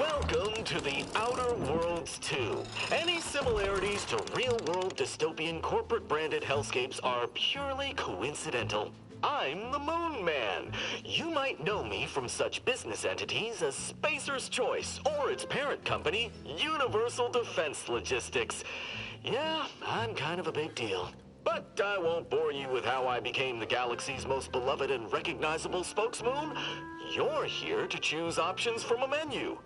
Welcome to the Outer Worlds 2. Any similarities to real-world dystopian corporate-branded hellscapes are purely coincidental. I'm the Moon Man. You might know me from such business entities as Spacer's Choice or its parent company, Universal Defense Logistics. Yeah, I'm kind of a big deal. But I won't bore you with how I became the galaxy's most beloved and recognizable spokesmoon. You're here to choose options from a menu.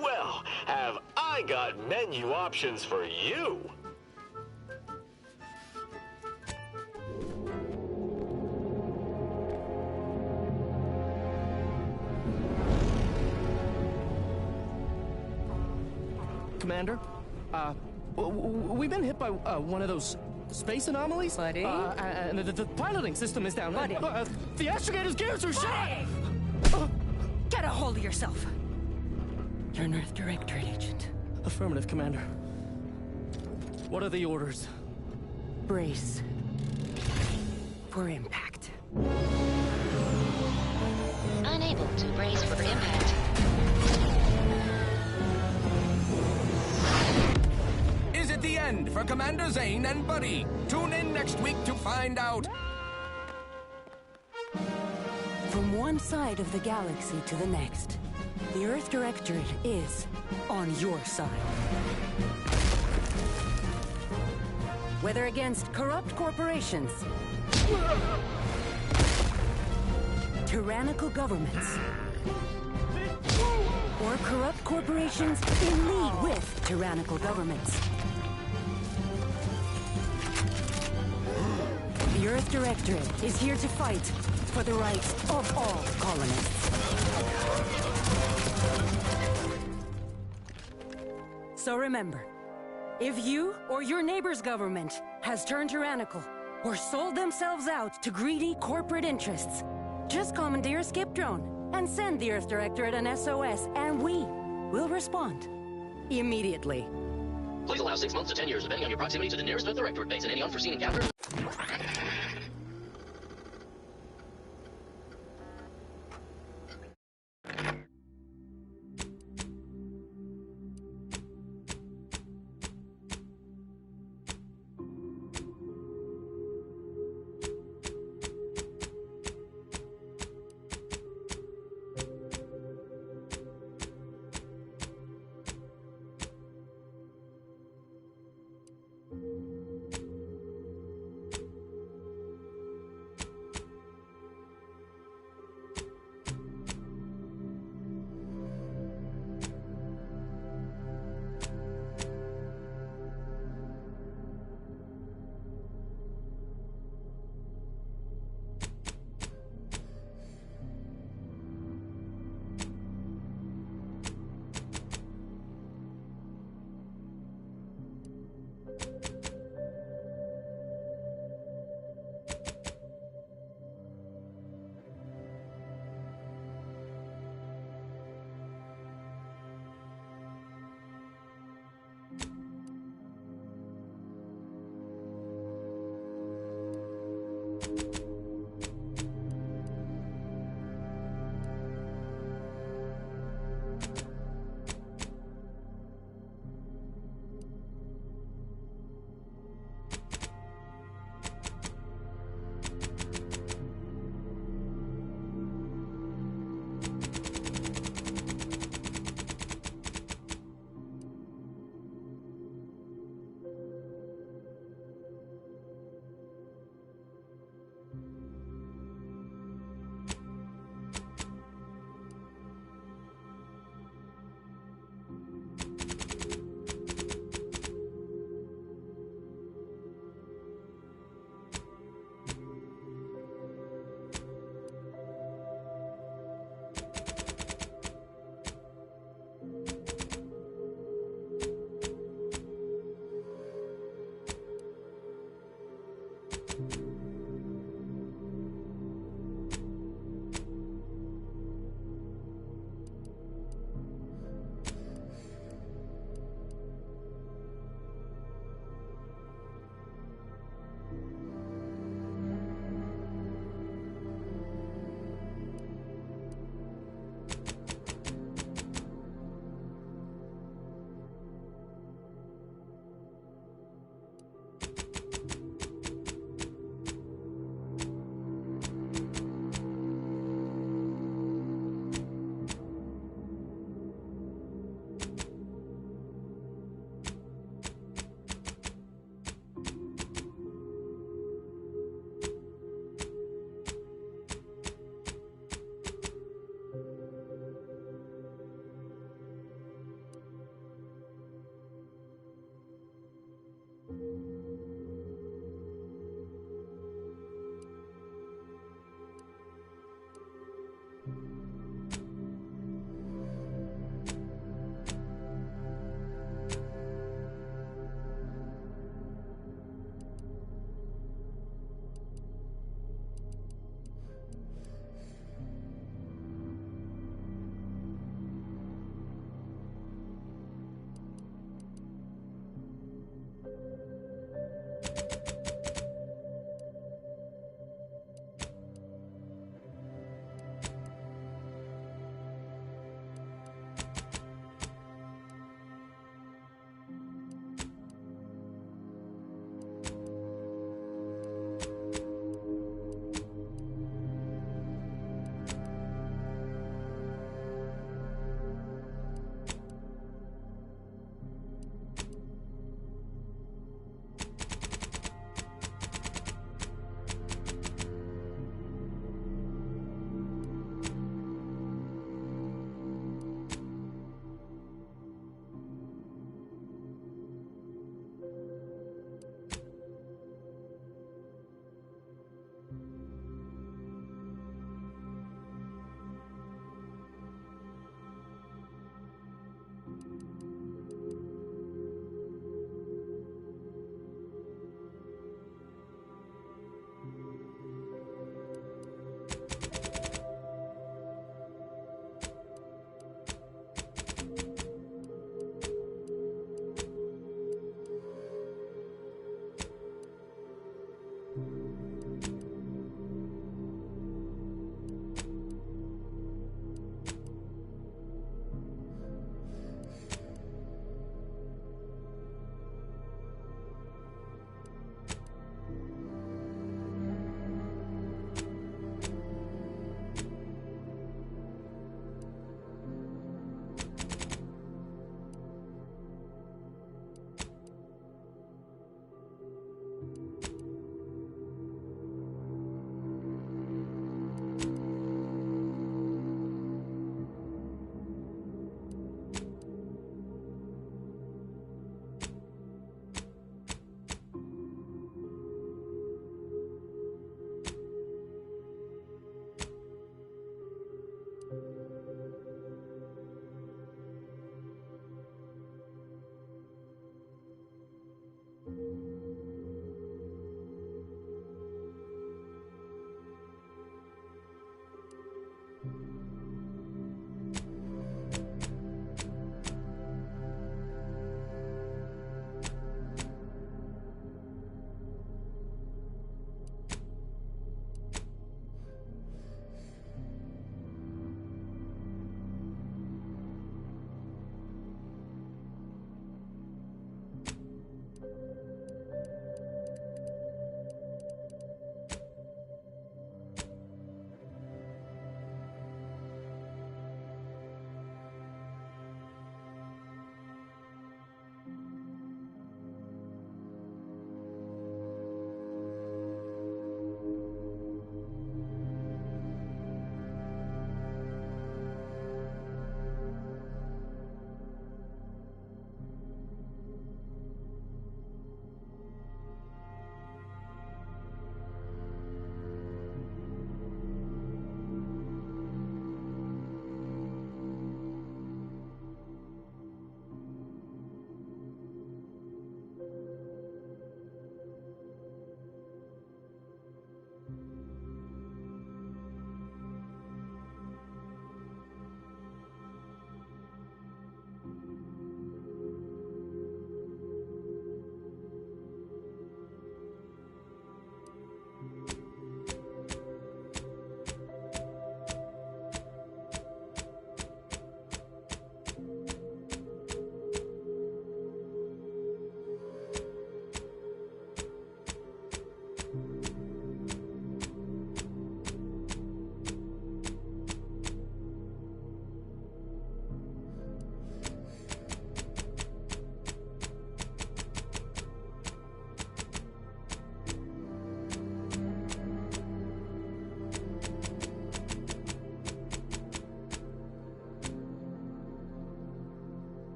Well, have I got menu options for you? Commander, we've been hit by one of those space anomalies. Buddy? And the piloting system is down. Buddy? The astrogator's gears are shot! Get a hold of yourself! You're an Earth Directorate agent. Affirmative, Commander. What are the orders? Brace for impact. Unable to brace for impact. Is it the end for Commander Zane and Buddy? Tune in next week to find out. From one side of the galaxy to the next, the Earth Directorate is on your side. Whether against corrupt corporations, tyrannical governments, or corrupt corporations in league with tyrannical governments, the Earth Directorate is here to fight for the rights of all colonists. So remember, if you or your neighbor's government has turned tyrannical or sold themselves out to greedy corporate interests, just commandeer a skip drone and send the Earth Directorate an SOS, and we will respond immediately. Please allow 6 months to 10 years, depending on your proximity to the nearest Earth Directorate base and any unforeseen encounter.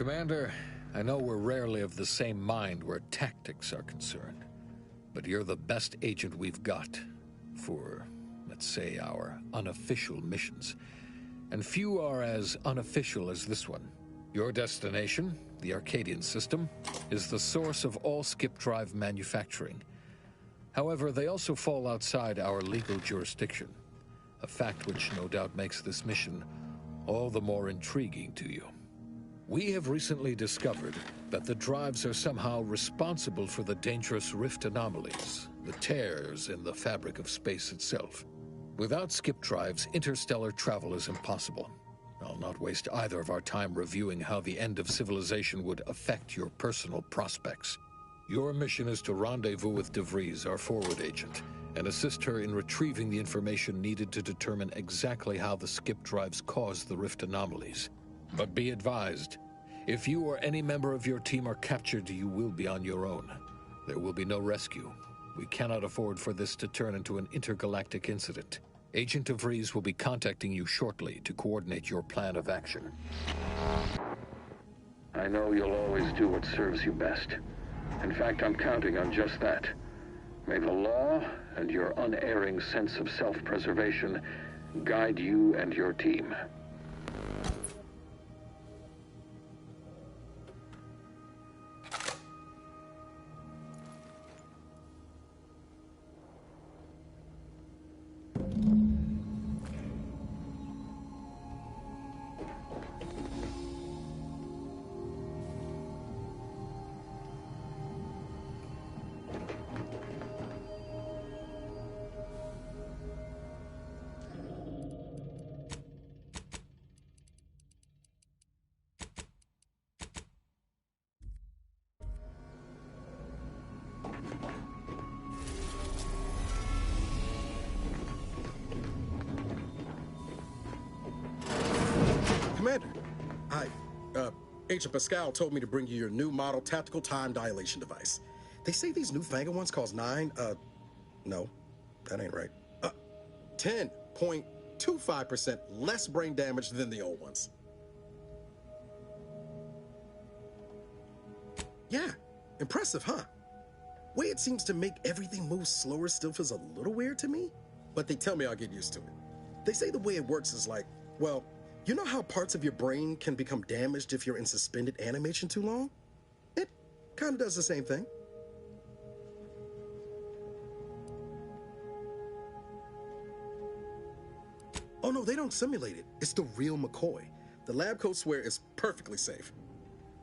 Commander, I know we're rarely of the same mind where tactics are concerned, but you're the best agent we've got for, let's say, our unofficial missions. And few are as unofficial as this one. Your destination, the Arcadian system, is the source of all skip drive manufacturing. However, they also fall outside our legal jurisdiction, a fact which no doubt makes this mission all the more intriguing to you. We have recently discovered that the drives are somehow responsible for the dangerous rift anomalies, the tears in the fabric of space itself. Without skip drives, interstellar travel is impossible. I'll not waste either of our time reviewing how the end of civilization would affect your personal prospects. Your mission is to rendezvous with DeVries, our forward agent, and assist her in retrieving the information needed to determine exactly how the skip drives cause the rift anomalies. But be advised, if you or any member of your team are captured, you will be on your own. There will be no rescue. We cannot afford for this to turn into an intergalactic incident. Agent DeVries will be contacting you shortly to coordinate your plan of action. I know you'll always do what serves you best. In fact, I'm counting on just that. May the law and your unerring sense of self-preservation guide you and your team. Commander, Agent Pascal told me to bring you your new model tactical time dilation device. They say these newfangled ones cause no, that ain't right. 10.25% less brain damage than the old ones. Yeah, impressive, huh? Way it seems to make everything move slower still feels a little weird to me. but they tell me I'll get used to it. They say the way it works is like, well, you know how parts of your brain can become damaged if you're in suspended animation too long? It kind of does the same thing. Oh no, they don't simulate it. It's the real McCoy. The lab coats swear it's perfectly safe.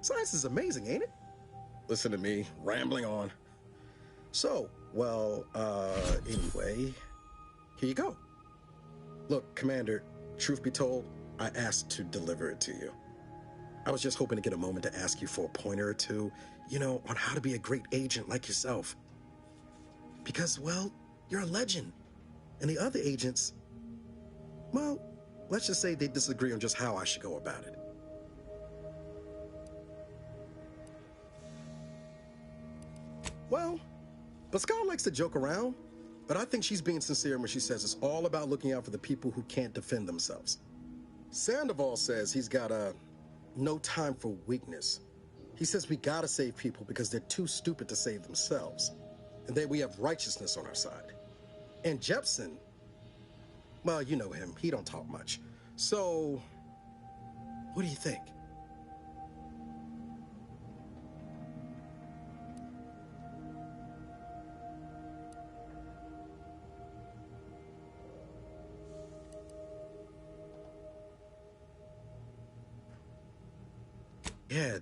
Science is amazing, ain't it? Listen to me, rambling on. So, well, anyway, here you go. Look, Commander, truth be told, I asked to deliver it to you. I was just hoping to get a moment to ask you for a pointer or two, you know, on how to be a great agent like yourself. Because, well, you're a legend. And the other agents, well, let's just say they disagree on just how I should go about it. Well, Pascal likes to joke around, but I think she's being sincere when she says it's all about looking out for the people who can't defend themselves. Sandoval says he's got no time for weakness. He says we gotta save people because they're too stupid to save themselves, and that we have righteousness on our side. And Jepson, well, you know him, he don't talk much. So, what do you think? Yeah,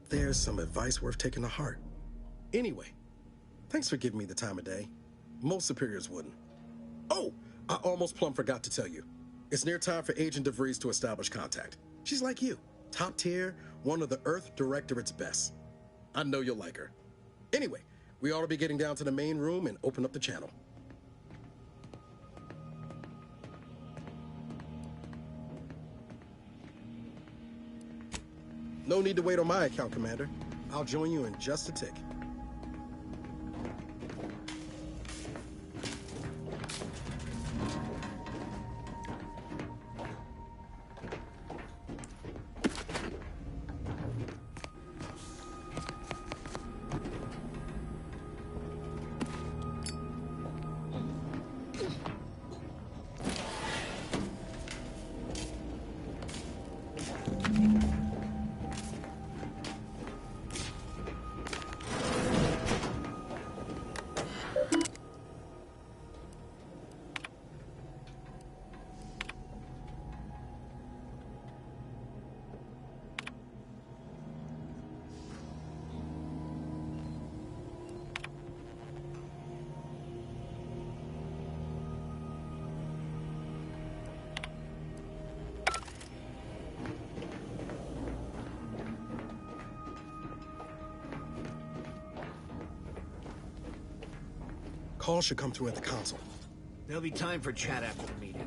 there's some advice worth taking to heart. Anyway, thanks for giving me the time of day. Most superiors wouldn't. Oh, I almost plumb forgot to tell you. It's near time for Agent DeVries to establish contact. She's like you, top tier, one of the Earth Directorate's best. I know you'll like her. Anyway, we ought to be getting down to the main room and open up the channel. No need to wait on my account, Commander. I'll join you in just a tick. Call should come through at the console. There'll be time for chat after the meeting.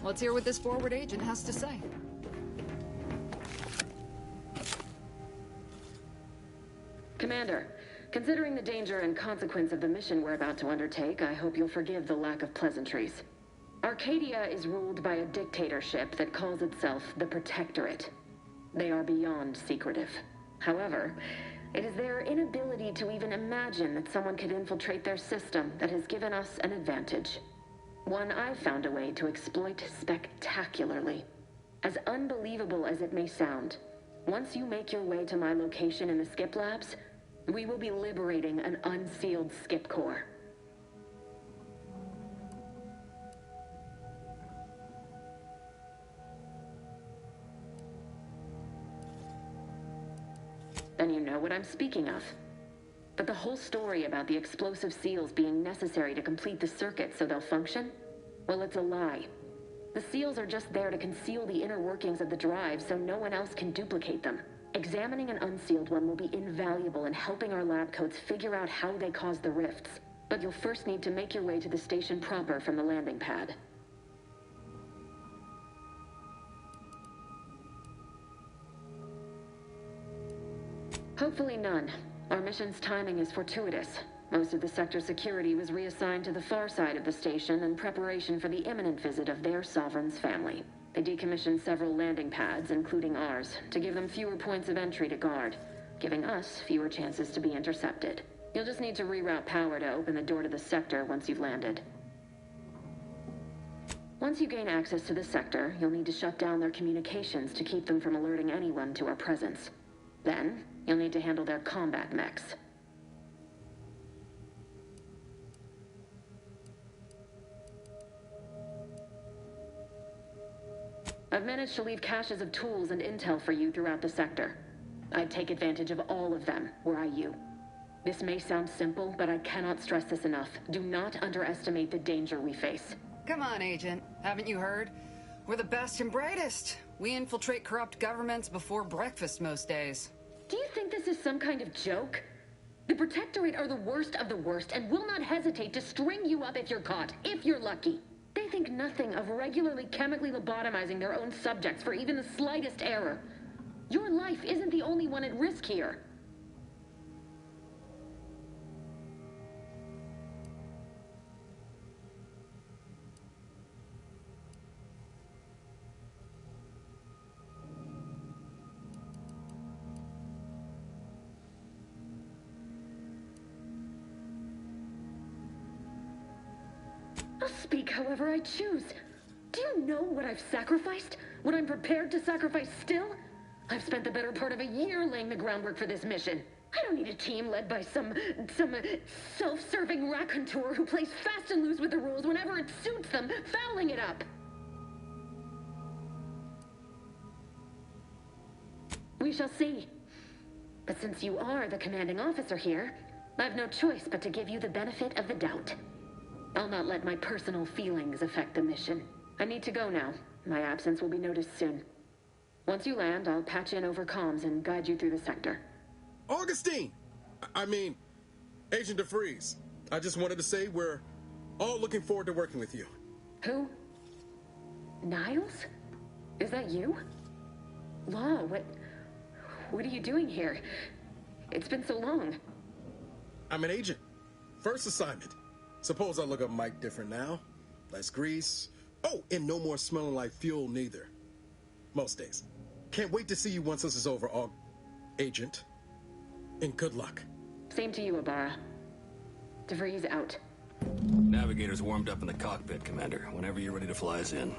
Let's hear what this forward agent has to say. Commander, considering the danger and consequence of the mission we're about to undertake, I hope you'll forgive the lack of pleasantries. Arcadia is ruled by a dictatorship that calls itself the Protectorate. They are beyond secretive. However, it is their inability to even imagine that someone could infiltrate their system that has given us an advantage. One I've found a way to exploit spectacularly. As unbelievable as it may sound, once you make your way to my location in the Skip Labs, we will be liberating an unsealed Skip Core. Then you know what I'm speaking of. But the whole story about the explosive seals being necessary to complete the circuit so they'll function? Well, it's a lie. The seals are just there to conceal the inner workings of the drive so no one else can duplicate them. Examining an unsealed one will be invaluable in helping our lab coats figure out how they cause the rifts. But you'll first need to make your way to the station proper from the landing pad. Hopefully none. Our mission's timing is fortuitous. Most of the sector's security was reassigned to the far side of the station in preparation for the imminent visit of their sovereign's family. They decommissioned several landing pads, including ours, to give them fewer points of entry to guard, giving us fewer chances to be intercepted. You'll just need to reroute power to open the door to the sector once you've landed. Once you gain access to the sector, you'll need to shut down their communications to keep them from alerting anyone to our presence. Then, you'll need to handle their combat mechs. I've managed to leave caches of tools and intel for you throughout the sector. I'd take advantage of all of them, were I you. This may sound simple, but I cannot stress this enough. Do not underestimate the danger we face. Come on, Agent. Haven't you heard? We're the best and brightest. We infiltrate corrupt governments before breakfast most days. Do you think this is some kind of joke? The Protectorate are the worst of the worst and will not hesitate to string you up if you're caught, if you're lucky. They think nothing of regularly chemically lobotomizing their own subjects for even the slightest error. Your life isn't the only one at risk here. I'll speak however I choose. Do you know what I've sacrificed? What I'm prepared to sacrifice still? I've spent the better part of a year laying the groundwork for this mission. I don't need a team led by some self-serving raconteur who plays fast and loose with the rules whenever it suits them, fouling it up. We shall see. But since you are the commanding officer here, I've no choice but to give you the benefit of the doubt. I'll not let my personal feelings affect the mission. I need to go now. My absence will be noticed soon. Once you land, I'll patch in over comms and guide you through the sector. Augustine! I mean, Agent DeFreeze. I just wanted to say we're all looking forward to working with you. Who? Niles? Is that you? Law, what are you doing here? It's been so long. I'm an agent. First assignment. Suppose I look up Mike different now. Less grease. Oh, and no more smelling like fuel neither. Most days. Can't wait to see you once this is over, Agent. And good luck. Same to you, Ibarra. DeVries out. Navigator's warmed up in the cockpit, Commander. Whenever you're ready to fly us in.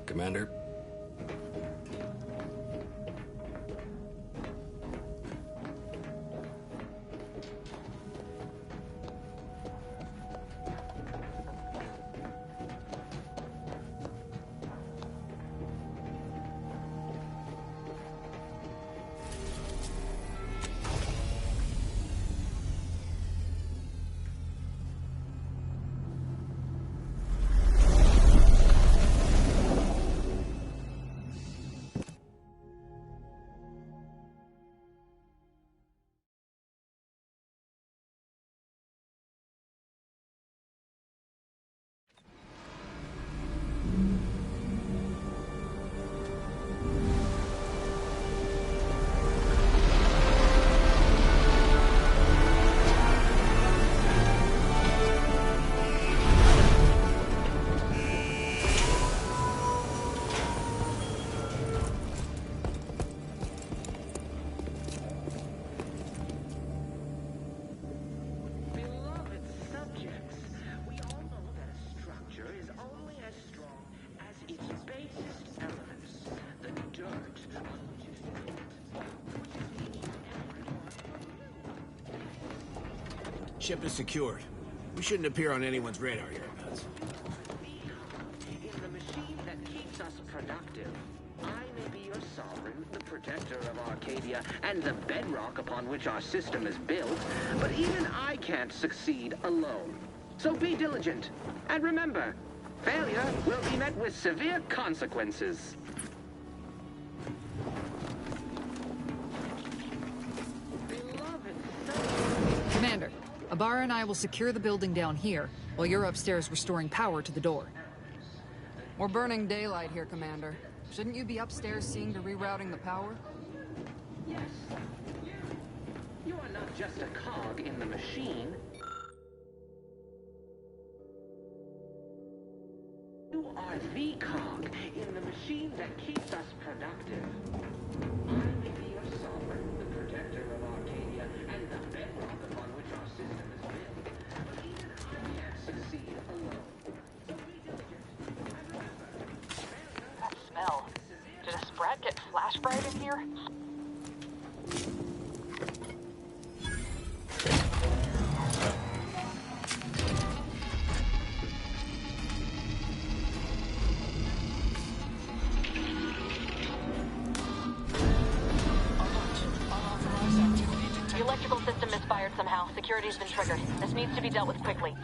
Commander? Ship is secured. We shouldn't appear on anyone's radar hereabouts. In the machine that keeps us productive, I may be your sovereign, the protector of Arcadia, and the bedrock upon which our system is built, but even I can't succeed alone. So be diligent, and remember, failure will be met with severe consequences. Commander, Navarre and I will secure the building down here, while you're upstairs restoring power to the door. We're burning daylight here, Commander. Shouldn't you be upstairs seeing to rerouting the power? Yes. You are not just a cog in the machine. You are the cog in the machine that keeps us productive. I may be your sovereign, the protector of Arcadia, and the bedrock upon which our system is built. But even I can't succeed alone. So be diligent. And remember, that smell. Did a Sprat get flash fried in here? The electrical system misfired somehow. Security's been triggered. This needs to be dealt with quickly.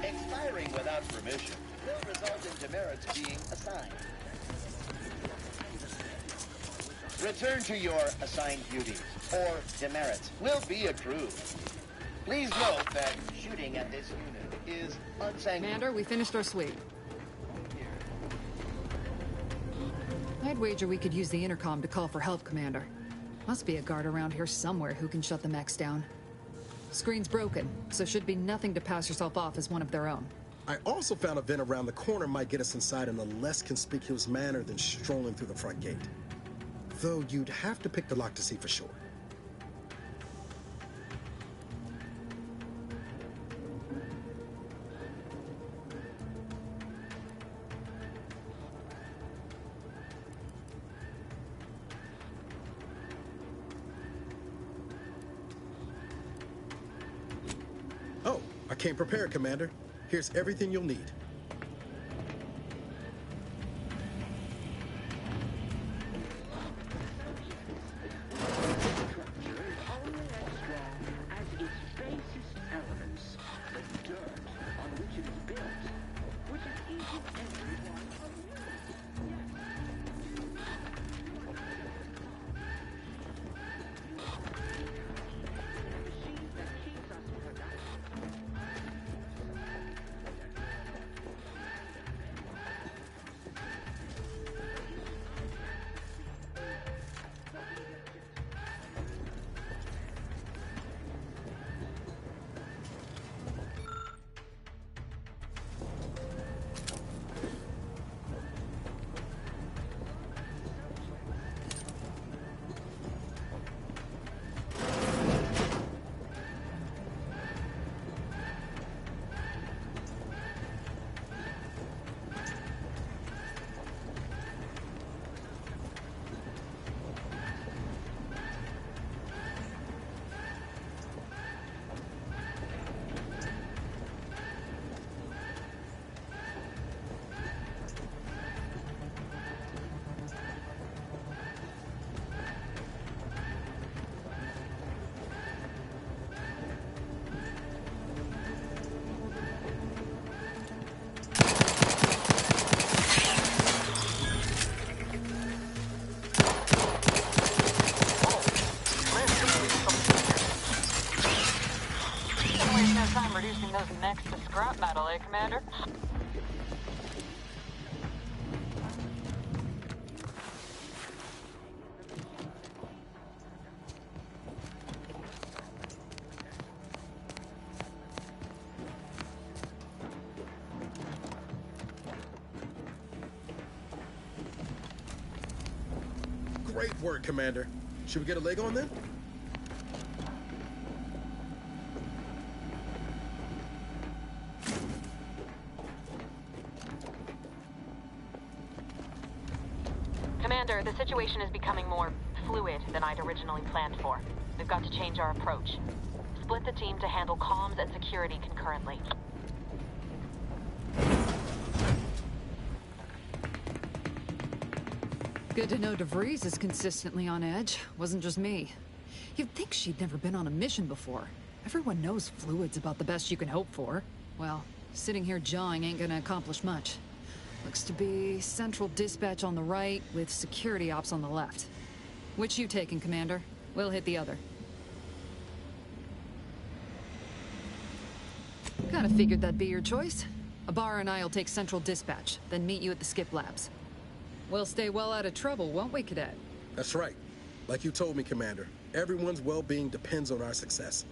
Expiring without permission will result in demerits being assigned. Return to your assigned duties, or demerits will be accrued. Please note that shooting at this unit is unsanctioned. Commander, we finished our sweep. I'd wager we could use the intercom to call for help, Commander. Must be a guard around here somewhere who can shut the mechs down. Screen's broken, so should be nothing to pass yourself off as one of their own. I also found a vent around the corner might get us inside in a less conspicuous manner than strolling through the front gate. Though you'd have to pick the lock to see for sure. Oh, I came prepared, Commander. Here's everything you'll need. Reducing those mechs to scrap metal, eh, Commander? Great work, Commander. Should we get a leg on then? Commander, the situation is becoming more fluid than I'd originally planned for. We've got to change our approach. Split the team to handle comms and security concurrently. Good to know DeVries is consistently on edge. Wasn't just me. You'd think she'd never been on a mission before. Everyone knows fluid's about the best you can hope for. Well, sitting here jawing ain't gonna accomplish much. Looks to be central dispatch on the right with security ops on the left. Which you taking, Commander? We'll hit the other. Kinda figured that'd be your choice. Ibarra and I'll take Central Dispatch, then meet you at the skip labs. We'll stay well out of trouble, won't we, Cadet? That's right. Like you told me, Commander, everyone's well-being depends on our success.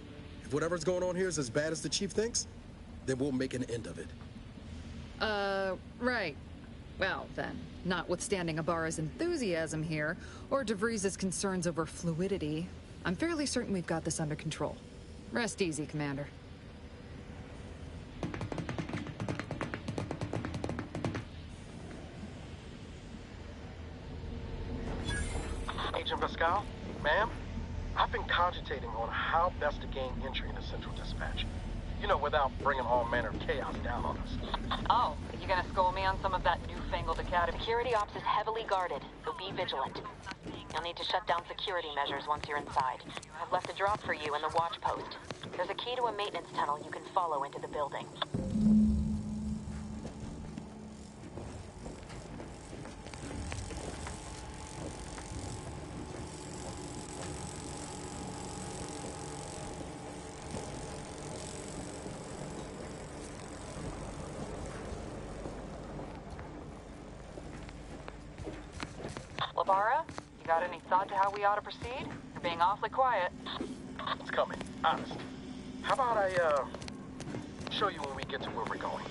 If whatever's going on here is as bad as the Chief thinks, then we'll make an end of it. Right. Well, then, notwithstanding Ibarra's enthusiasm here, or DeVries' concerns over fluidity, I'm fairly certain we've got this under control. Rest easy, Commander. Agent Pascal, ma'am, I've been cogitating on how best to gain entry into Central Dispatch. You know, without bringing all manner of chaos down on us. Oh, you gonna school me on some of that newfangled academy? Security ops is heavily guarded, so be vigilant. You'll need to shut down security measures once you're inside. I've left a drop for you in the watch post. There's a key to a maintenance tunnel you can follow into the building. Ibarra, you got any thought to how we ought to proceed? You're being awfully quiet. It's coming, honest. How about I, show you when we get to where we're going?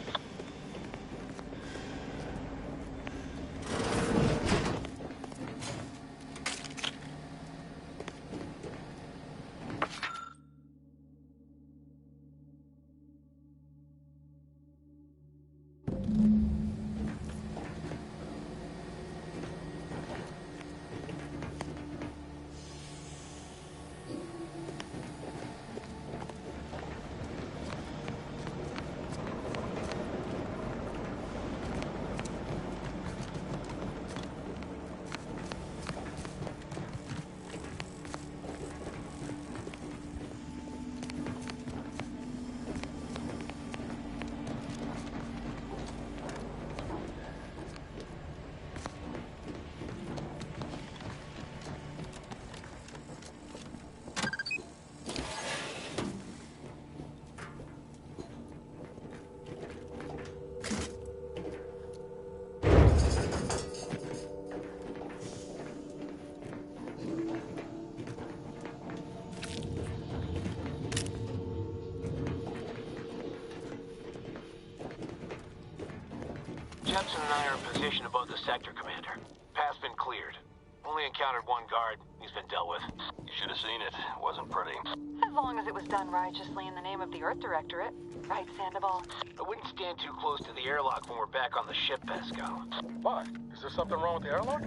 Jensen and I are in position above the sector, Commander. Path's been cleared. Only encountered one guard. He's been dealt with. You should have seen it. Wasn't pretty. As long as it was done righteously in the name of the Earth Directorate. Right, Sandoval? I wouldn't stand too close to the airlock when we're back on the ship, Pascal. Why? Is there something wrong with the airlock?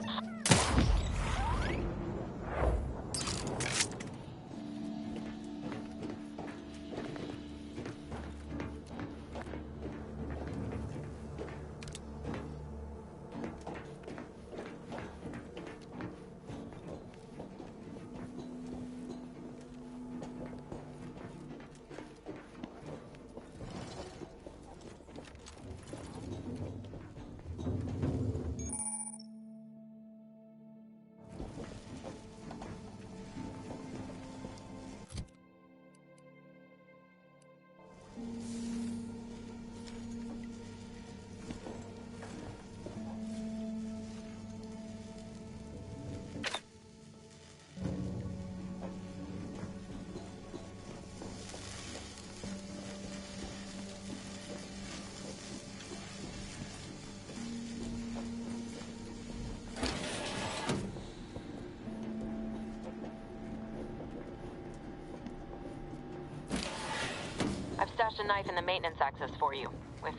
I've stashed a knife in the maintenance access for you, with,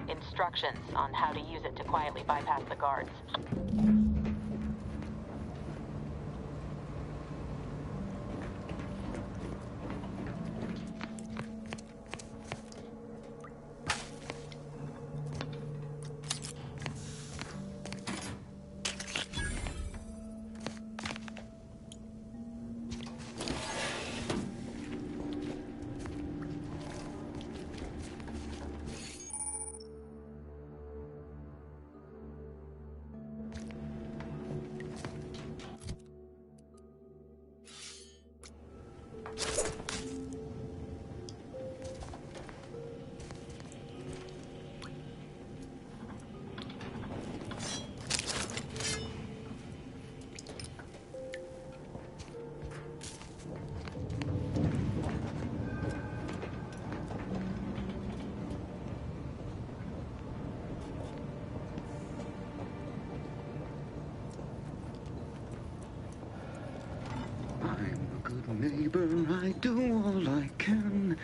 instructions on how to use it to quietly bypass the guards. neighbor, I do all I can.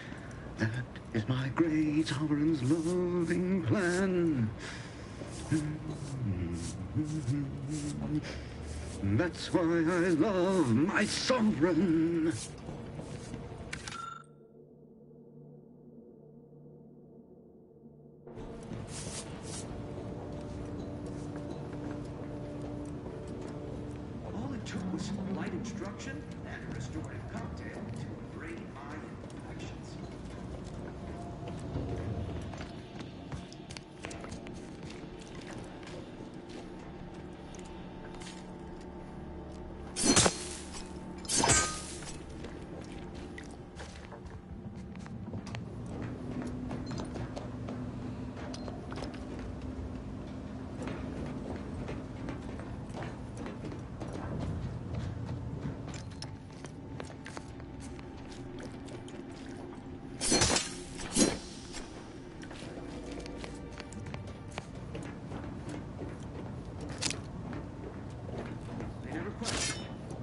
That is my great sovereign's loving plan. That's why I love my sovereign. All it took was some light instruction and a restorative cocktail to bring my infections.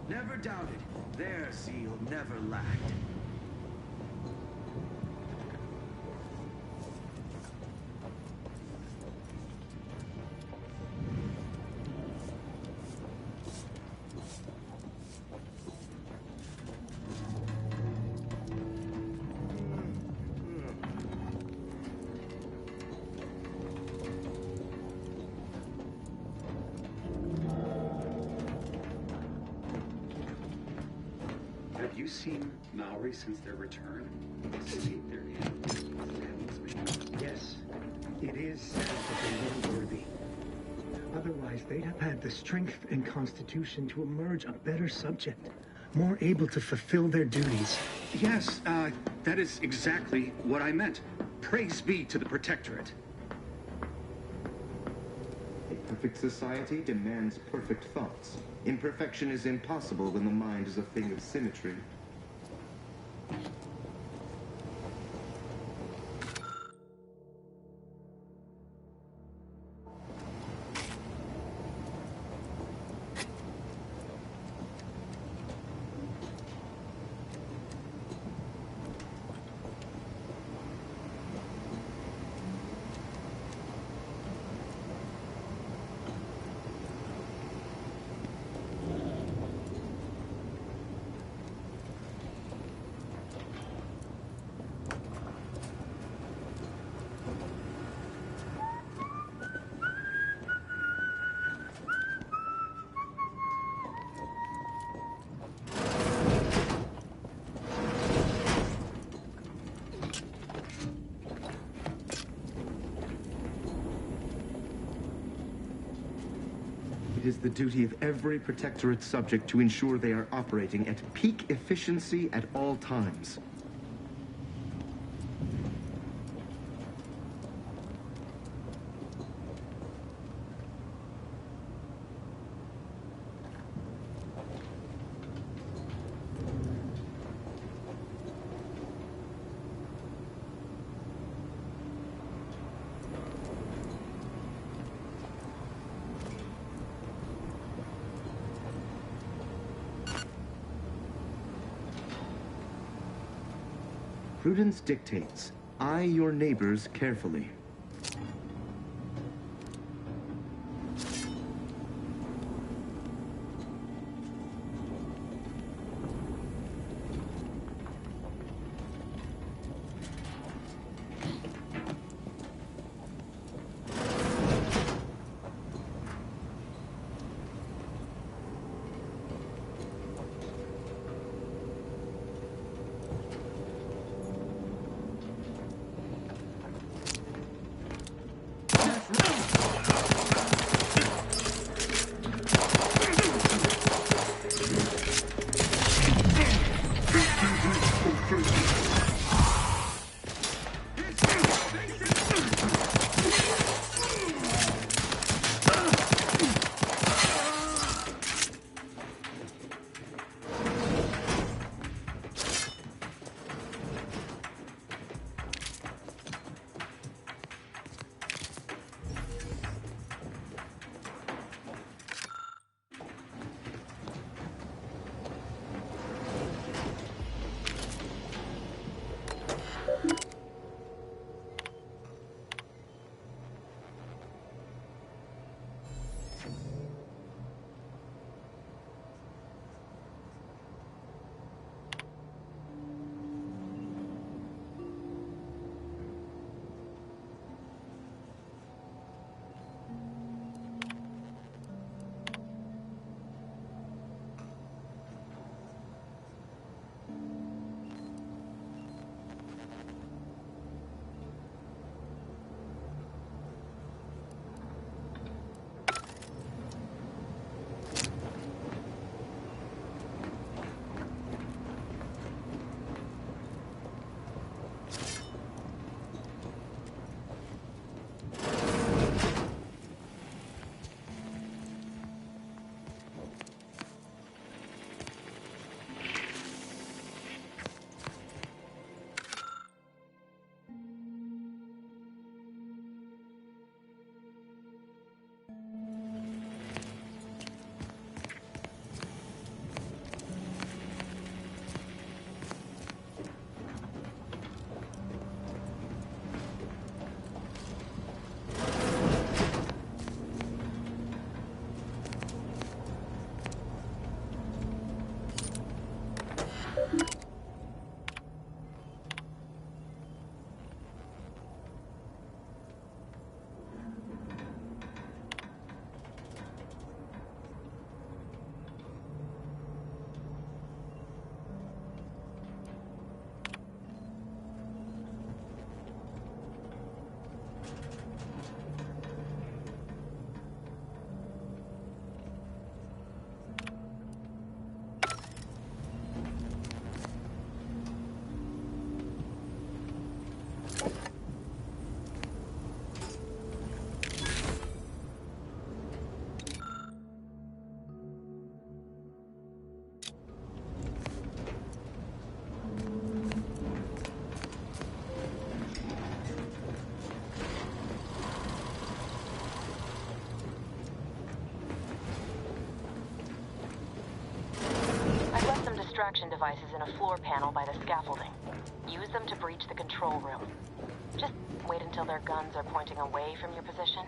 Never doubted. Their zeal never lacked. Have you seen Maori since their return? Escape their Yes, it is sad that they weren't worthy. Otherwise, they'd have had the strength and constitution to emerge a better subject, more able to fulfill their duties. Yes, that is exactly what I meant. Praise be to the Protectorate. A perfect society demands perfect thoughts. Imperfection is impossible when the mind is a thing of symmetry. It is the duty of every Protectorate subject to ensure they are operating at peak efficiency at all times. Prudence dictates, eye your neighbors carefully. distraction devices in a floor panel by the scaffolding. Use them to breach the control room. Just wait until their guns are pointing away from your position.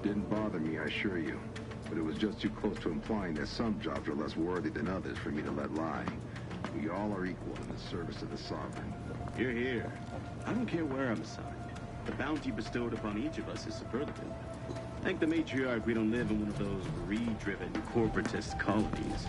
Didn't bother me, I assure you. But it was just too close to implying that some jobs are less worthy than others for me to let lie. We all are equal in the service of the Sovereign. Hear, hear. I don't care where I'm assigned. The bounty bestowed upon each of us is superlative. Thank the matriarch we don't live in one of those greed-driven corporatist colonies.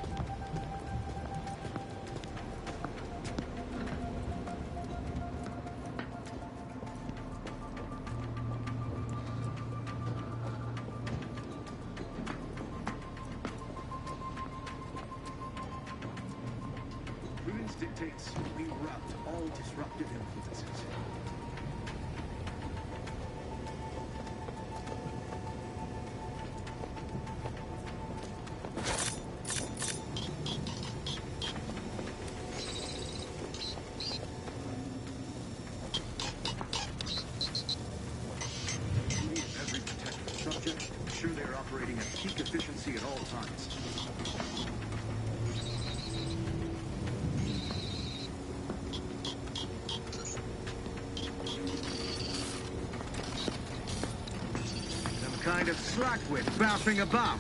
Dictates we rout all disruptive influences. Every protected subject, ensure they are operating at peak efficiency at all times. Kind of slackwit bouncing about.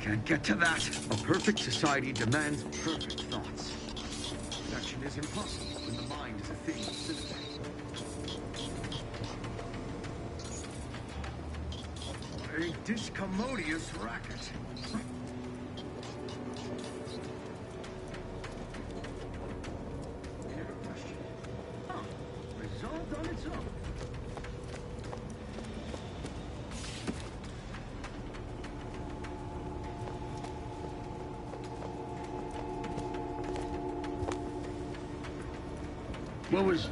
Can't get to that. A perfect society demands perfect thoughts. Action is impossible when the mind is a thing of sympathy. A discommodious racket. Resolved on its own. What was...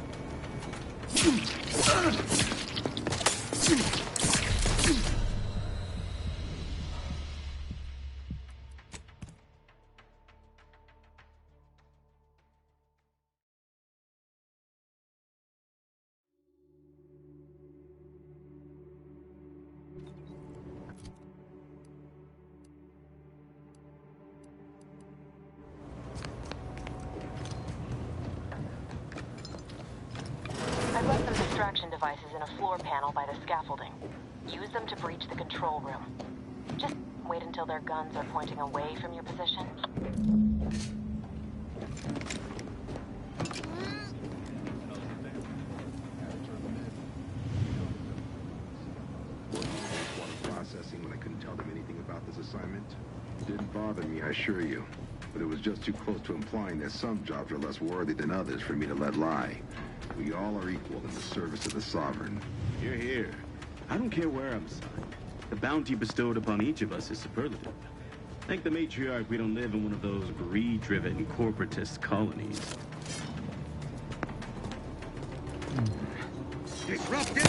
I've left some distraction devices in a floor panel by the scaffolding. Use them to breach the control room. Just wait until their guns are pointing away from your position. Processing when I couldn't tell them anything about this assignment. Didn't bother me, I assure you. But it was just too close to implying that some jobs are less worthy than others for me to let lie. We all are equal in the service of the Sovereign. Hear, hear. I don't care where I'm assigned. The bounty bestowed upon each of us is superlative. Thank the matriarch we don't live in one of those greed-driven corporatist colonies. Disruptive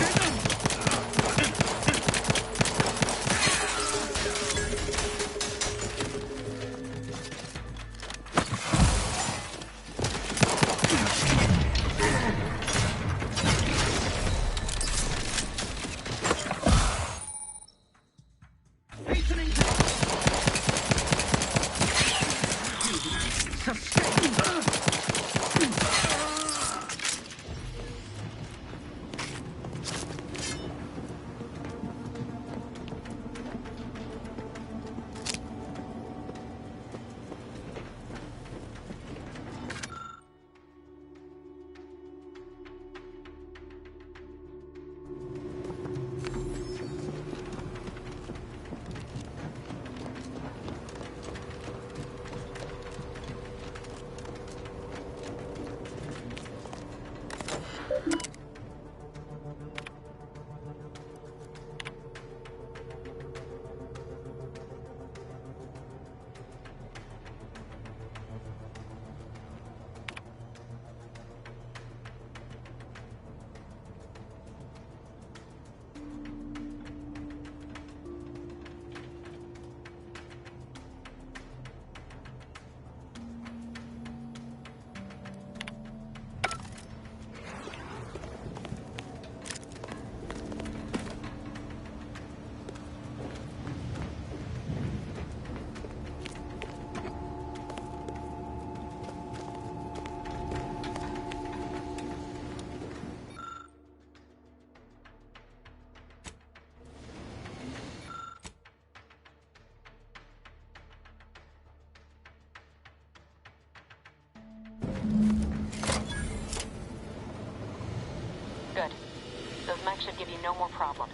give you no more problems.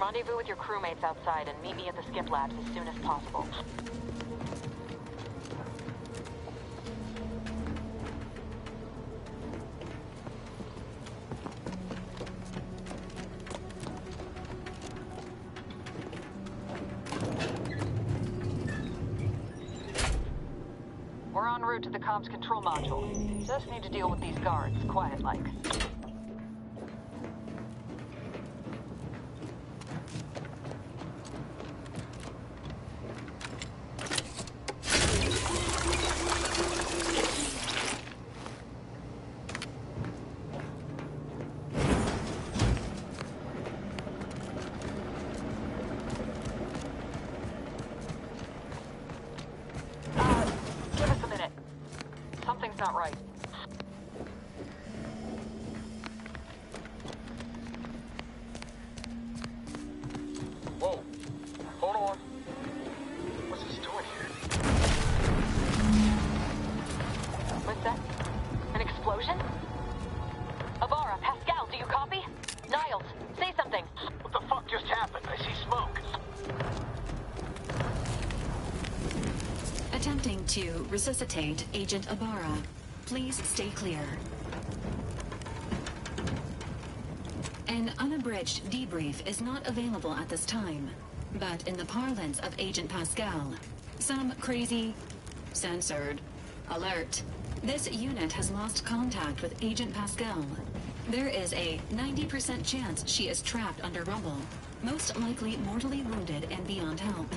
Rendezvous with your crewmates outside and meet me at the skip labs as soon as possible. We're en route to the comms control module. Just need to deal with these guards, quiet-like. Give us a minute. Something's not right. Whoa. Hold on. What's this doing here? What's that? An explosion? Avara, Pascal, do you copy? Niles, say something. What the fuck just happened? I see smoke. Attempting to resuscitate Agent Ibarra. Please stay clear. An unabridged debrief is not available at this time, but in the parlance of Agent Pascal, some crazy... censored. Alert. This unit has lost contact with Agent Pascal. There is a 90% chance she is trapped under rubble, most likely mortally wounded and beyond help.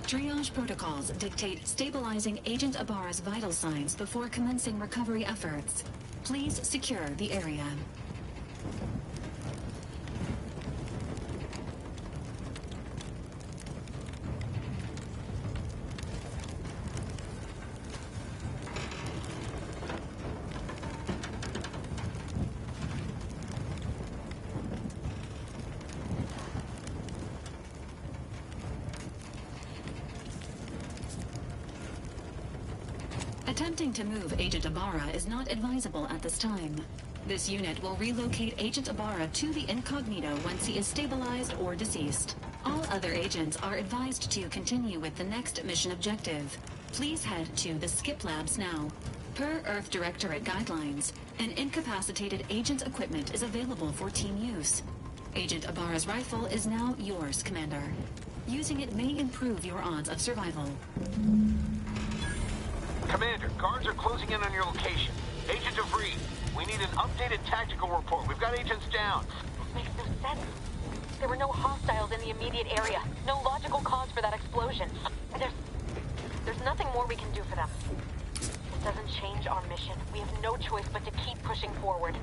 Triage protocols dictate stabilizing Agent Ibarra's vital signs before commencing recovery efforts. Please secure the area. Attempting to move Agent Ibarra is not advisable at this time. This unit will relocate Agent Ibarra to the incognito once he is stabilized or deceased. All other agents are advised to continue with the next mission objective. Please head to the skip labs now. Per Earth Directorate guidelines, an incapacitated agent's equipment is available for team use. Agent Ibarra's rifle is now yours, Commander. Using it may improve your odds of survival. Commander, guards are closing in on your location. Agent DeVries, we need an updated tactical report. We've got agents down. This makes no sense. There were no hostiles in the immediate area. No logical cause for that explosion. And there's nothing more we can do for them. This doesn't change our mission. We have no choice but to keep pushing forward.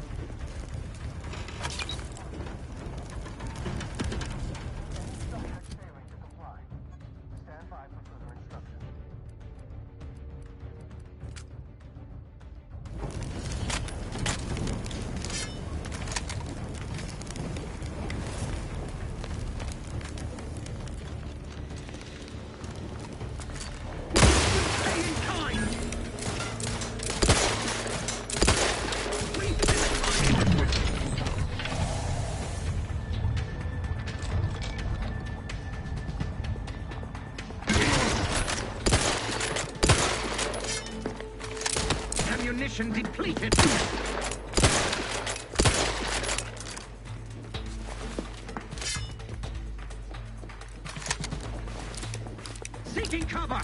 Ammunition depleted. Seeking cover.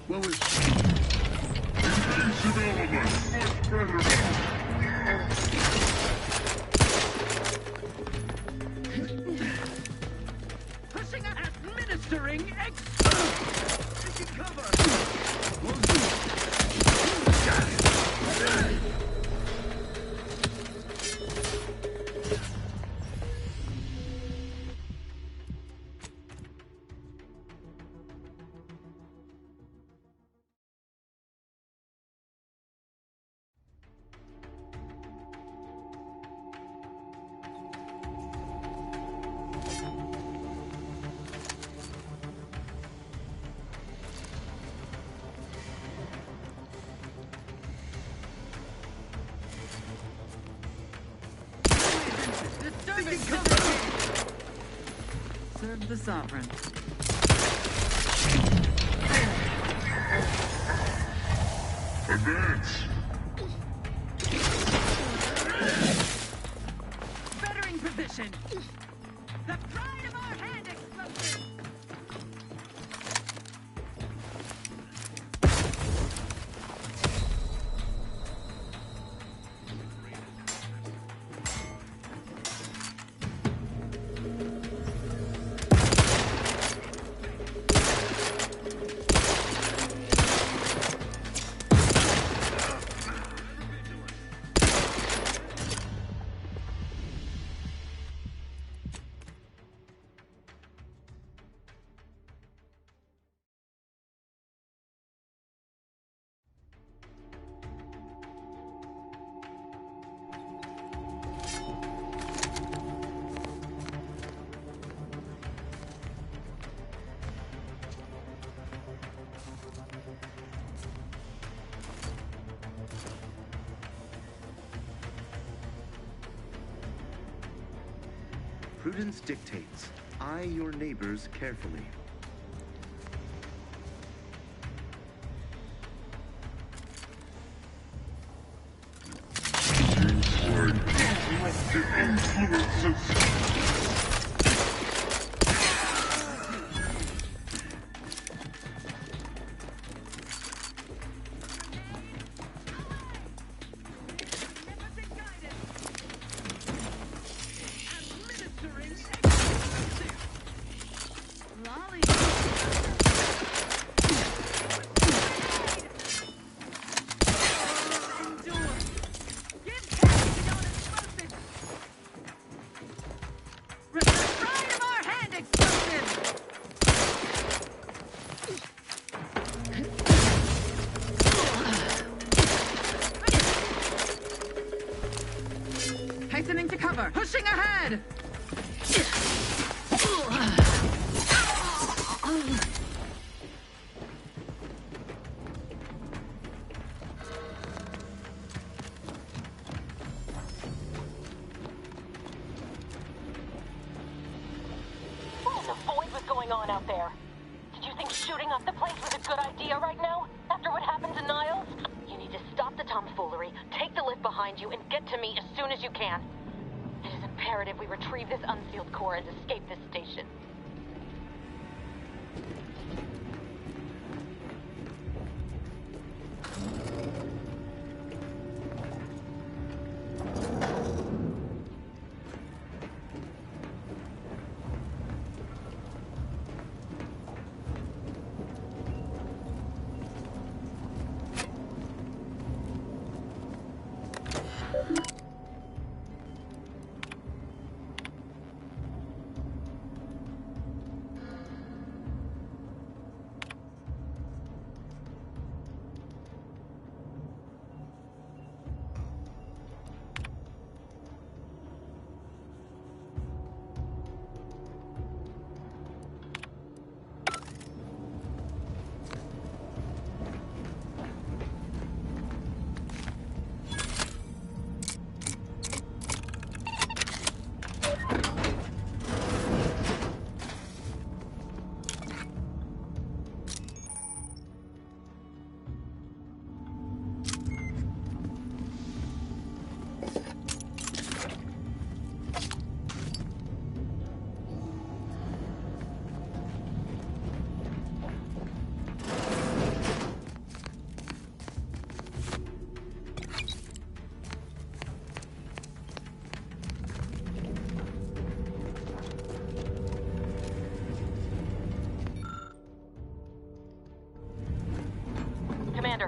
What was... Pushing up, administering taking cover. Serve the Sovereign. Advance! Bettering position. The pride of our hand explosive. Prudence dictates, eye your neighbors carefully. Hastening to cover. Pushing ahead. What in the void was going on out there? Did you think shooting up the place was a good idea right now? After what happened to Niles? You need to stop the tomfoolery, take the lift behind you, and get to me as soon as you can. It is imperative we retrieve this unsealed core and escape this station.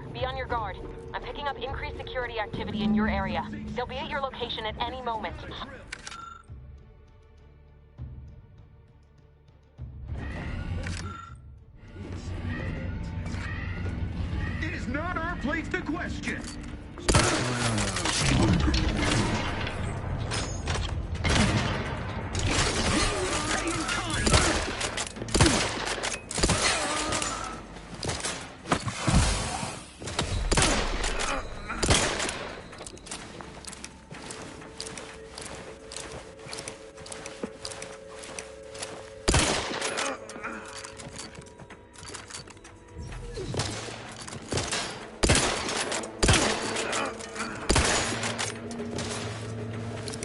Commander, be on your guard. I'm picking up increased security activity in your area. They'll be at your location at any moment. It is not our place to question.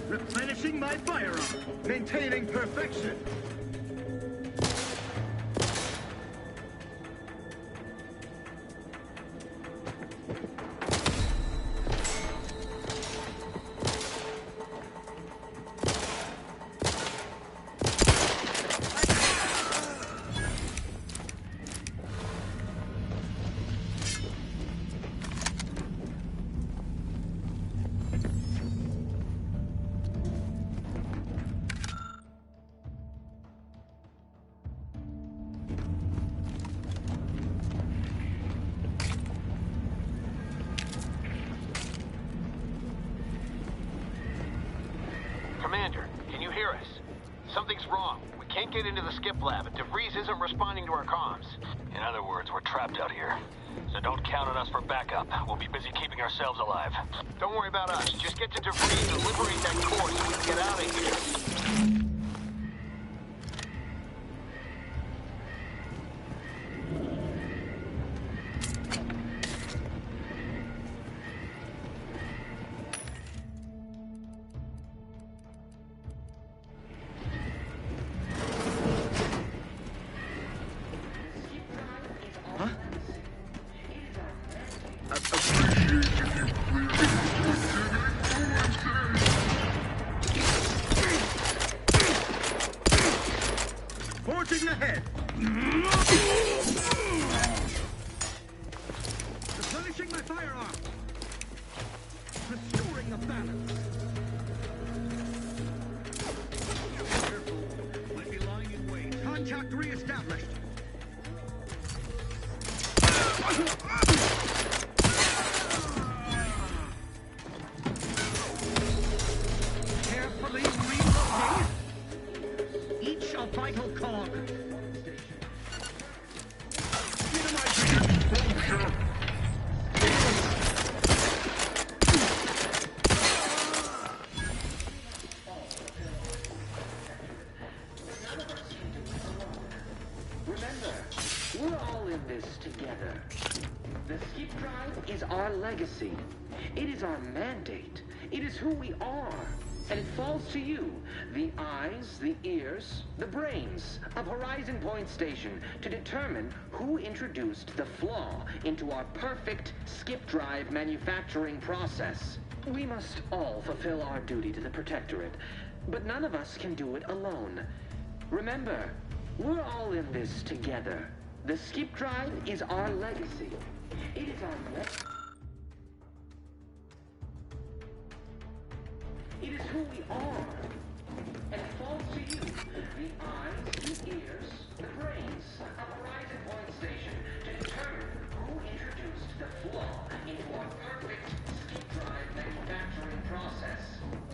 Replenishing my firearm, maintaining perfection. Commander, can you hear us? Something's wrong. We can't get into the skip lab, and DeVries isn't responding to our comms. In other words, we're trapped out here. So don't count on us for backup. We'll be busy keeping ourselves alive. Don't worry about us. Just get to DeVries and liberate that core so we can get out of here. Forging ahead. Replenishing my firearm. Restoring the balance. Careful. Might be lying in wait. Contact re-established. Carefully relocate. Each a vital cog. Minimizing exposure. Remember, we're all in this together. The skip drive is our legacy. It is our mandate. It is who we are. And it falls to you, the eyes, the ears, the brains of Horizon Point Station to determine who introduced the flaw into our perfect skip drive manufacturing process. We must all fulfill our duty to the Protectorate, but none of us can do it alone. Remember, we're all in this together. The skip drive is our legacy. It is our legacy. It is who we are. And it falls to you, the eyes, the ears, the brains of Horizon Point Station to determine who introduced the flaw into our perfect skip drive manufacturing process.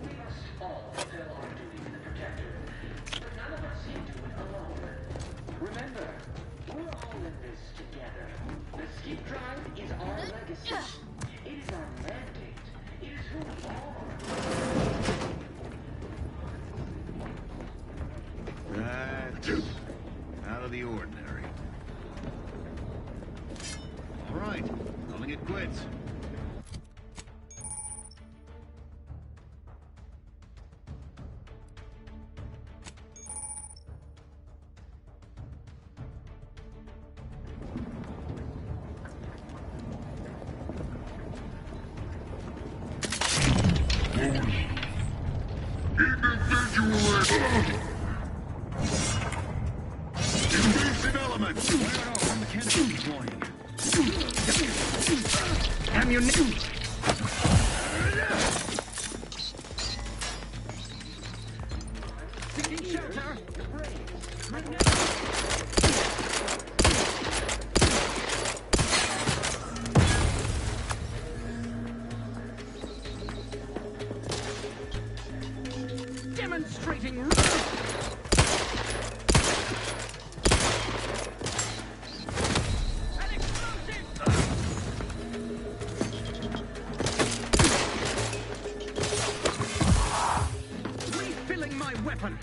We must all fulfill our duty to the Protectorate, but none of us can do it alone. Remember, we're all in this together. The skip drive is our legacy. It is our mandate. It is who we are. That's out of the ordinary. All right, calling it quits. Invasive elements! Fire it off, mechanical deploying. Ammunition! Taking shelter! Demonstrating. Refilling my weapon.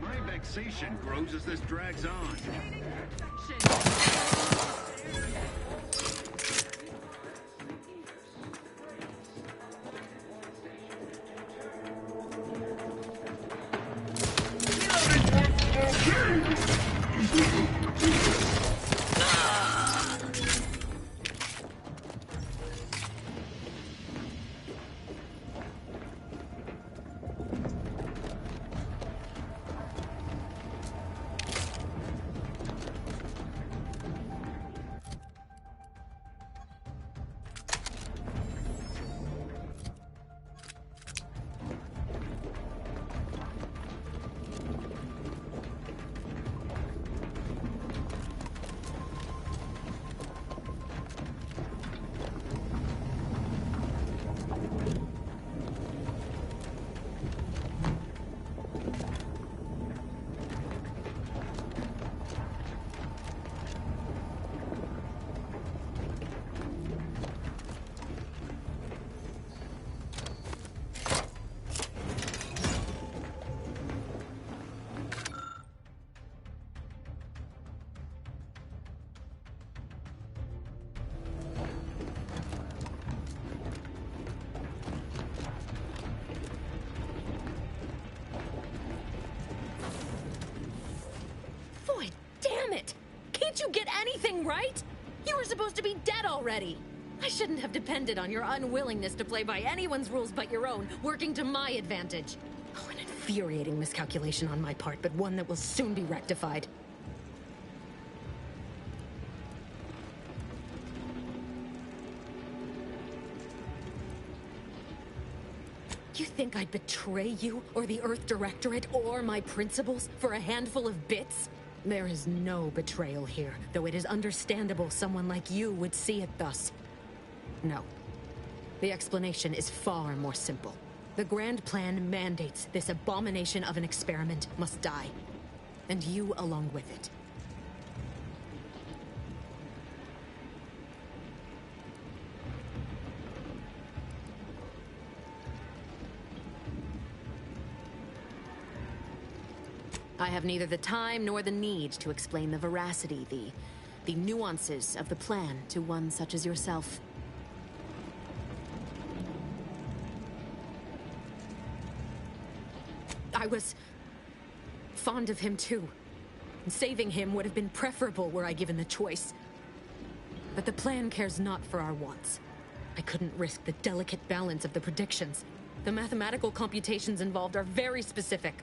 My vexation grows as this drags on. Damn it! Can't you get anything right? You were supposed to be dead already. I shouldn't have depended on your unwillingness to play by anyone's rules but your own, working to my advantage. Oh, an infuriating miscalculation on my part, but one that will soon be rectified. You think I'd betray you, or the Earth Directorate, or my principles for a handful of bits? There is no betrayal here, though it is understandable someone like you would see it thus. No. The explanation is far more simple. The Grand Plan mandates this abomination of an experiment must die. And you along with it. I have neither the time nor the need to explain the veracity, the nuances of the plan to one such as yourself. I was fond of him too. Saving him would have been preferable were I given the choice. But the plan cares not for our wants. I couldn't risk the delicate balance of the predictions. The mathematical computations involved are very specific.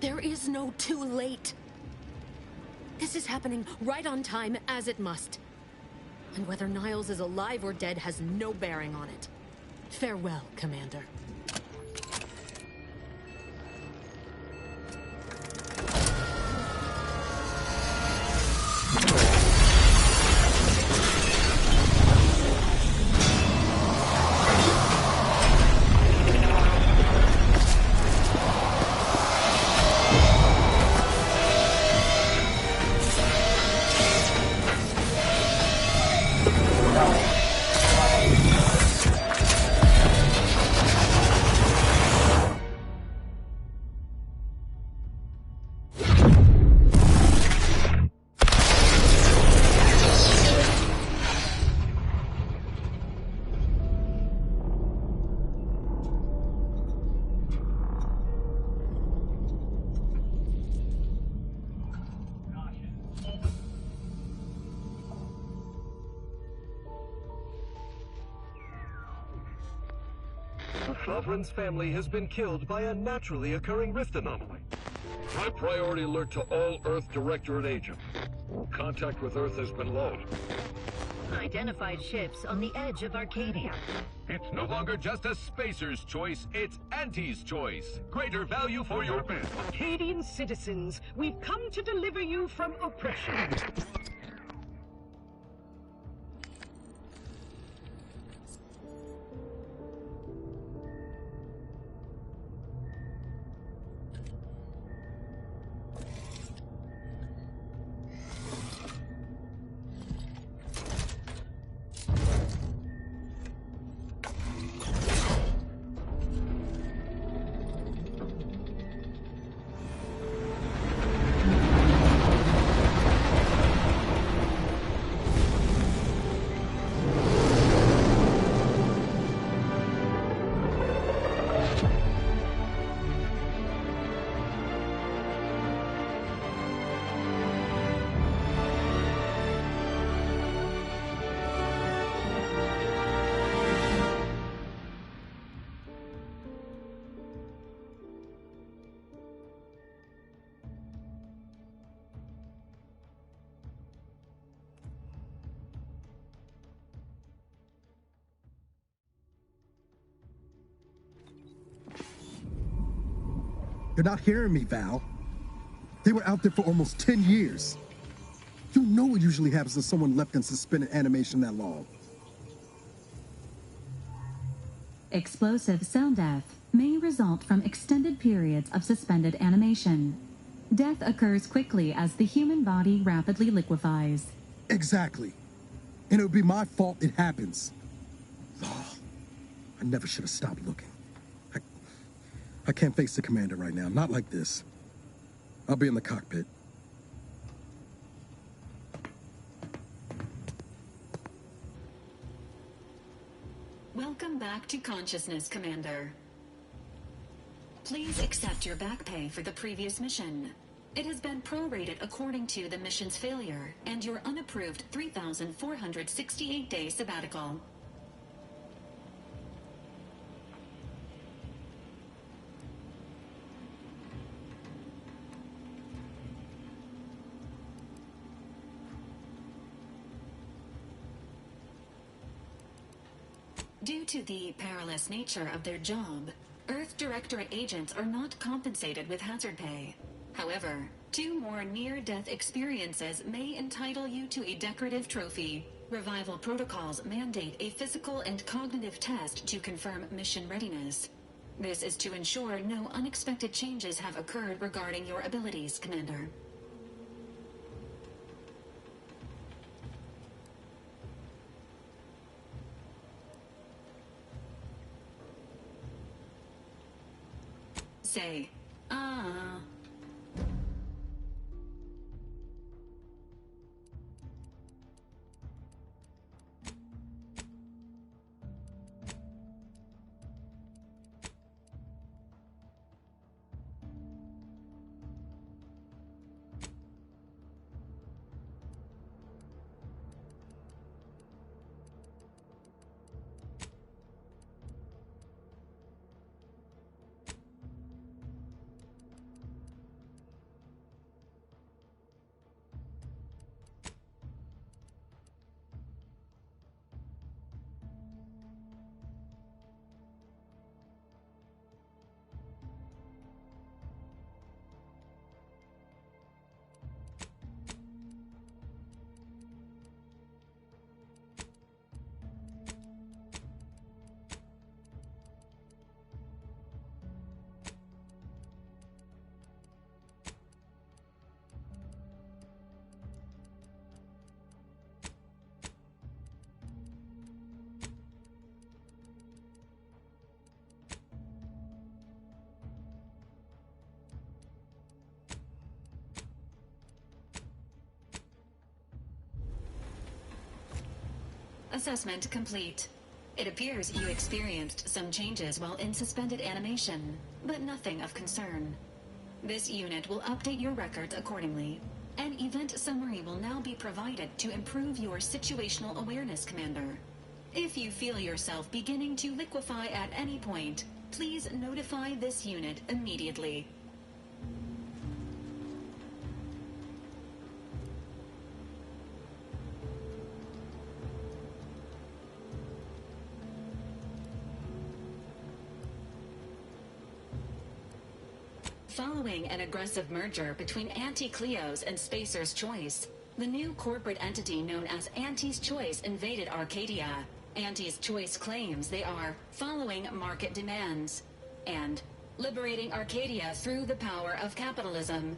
There is no too late. This is happening right on time, as it must. And whether Niles is alive or dead has no bearing on it. Farewell, Commander. The Sovereign's family has been killed by a naturally occurring rift anomaly. High priority alert to all Earth Directorate agents. Contact with Earth has been lost. Identified ships on the edge of Arcadia. It's no longer just a spacer's choice, it's Auntie's choice. Greater value for your men. Arcadian citizens, we've come to deliver you from oppression. You're not hearing me, Val. They were out there for almost 10 years. You know what usually happens when someone left in suspended animation that long. Explosive cell death may result from extended periods of suspended animation. Death occurs quickly as the human body rapidly liquefies. Exactly. And it would be my fault it happens. Oh, I never should have stopped looking. I can't face the commander right now, not like this. I'll be in the cockpit. Welcome back to consciousness, Commander. Please accept your back pay for the previous mission. It has been prorated according to the mission's failure and your unapproved 3,468-day sabbatical. Due to the perilous nature of their job, Earth Directorate agents are not compensated with hazard pay. However, 2 more near-death experiences may entitle you to a decorative trophy. Revival protocols mandate a physical and cognitive test to confirm mission readiness. This is to ensure no unexpected changes have occurred regarding your abilities, Commander. Say, assessment complete. It appears you experienced some changes while in suspended animation, but nothing of concern. This unit will update your records accordingly. An event summary will now be provided to improve your situational awareness, Commander. If you feel yourself beginning to liquefy at any point, please notify this unit immediately. Following an aggressive merger between Anti-Cleo's and Spacer's Choice, the new corporate entity known as Anti's Choice invaded Arcadia. Anti's Choice claims they are following market demands and liberating Arcadia through the power of capitalism.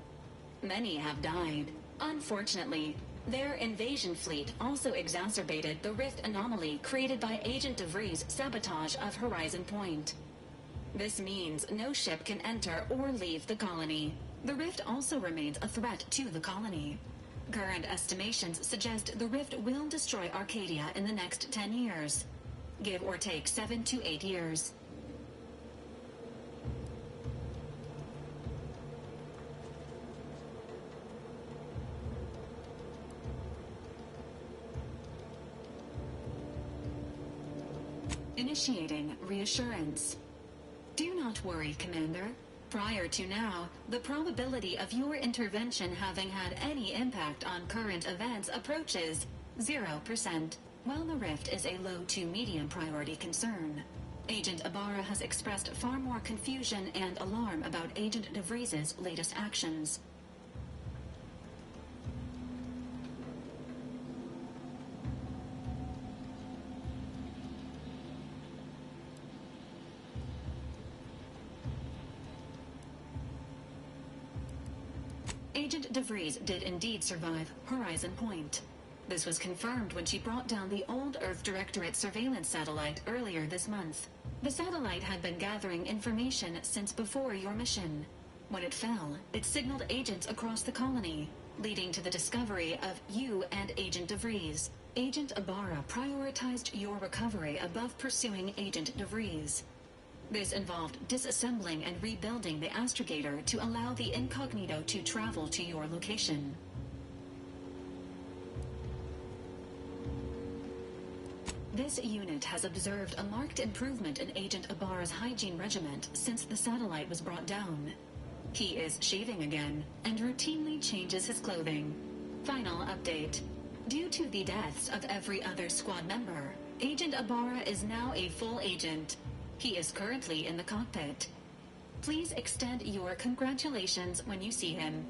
Many have died. Unfortunately, their invasion fleet also exacerbated the rift anomaly created by Agent DeVries' sabotage of Horizon Point. This means no ship can enter or leave the colony. The rift also remains a threat to the colony. Current estimations suggest the rift will destroy Arcadia in the next 10 years. Give or take 7 to 8 years. Initiating reassurance. Do not worry, Commander. Prior to now, the probability of your intervention having had any impact on current events approaches 0%, while the rift is a low to medium priority concern. Agent Ibarra has expressed far more confusion and alarm about Agent DeVries' latest actions. Agent DeVries did indeed survive Horizon Point. This was confirmed when she brought down the old Earth Directorate surveillance satellite earlier this month. The satellite had been gathering information since before your mission. When it fell, it signaled agents across the colony, leading to the discovery of you and Agent DeVries. Agent Ibarra prioritized your recovery above pursuing Agent DeVries. This involved disassembling and rebuilding the astrogator to allow the incognito to travel to your location. This unit has observed a marked improvement in Agent Ibarra's hygiene regimen since the satellite was brought down. He is shaving again and routinely changes his clothing. Final update. Due to the deaths of every other squad member, Agent Ibarra is now a full agent. He is currently in the cockpit. Please extend your congratulations when you see him.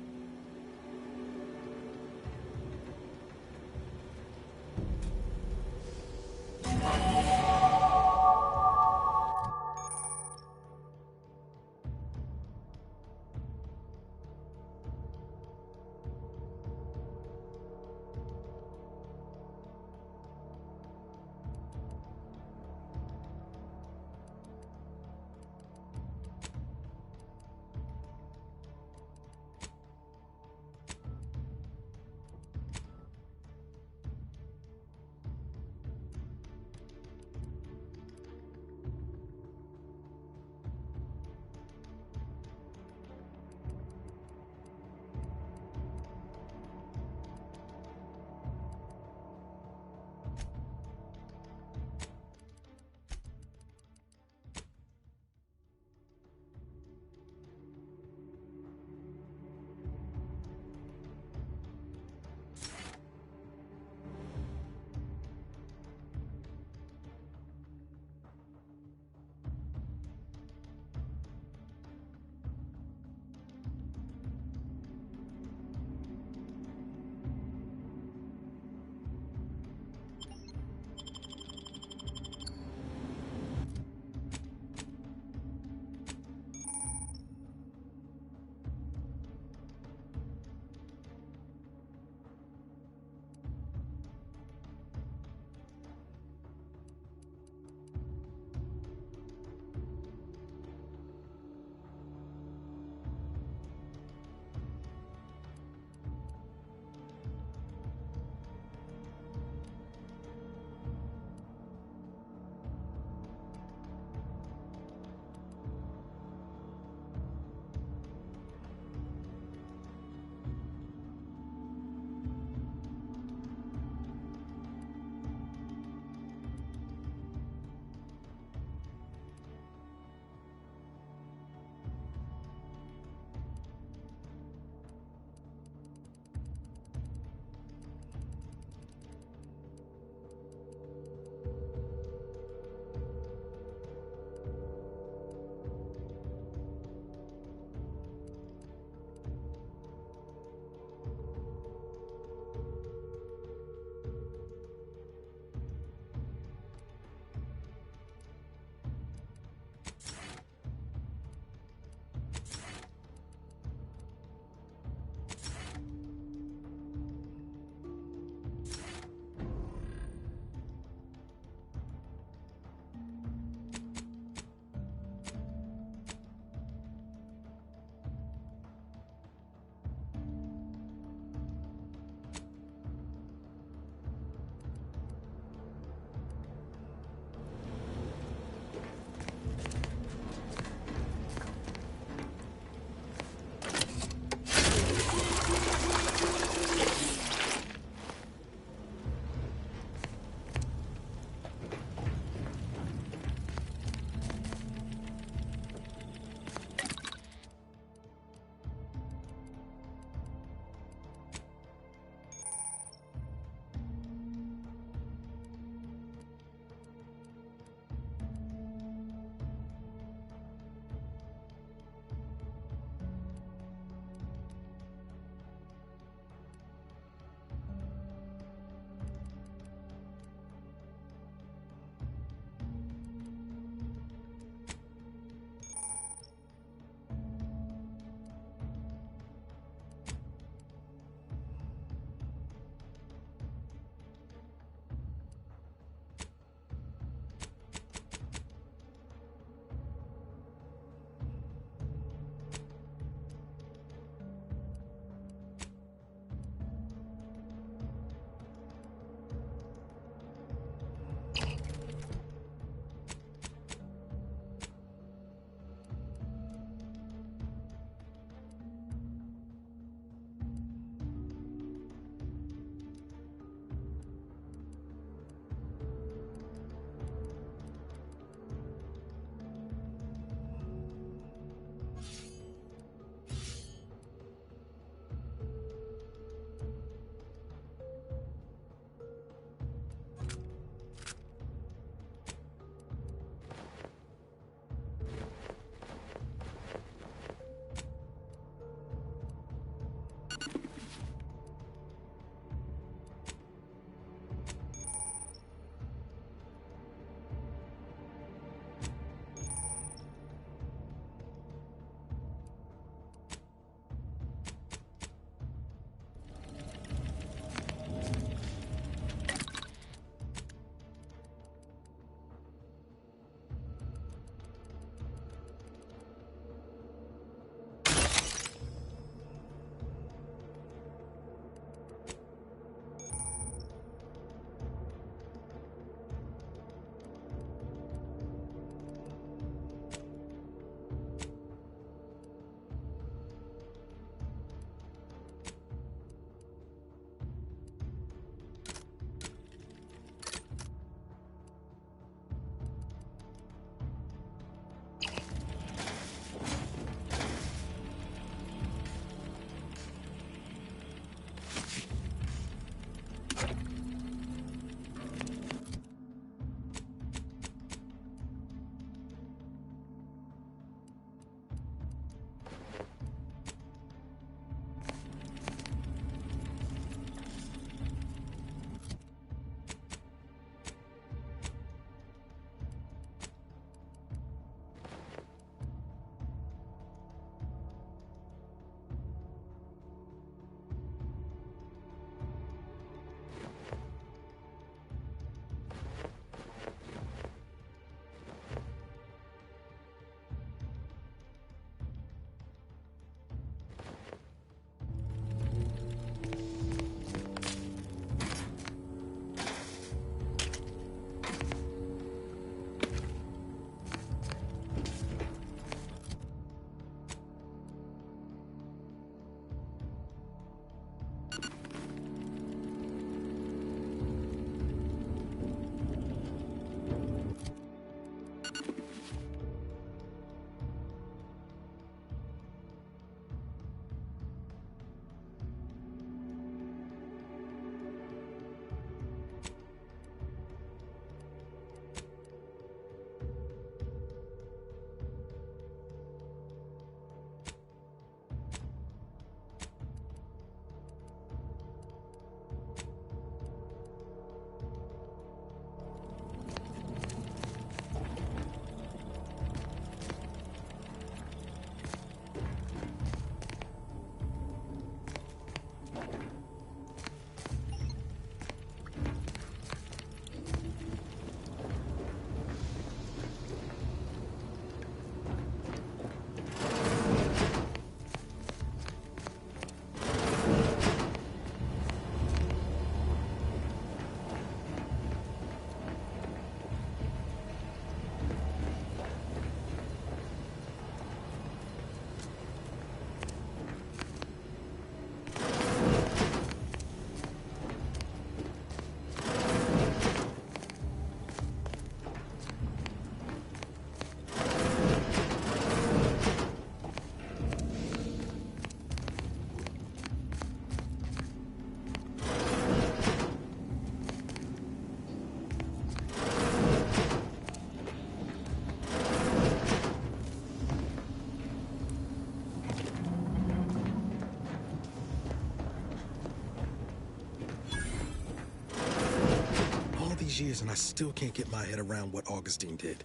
these years and I still can't get my head around what Augustine did.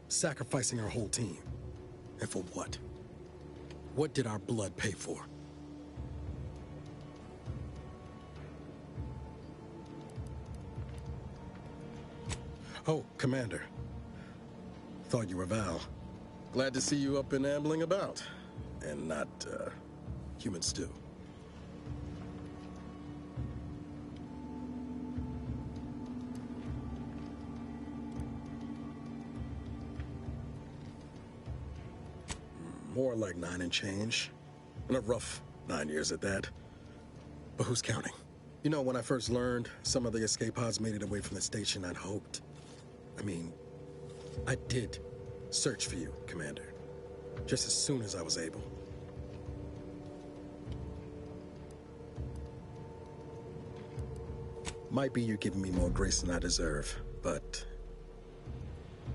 Sacrificing our whole team. And for what? What did our blood pay for? Oh, Commander. Thought you were Val. Glad to see you up and ambling about. And not, human stew. More like 9 and change. And a rough 9 years at that. But who's counting? You know, when I first learned some of the escape pods made it away from the station, I'd hoped. I did search for you, Commander. Just as soon as I was able. Might be you're giving me more grace than I deserve, but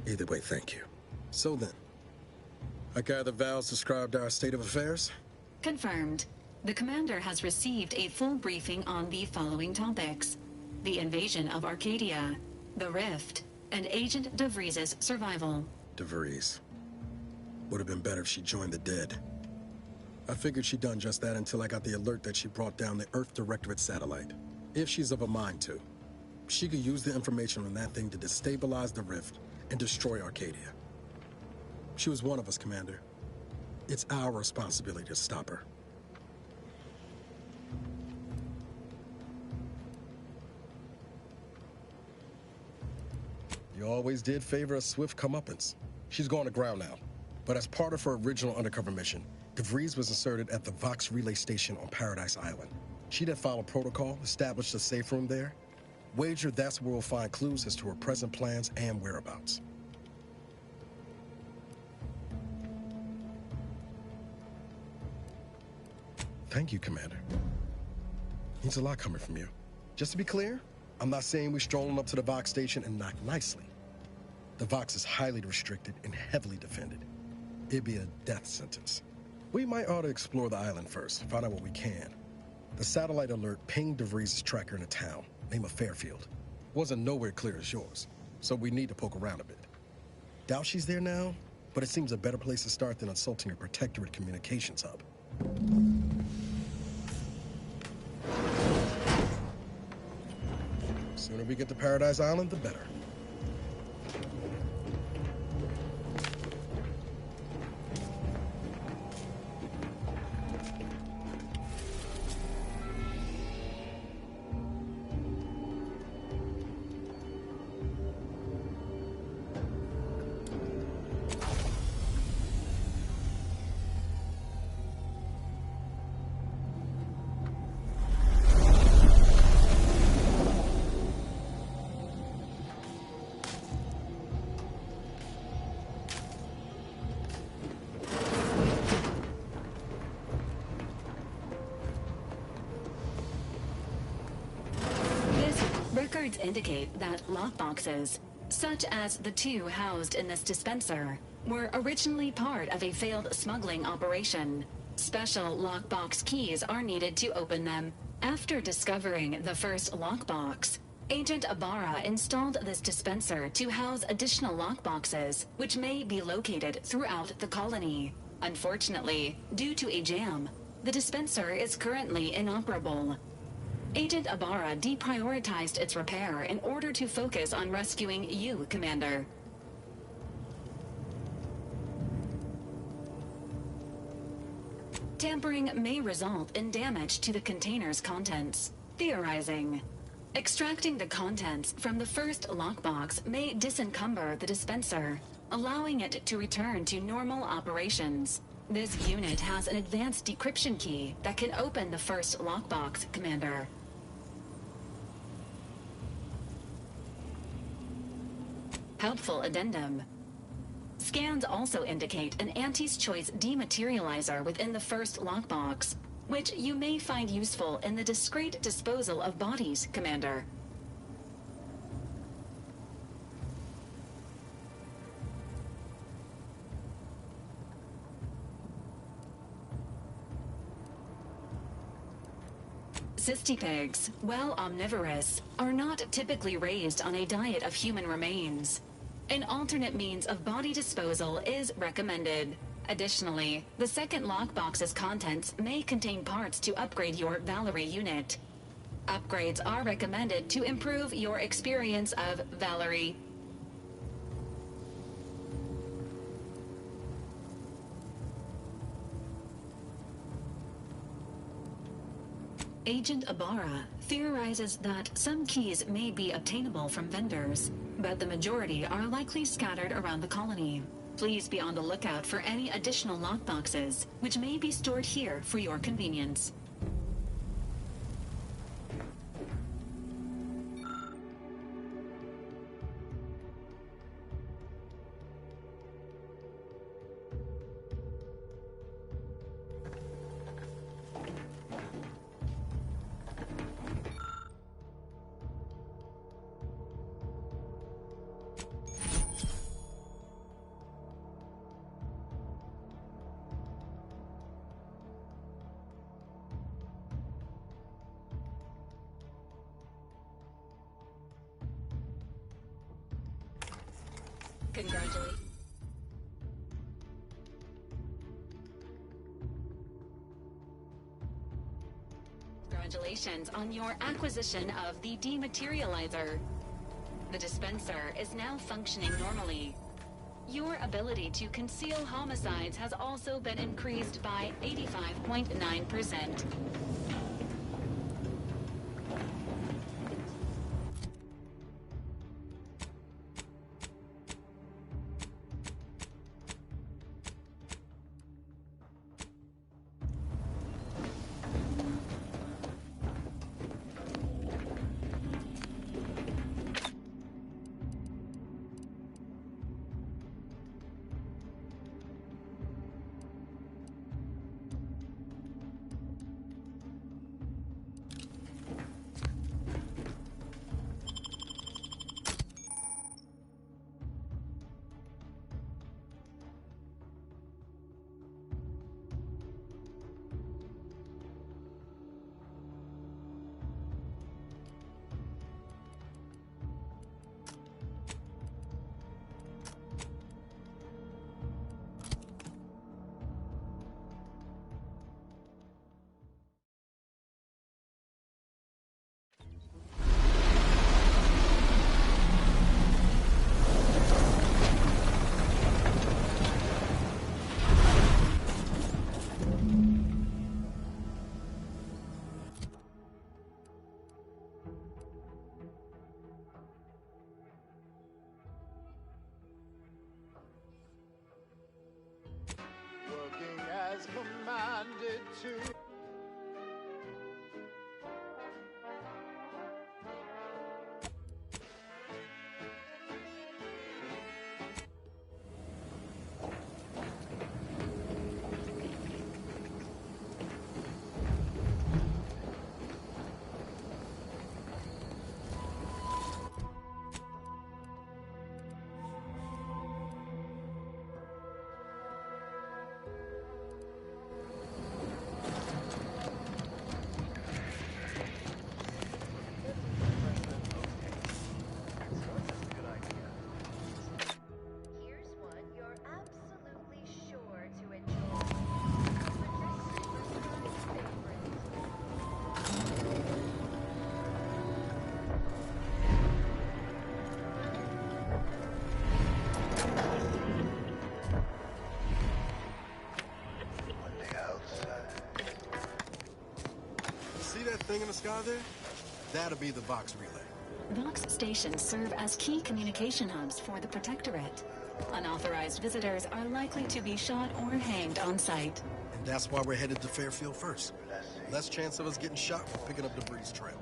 either way, thank you. So then, I gather Val's described our state of affairs? Confirmed. The commander has received a full briefing on the following topics: the invasion of Arcadia, the Rift, and Agent DeVries' survival. DeVries. Would have been better if she joined the dead. I figured she'd done just that until I got the alert that she brought down the Earth Directorate satellite. If she's of a mind to, she could use the information on that thing to destabilize the Rift and destroy Arcadia. She was one of us, Commander. It's our responsibility to stop her. You always did favor a swift comeuppance. She's going to ground now. But as part of her original undercover mission, DeVries was inserted at the Vox relay station on Paradise Island. She'd have followed protocol, established a safe room there. Wager that's where we'll find clues as to her present plans and whereabouts. Thank you, Commander. Means a lot coming from you. Just to be clear, I'm not saying we're strolling up to the Vox station and knock nicely. The Vox is highly restricted and heavily defended. It'd be a death sentence. We might ought to explore the island first, find out what we can. The satellite alert pinged DeVries' tracker in a town, name of Fairfield. Wasn't nowhere clear as yours, so we need to poke around a bit. Doubt she's there now, but it seems a better place to start than insulting a protectorate communications hub. Sooner we get to Paradise Island, the better. Records indicate that lockboxes, such as the 2 housed in this dispenser, were originally part of a failed smuggling operation. Special lockbox keys are needed to open them. After discovering the first lockbox, Agent Ibarra installed this dispenser to house additional lockboxes, which may be located throughout the colony. Unfortunately, due to a jam, the dispenser is currently inoperable. Agent Ibarra deprioritized its repair in order to focus on rescuing you, Commander. Tampering may result in damage to the container's contents. Theorizing. Extracting the contents from the first lockbox may disencumber the dispenser, allowing it to return to normal operations. This unit has an advanced decryption key that can open the first lockbox, Commander. Helpful addendum. Scans also indicate an Auntie's Choice dematerializer within the first lockbox, which you may find useful in the discreet disposal of bodies, Commander. Cystipegs, while omnivorous, are not typically raised on a diet of human remains. An alternate means of body disposal is recommended. Additionally, the second lockbox's contents may contain parts to upgrade your Valerie unit. Upgrades are recommended to improve your experience of Valerie. Agent Ibarra theorizes that some keys may be obtainable from vendors, but the majority are likely scattered around the colony. Please be on the lookout for any additional lockboxes, which may be stored here for your convenience. Congratulations on your acquisition of the dematerializer. The dispenser is now functioning normally. Your ability to conceal homicides has also been increased by 85.9%. as commanded to. Thing in the sky there? That'll be the Vox relay. Vox stations serve as key communication hubs for the Protectorate. Unauthorized visitors are likely to be shot or hanged on sight. And that's why we're headed to Fairfield first. Less chance of us getting shot while picking up debris trail.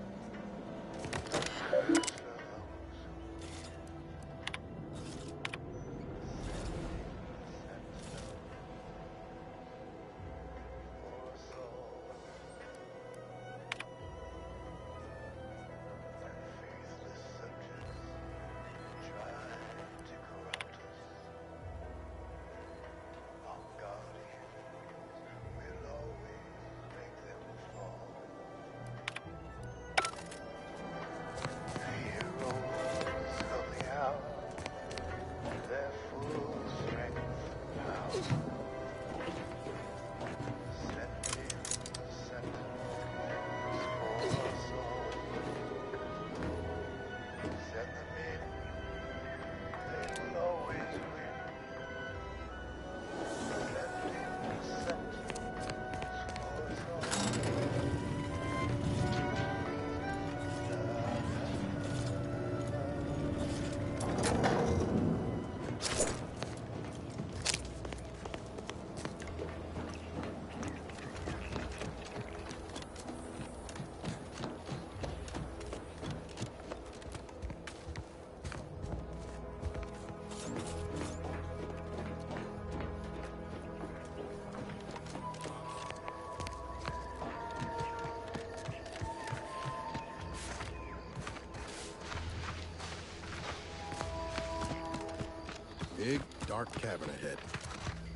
Big, dark cabin ahead.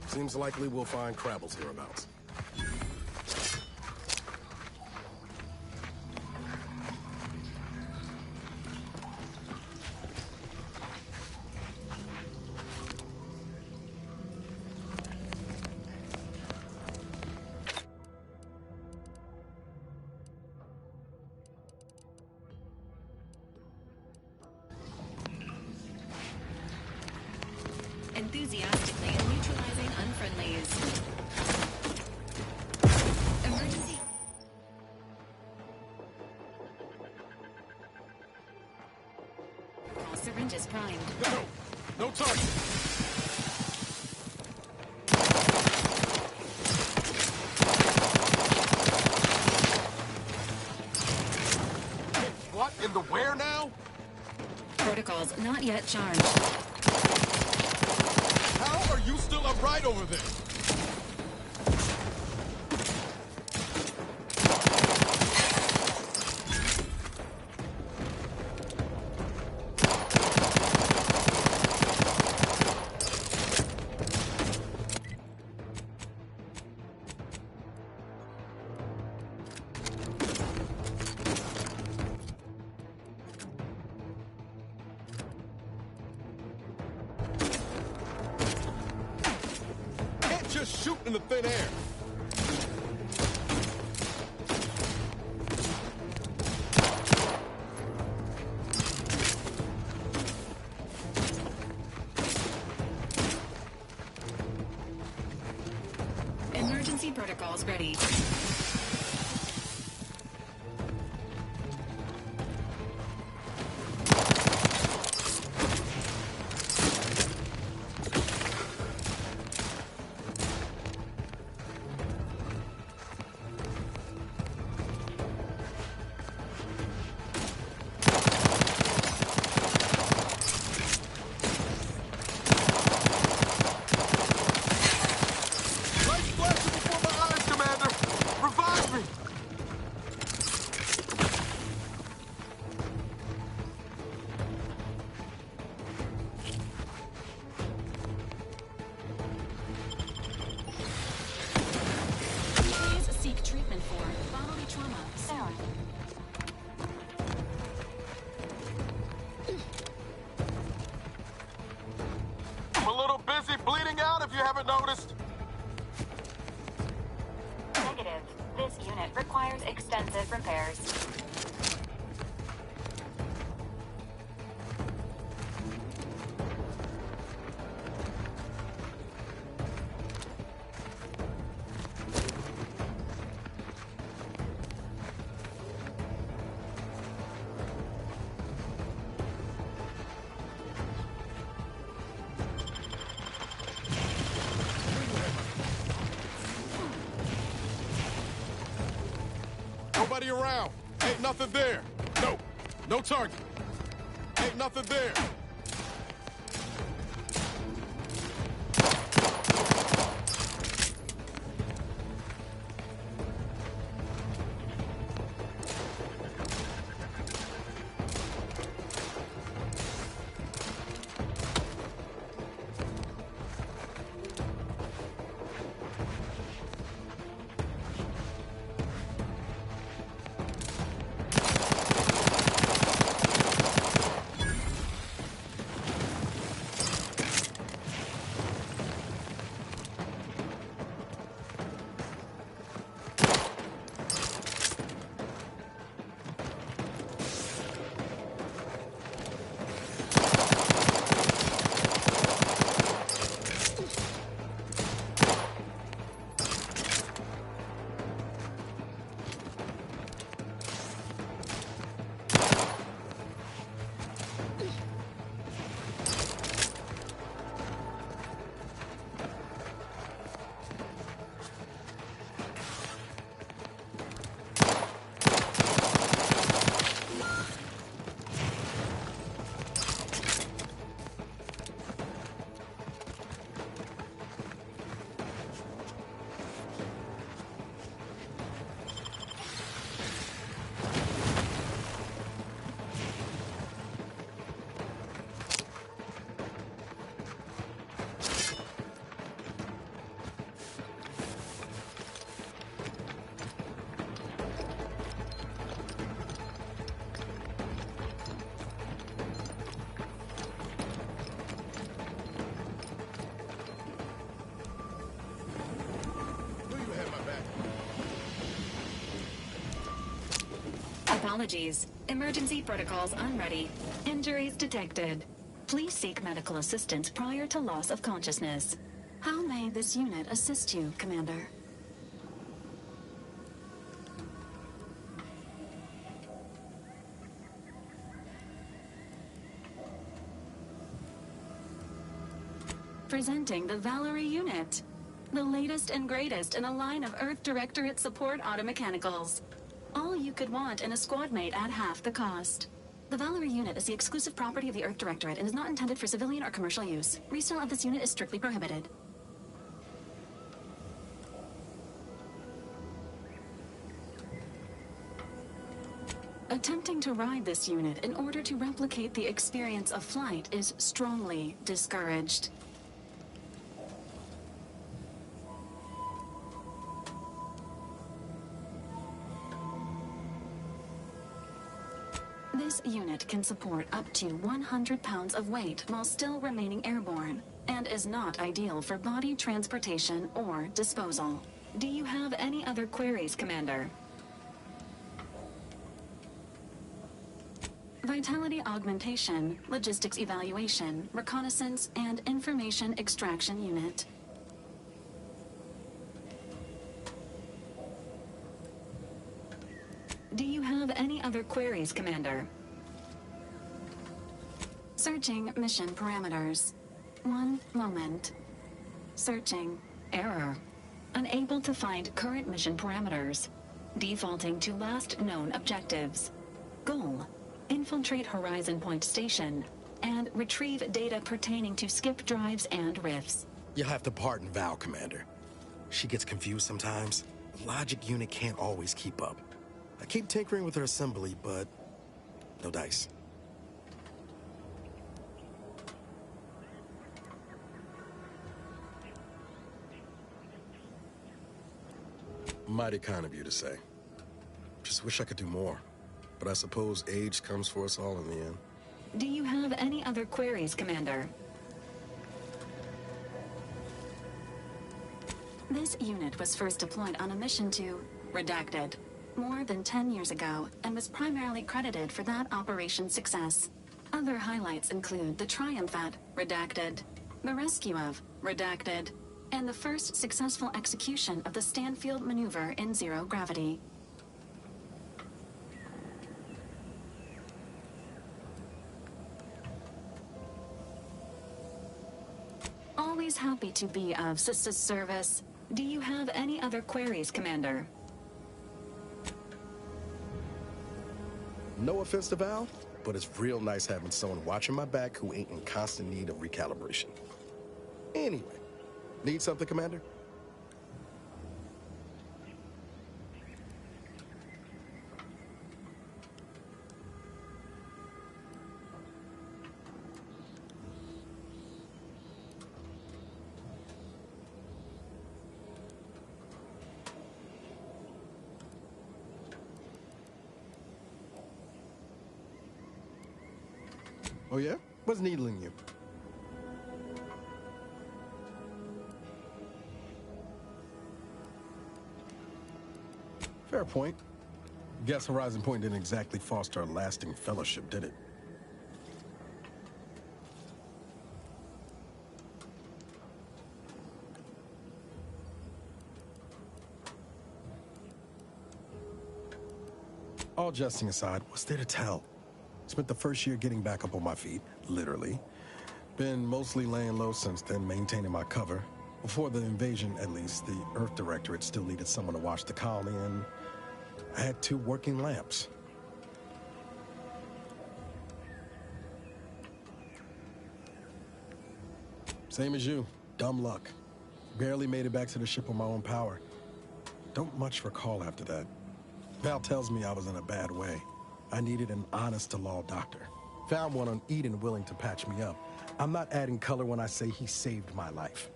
Seems likely we'll find Crabbles hereabouts. Enthusiastically neutralizing unfriendlies. Emergency. All syringes primed. No target. What in the where now? Protocols not yet charged. How are you still upright over there? Just shoot in the thin air. Emergency protocols ready. Bleeding out if you haven't noticed. Negative. This unit requires extensive repairs. Nobody around. Ain't nothing there. No target. Ain't nothing there. Apologies. Emergency protocols unready. Injuries detected. Please seek medical assistance prior to loss of consciousness. How may this unit assist you, Commander? Presenting the Valerie unit. The latest and greatest in a line of Earth Directorate support automechanicals. All you could want in a squad mate at half the cost. The Valerie unit is the exclusive property of the Earth Directorate and is not intended for civilian or commercial use. Resale of this unit is strictly prohibited. Attempting to ride this unit in order to replicate the experience of flight is strongly discouraged. This unit can support up to 100 pounds of weight while still remaining airborne, and is not ideal for body transportation or disposal. Do you have any other queries, Commander? Vitality augmentation, logistics evaluation, reconnaissance, and information extraction unit. Do you have any other queries, Commander? Searching mission parameters. One moment. Searching. Error. Unable to find current mission parameters. Defaulting to last known objectives. Goal. Infiltrate Horizon Point Station. And retrieve data pertaining to skip drives and rifts. You'll have to pardon Val, Commander. She gets confused sometimes. The logic unit can't always keep up. I keep tinkering with her assembly, but no dice. Mighty kind of you to say. Just wish I could do more. But I suppose age comes for us all in the end. Do you have any other queries, Commander? This unit was first deployed on a mission to Redacted more than 10 years ago, and was primarily credited for that operation's success. Other highlights include the triumph at Redacted, the rescue of Redacted, and the first successful execution of the Stanfield maneuver in zero gravity. Always happy to be of Sister's service. Do you have any other queries, Commander? No offense to Val, but it's real nice having someone watching my back who ain't in constant need of recalibration. Anyway, need something, Commander? Oh yeah? What's needling you? Fair point. Guess Horizon Point didn't exactly foster a lasting fellowship, did it? All jesting aside, what's there to tell? Spent the first year getting back up on my feet, literally. Been mostly laying low since then, maintaining my cover. Before the invasion, at least, the Earth Directorate still needed someone to watch the colony, and I had 2 working lamps. Same as you, dumb luck. Barely made it back to the ship on my own power. Don't much recall after that. Val tells me I was in a bad way. I needed an honest-to-law doctor. Found one on Eden willing to patch me up. I'm not adding color when I say he saved my life.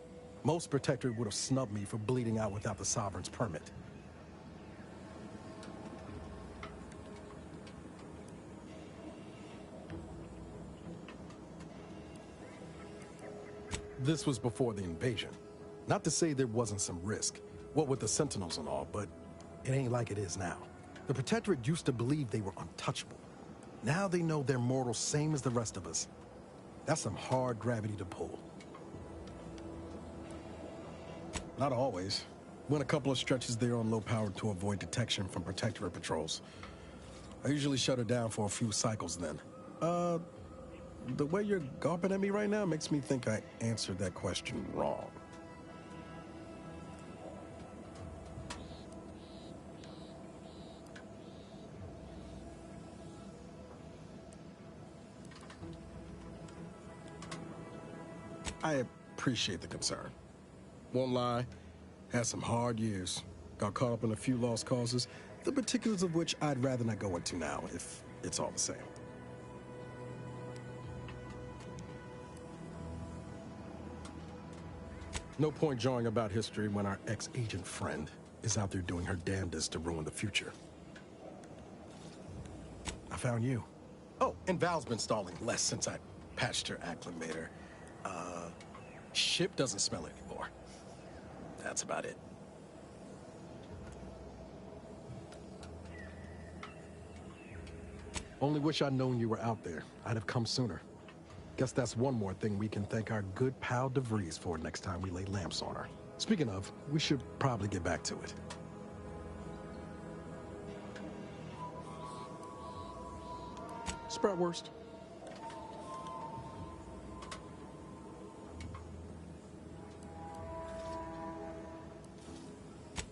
Most Protectorate would have snubbed me for bleeding out without the Sovereign's permit. This was before the invasion. Not to say there wasn't some risk, what with the Sentinels and all, but it ain't like it is now. The Protectorate used to believe they were untouchable. Now they know they're mortal, same as the rest of us. That's some hard gravity to pull. Not always. Went a couple of stretches there on low power to avoid detection from Protectorate patrols. I usually shut her down for a few cycles then. The way you're gawping at me right now makes me think I answered that question wrong. I appreciate the concern. Won't lie, had some hard years. Got caught up in a few lost causes, the particulars of which I'd rather not go into now, if it's all the same. No point jawing about history when our ex-agent friend is out there doing her damnedest to ruin the future. I found you. Oh, and Val's been stalling less since I patched her acclimator. Ship doesn't smell anymore. That's about it. Only wish I'd known you were out there. I'd have come sooner. Guess that's one more thing we can thank our good pal DeVries for next time we lay lamps on her. Speaking of, we should probably get back to it. Spratwurst.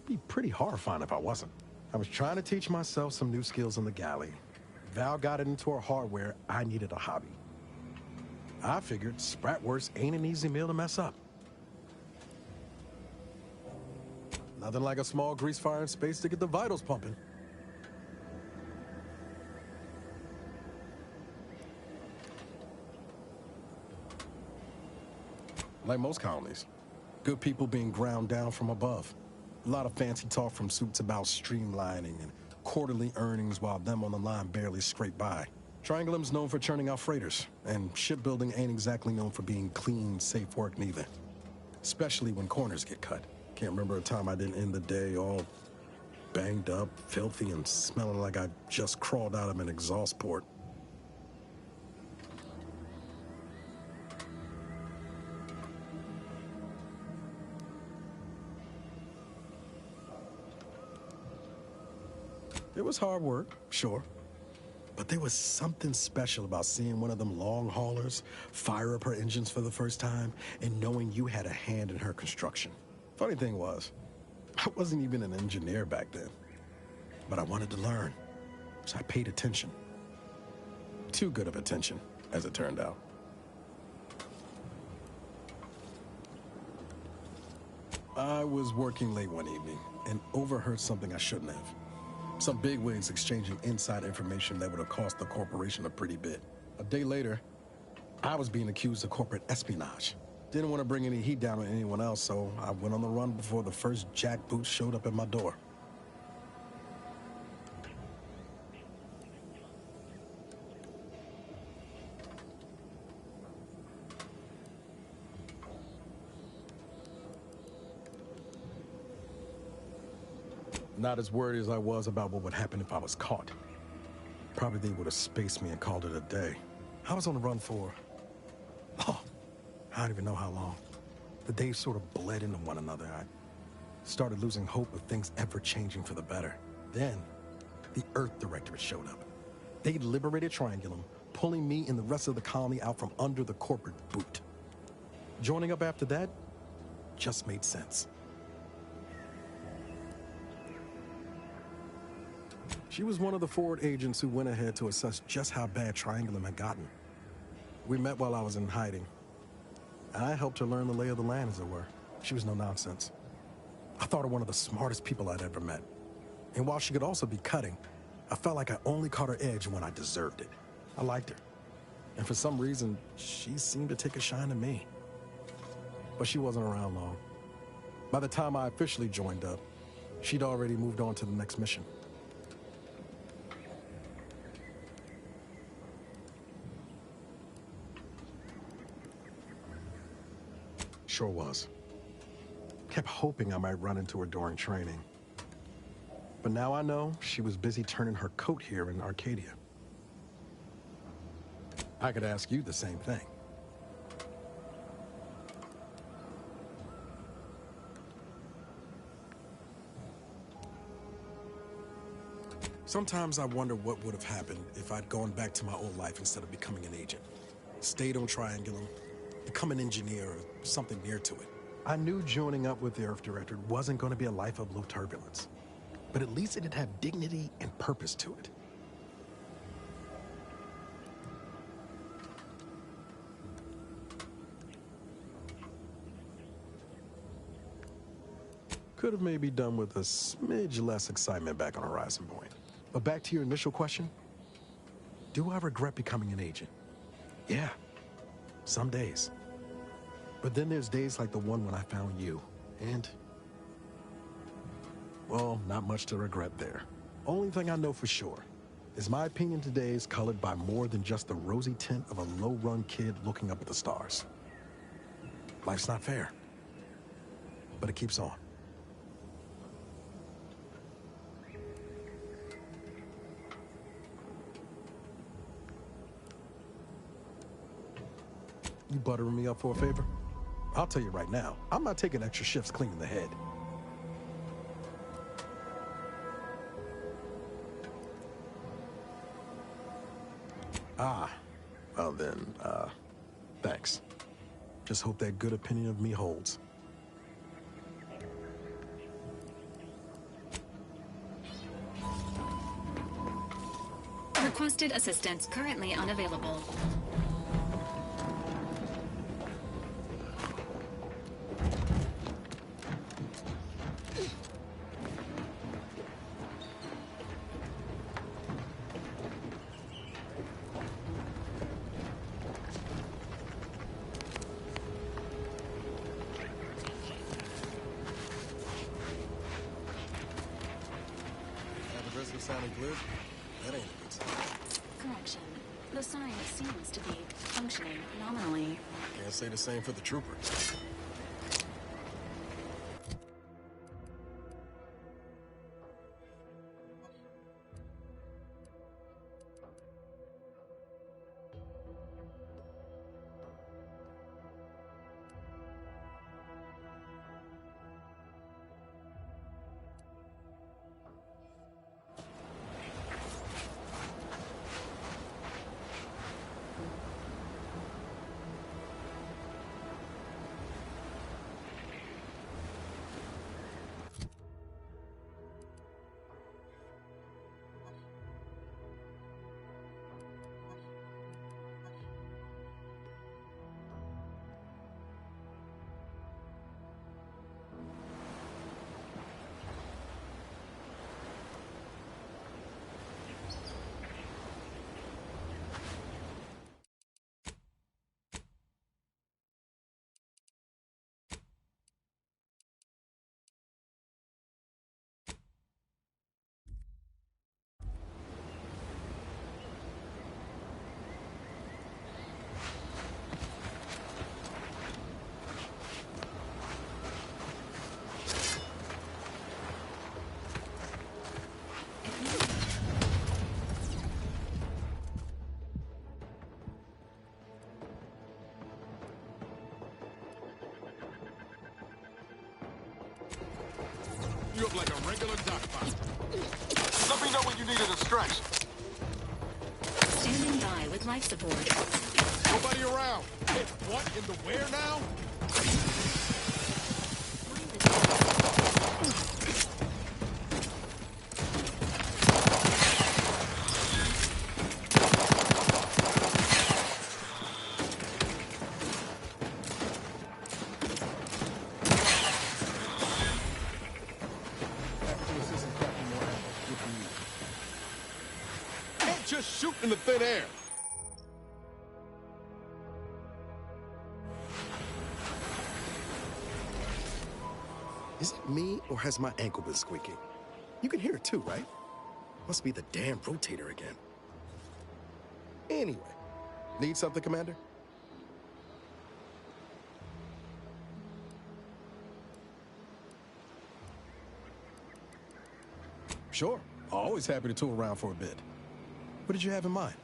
Be pretty horrifying if I wasn't. I was trying to teach myself some new skills in the galley. Val got it into her hardware. I needed a hobby. I figured Spratwurst ain't an easy meal to mess up. Nothing like a small grease fire in space to get the vitals pumping. Like most colonies, good people being ground down from above. A lot of fancy talk from suits about streamlining and quarterly earnings while them on the line barely scrape by. Triangulum's known for churning out freighters, and shipbuilding ain't exactly known for being clean, safe work neither. Especially when corners get cut. Can't remember a time I didn't end the day all banged up, filthy, and smelling like I just crawled out of an exhaust port. It was hard work, sure. But there was something special about seeing one of them long haulers fire up her engines for the first time and knowing you had a hand in her construction. Funny thing was, I wasn't even an engineer back then. But I wanted to learn, so I paid attention. Too good of attention, as it turned out. I was working late one evening and overheard something I shouldn't have. Some bigwigs exchanging inside information that would have cost the corporation a pretty bit. A day later, I was being accused of corporate espionage. Didn't want to bring any heat down on anyone else, so I went on the run before the first jackboot showed up at my door. Not as worried as I was about what would happen if I was caught. Probably they would have spaced me and called it a day. I was on the run for... oh, I don't even know how long. The days sort of bled into one another. I started losing hope of things ever changing for the better. Then, the Earth Directorate showed up. They liberated Triangulum, pulling me and the rest of the colony out from under the corporate boot. Joining up after that just made sense. She was one of the forward agents who went ahead to assess just how bad Triangulum had gotten. We met while I was in hiding. I helped her learn the lay of the land, as it were. She was no nonsense. I thought her one of the smartest people I'd ever met. And while she could also be cutting, I felt like I only caught her edge when I deserved it. I liked her. And for some reason, she seemed to take a shine to me. But she wasn't around long. By the time I officially joined up, she'd already moved on to the next mission. Sure was. Kept hoping I might run into her during training. But now I know she was busy turning her coat here in Arcadia. I could ask you the same thing. Sometimes I wonder what would have happened if I'd gone back to my old life instead of becoming an agent. Stayed on Triangulum, become an engineer or something near to it. I knew joining up with the Earth Directorate wasn't going to be a life of low turbulence, but at least it'd have dignity and purpose to it. Could have maybe done with a smidge less excitement back on Horizon Point. But back to your initial question, do I regret becoming an agent? Yeah, some days. But then there's days like the one when I found you, and, well, not much to regret there. Only thing I know for sure is my opinion today is colored by more than just the rosy tint of a low-run kid looking up at the stars. Life's not fair, but it keeps on. You buttering me up for a favor? I'll tell you right now, I'm not taking extra shifts cleaning the head. Ah, well then, thanks. Just hope that good opinion of me holds. Requested assistance currently unavailable. Sounding good? That ain't a good sign. Correction. The sign seems to be functioning nominally. Can't say the same for the trooper. You look like a regular dock fight. Let me know when you needed a stretch. Standing by with life support. Nobody around. Hey, what in the where now? Just shoot in the thin air. Is it me, or has my ankle been squeaking? You can hear it too, right? Must be the damn rotator again. Anyway, need something, Commander? Sure. Always happy to tool around for a bit. What did you have in mind?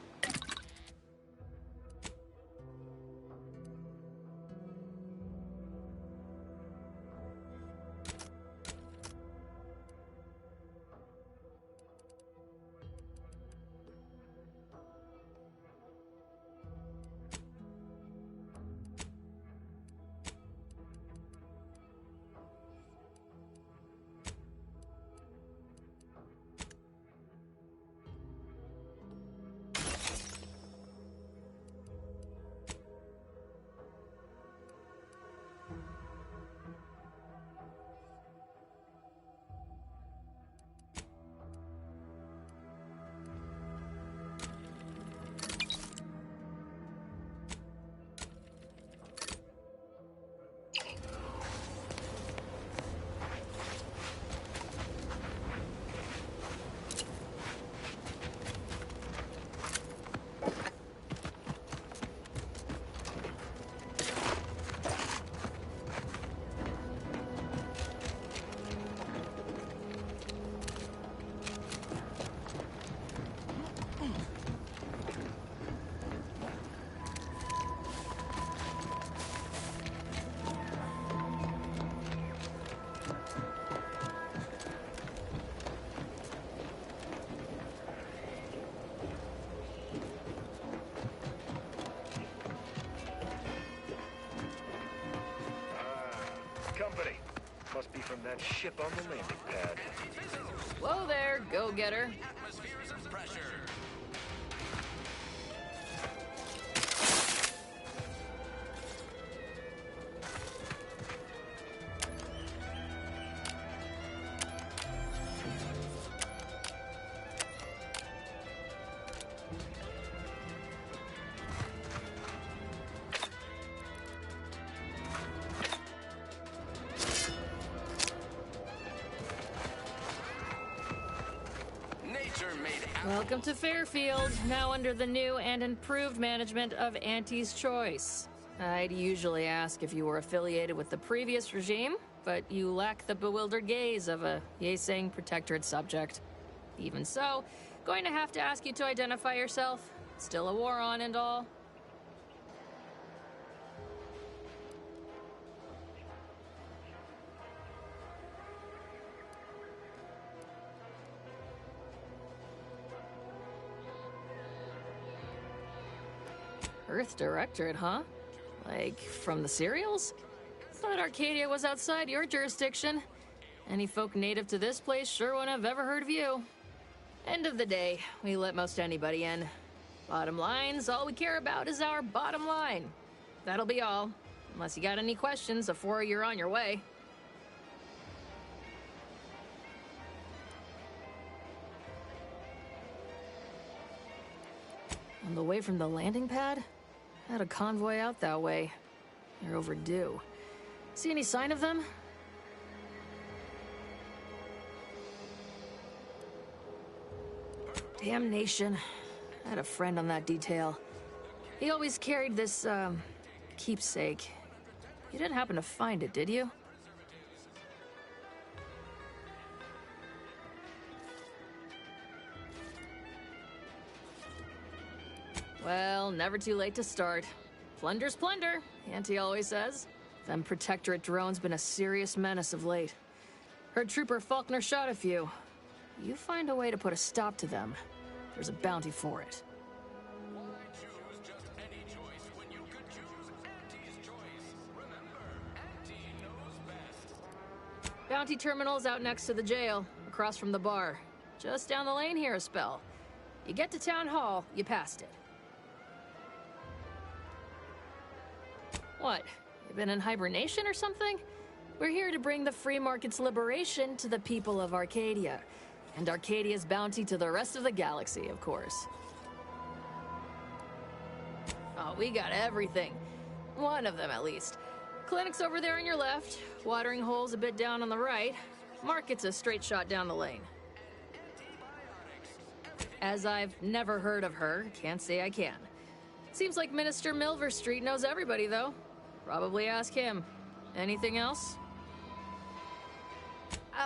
Company. Must be from that ship on the landing pad. Whoa there, go-getter. Atmospheres of pressure. Welcome to Fairfield, now under the new and improved management of Auntie's Choice. I'd usually ask if you were affiliated with the previous regime, but you lack the bewildered gaze of a yay-saying protectorate subject. Even so, going to have to ask you to identify yourself. Still a war on and all. Earth Directorate, huh? Like, from the serials? Thought Arcadia was outside your jurisdiction. Any folk native to this place sure wouldn't have ever heard of you. End of the day, we let most anybody in. Bottom line's all we care about is our bottom line. That'll be all. Unless you got any questions before you're on your way. On the way from the landing pad? Had a convoy out that way. They're overdue. See any sign of them? Damnation. I had a friend on that detail. He always carried this, keepsake. You didn't happen to find it, did you? Well, never too late to start. Plunder's plunder, Auntie always says. Them Protectorate drones been a serious menace of late. Heard Trooper Faulkner shot a few. You find a way to put a stop to them, there's a bounty for it. Why choose just any choice when you could choose Auntie's Choice? Remember, Auntie knows best. Bounty terminal's out next to the jail, across from the bar. Just down the lane here a spell. You get to Town Hall, you passed it. What? You been in hibernation or something? We're here to bring the free market's liberation to the people of Arcadia. And Arcadia's bounty to the rest of the galaxy, of course. Oh, we got everything. One of them, at least. Clinic's over there on your left. Watering hole's a bit down on the right. Market's a straight shot down the lane. As I've never heard of her, can't say I can. Seems like Minister Milver Street knows everybody, though. Probably ask him. Anything else?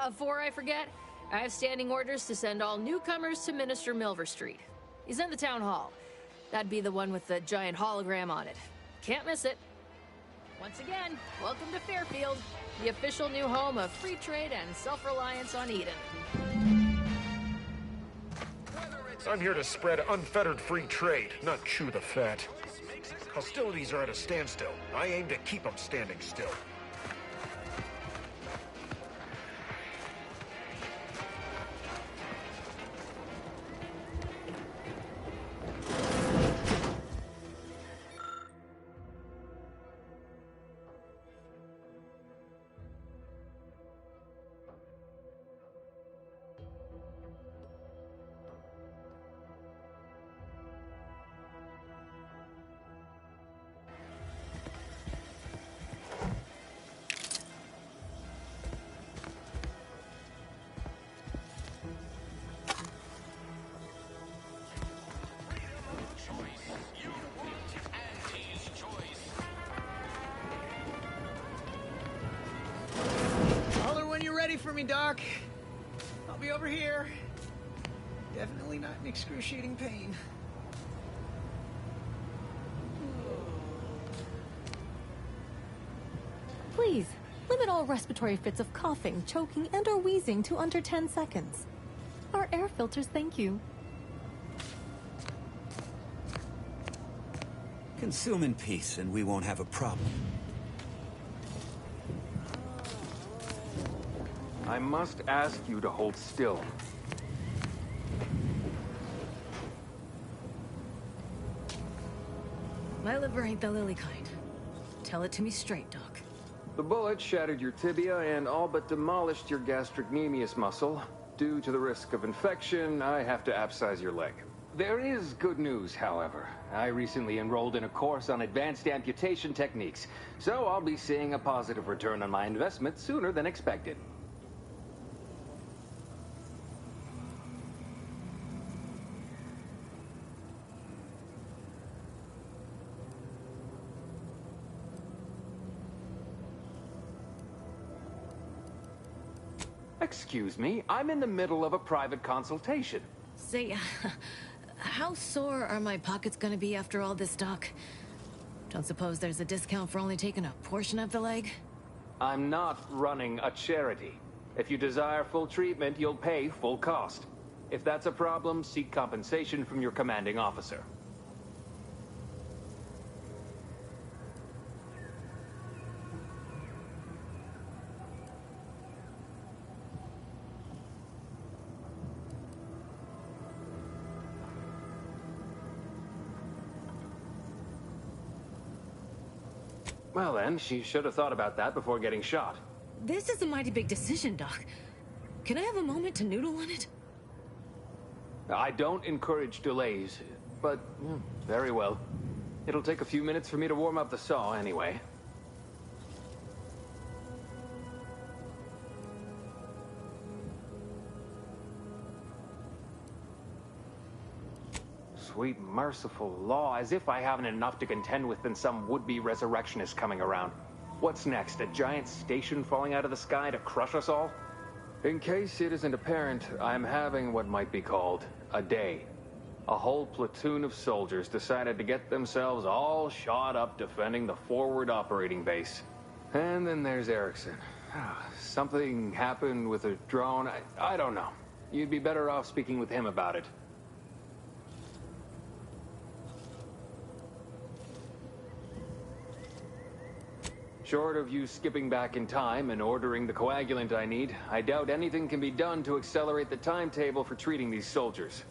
Before I forget, I have standing orders to send all newcomers to Minister Milver Street. He's in the town hall. That'd be the one with the giant hologram on it. Can't miss it. Once again, welcome to Fairfield, the official new home of free trade and self-reliance on Eden. I'm here to spread unfettered free trade, not chew the fat. Hostilities are at a standstill. I aim to keep them standing still. For me, Doc. I'll be over here. Definitely not in excruciating pain. Please, limit all respiratory fits of coughing, choking, and or wheezing to under 10 seconds. Our air filters thank you. Consume in peace, and we won't have a problem. I must ask you to hold still. My liver ain't the lily kind. Tell it to me straight, Doc. The bullet shattered your tibia and all but demolished your gastrocnemius muscle. Due to the risk of infection, I have to abscise your leg. There is good news, however. I recently enrolled in a course on advanced amputation techniques, so I'll be seeing a positive return on my investment sooner than expected. Excuse me, I'm in the middle of a private consultation. Say, how sore are my pockets gonna be after all this, Doc? Don't suppose there's a discount for only taking a portion of the leg? I'm not running a charity. If you desire full treatment, you'll pay full cost. If that's a problem, seek compensation from your commanding officer. Well then, she should have thought about that before getting shot. This is a mighty big decision, Doc. Can I have a moment to noodle on it? I don't encourage delays, but very well. It'll take a few minutes for me to warm up the saw anyway. Sweet merciful law, as if I haven't enough to contend with than some would-be resurrectionist coming around. What's next, a giant station falling out of the sky to crush us all? In case it isn't apparent, I'm having what might be called a day. A whole platoon of soldiers decided to get themselves all shot up defending the forward operating base. And then there's Erickson. Something happened with a drone, I don't know. You'd be better off speaking with him about it. Short of you skipping back in time and ordering the coagulant I need, I doubt anything can be done to accelerate the timetable for treating these soldiers.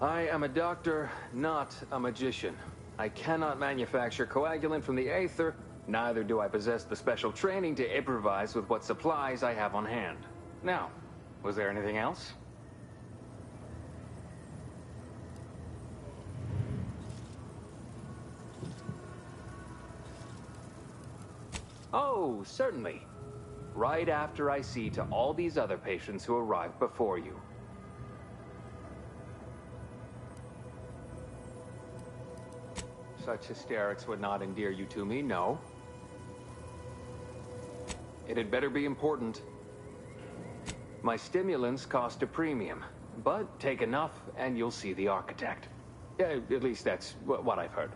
I am a doctor, not a magician. I cannot manufacture coagulant from the aether. Neither do I possess the special training to improvise with what supplies I have on hand. Now, was there anything else? Oh, certainly. Right after I see to all these other patients who arrived before you. Such hysterics would not endear you to me, no. It had better be important. My stimulants cost a premium, but take enough and you'll see the architect. At least that's what I've heard.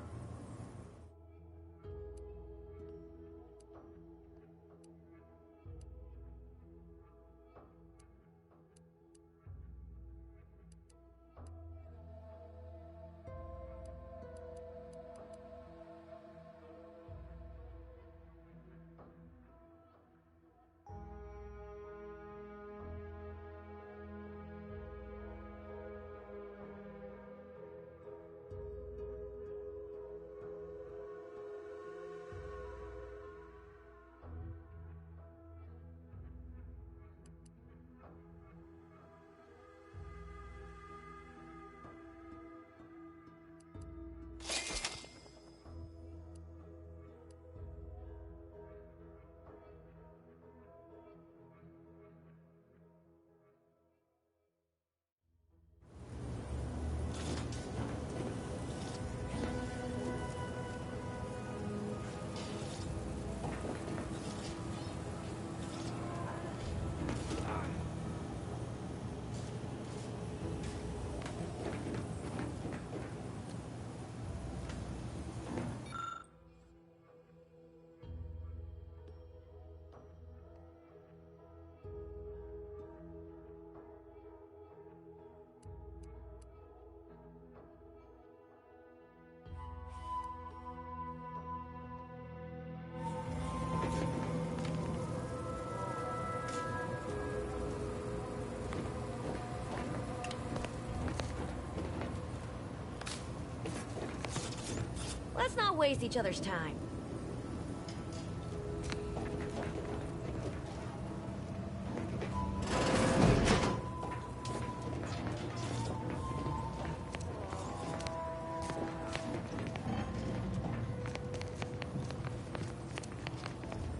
Let's not waste each other's time.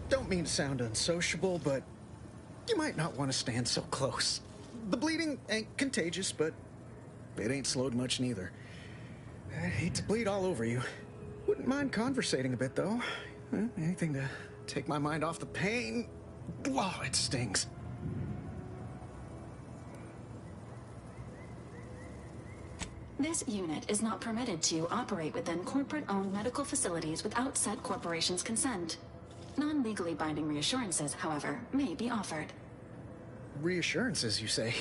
Don't mean to sound unsociable, but you might not want to stand so close. The bleeding ain't contagious, but it ain't slowed much neither. I hate to bleed all over you. Wouldn't mind conversating a bit, though. Anything to take my mind off the pain. Oh, it stings. This unit is not permitted to operate within corporate-owned medical facilities without said corporation's consent. Non-legally binding reassurances, however, may be offered. Reassurances, you say?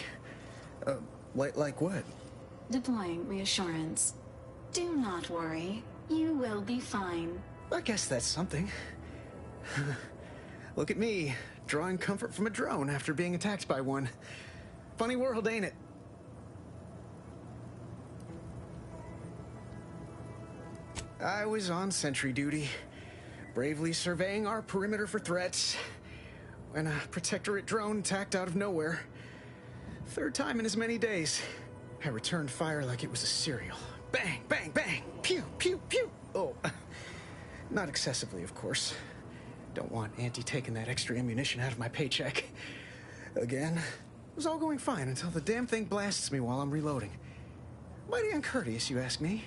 Like what? Deploying reassurance. Do not worry. You will be fine. I guess that's something. Look at me, drawing comfort from a drone after being attacked by one. Funny world, ain't it? I was on sentry duty, bravely surveying our perimeter for threats, when a Protectorate drone attacked out of nowhere. Third time in as many days. I returned fire like it was a cereal. Bang, bang, bang! Pew, pew, pew! Oh, not excessively, of course. Don't want Auntie taking that extra ammunition out of my paycheck. Again, it was all going fine until the damn thing blasts me while I'm reloading. Mighty uncourteous, you ask me.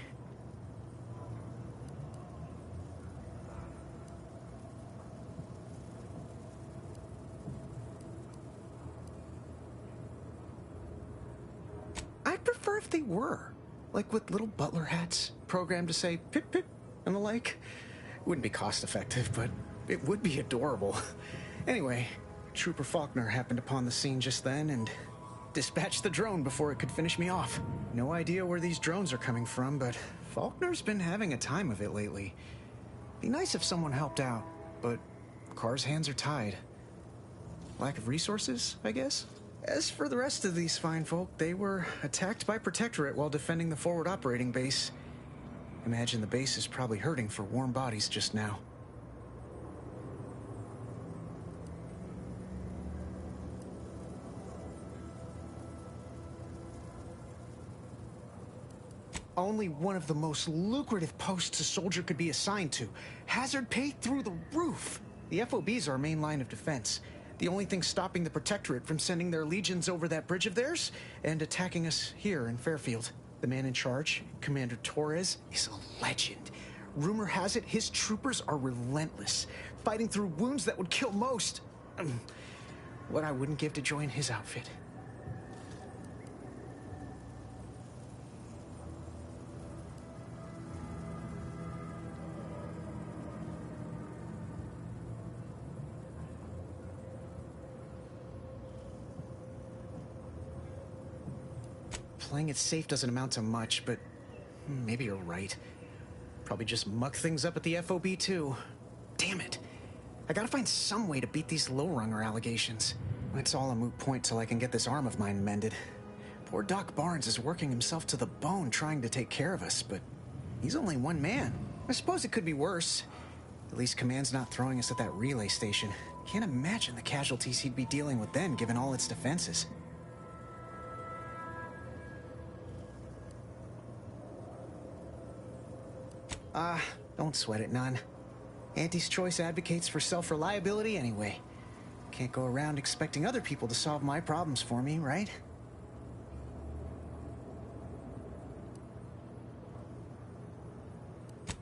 I'd prefer if they were. Like with little butler hats, programmed to say pip pip and the like. Wouldn't be cost effective, but it would be adorable. Anyway, Trooper Faulkner happened upon the scene just then and dispatched the drone before it could finish me off. No idea where these drones are coming from, but Faulkner's been having a time of it lately. Be nice if someone helped out, but Carr's hands are tied. Lack of resources, I guess? As for the rest of these fine folk, they were attacked by Protectorate while defending the forward operating base. Imagine the base is probably hurting for warm bodies just now. Only one of the most lucrative posts a soldier could be assigned to. Hazard pay through the roof. The FOB's our main line of defense. The only thing stopping the Protectorate from sending their legions over that bridge of theirs and attacking us here in Fairfield. The man in charge, Commander Torres, is a legend. Rumor has it his troopers are relentless, fighting through wounds that would kill most. What I wouldn't give to join his outfit. Playing it safe doesn't amount to much, but maybe you're right. Probably just muck things up at the FOB too. Damn it. I gotta find some way to beat these low-runger allegations. It's all a moot point till I can get this arm of mine mended. Poor Doc Barnes is working himself to the bone trying to take care of us, but he's only one man. I suppose it could be worse. At least Command's not throwing us at that relay station. Can't imagine the casualties he'd be dealing with then, given all its defenses. Don't sweat it none. Auntie's Choice advocates for self-reliability anyway. Can't go around expecting other people to solve my problems for me, right?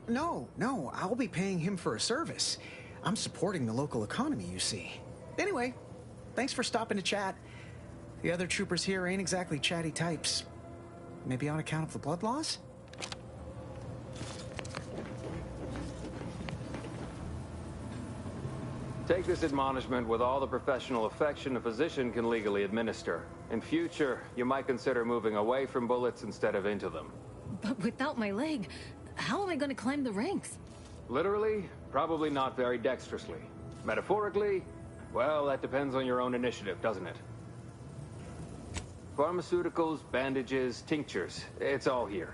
No, I'll be paying him for a service. I'm supporting the local economy, you see. Anyway, thanks for stopping to chat. The other troopers here ain't exactly chatty types. Maybe on account of the blood loss? Take this admonishment with all the professional affection a physician can legally administer. In future, you might consider moving away from bullets instead of into them. But without my leg, how am I going to climb the ranks? Literally, probably not very dexterously. Metaphorically, well, that depends on your own initiative, doesn't it? Pharmaceuticals, bandages, tinctures, it's all here.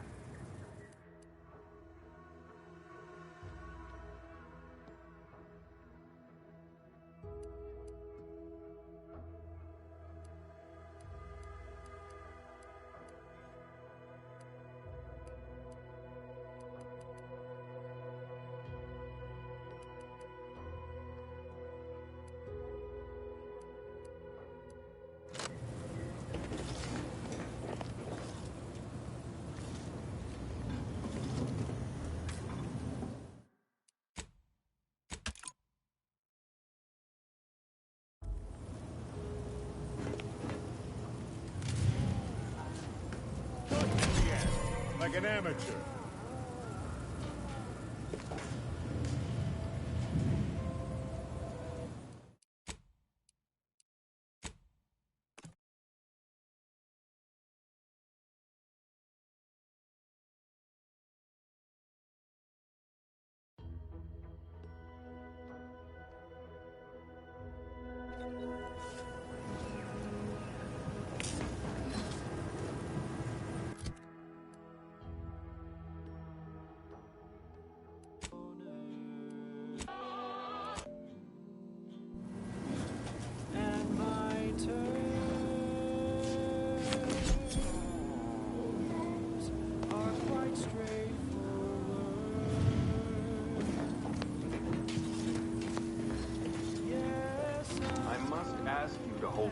Like an amateur.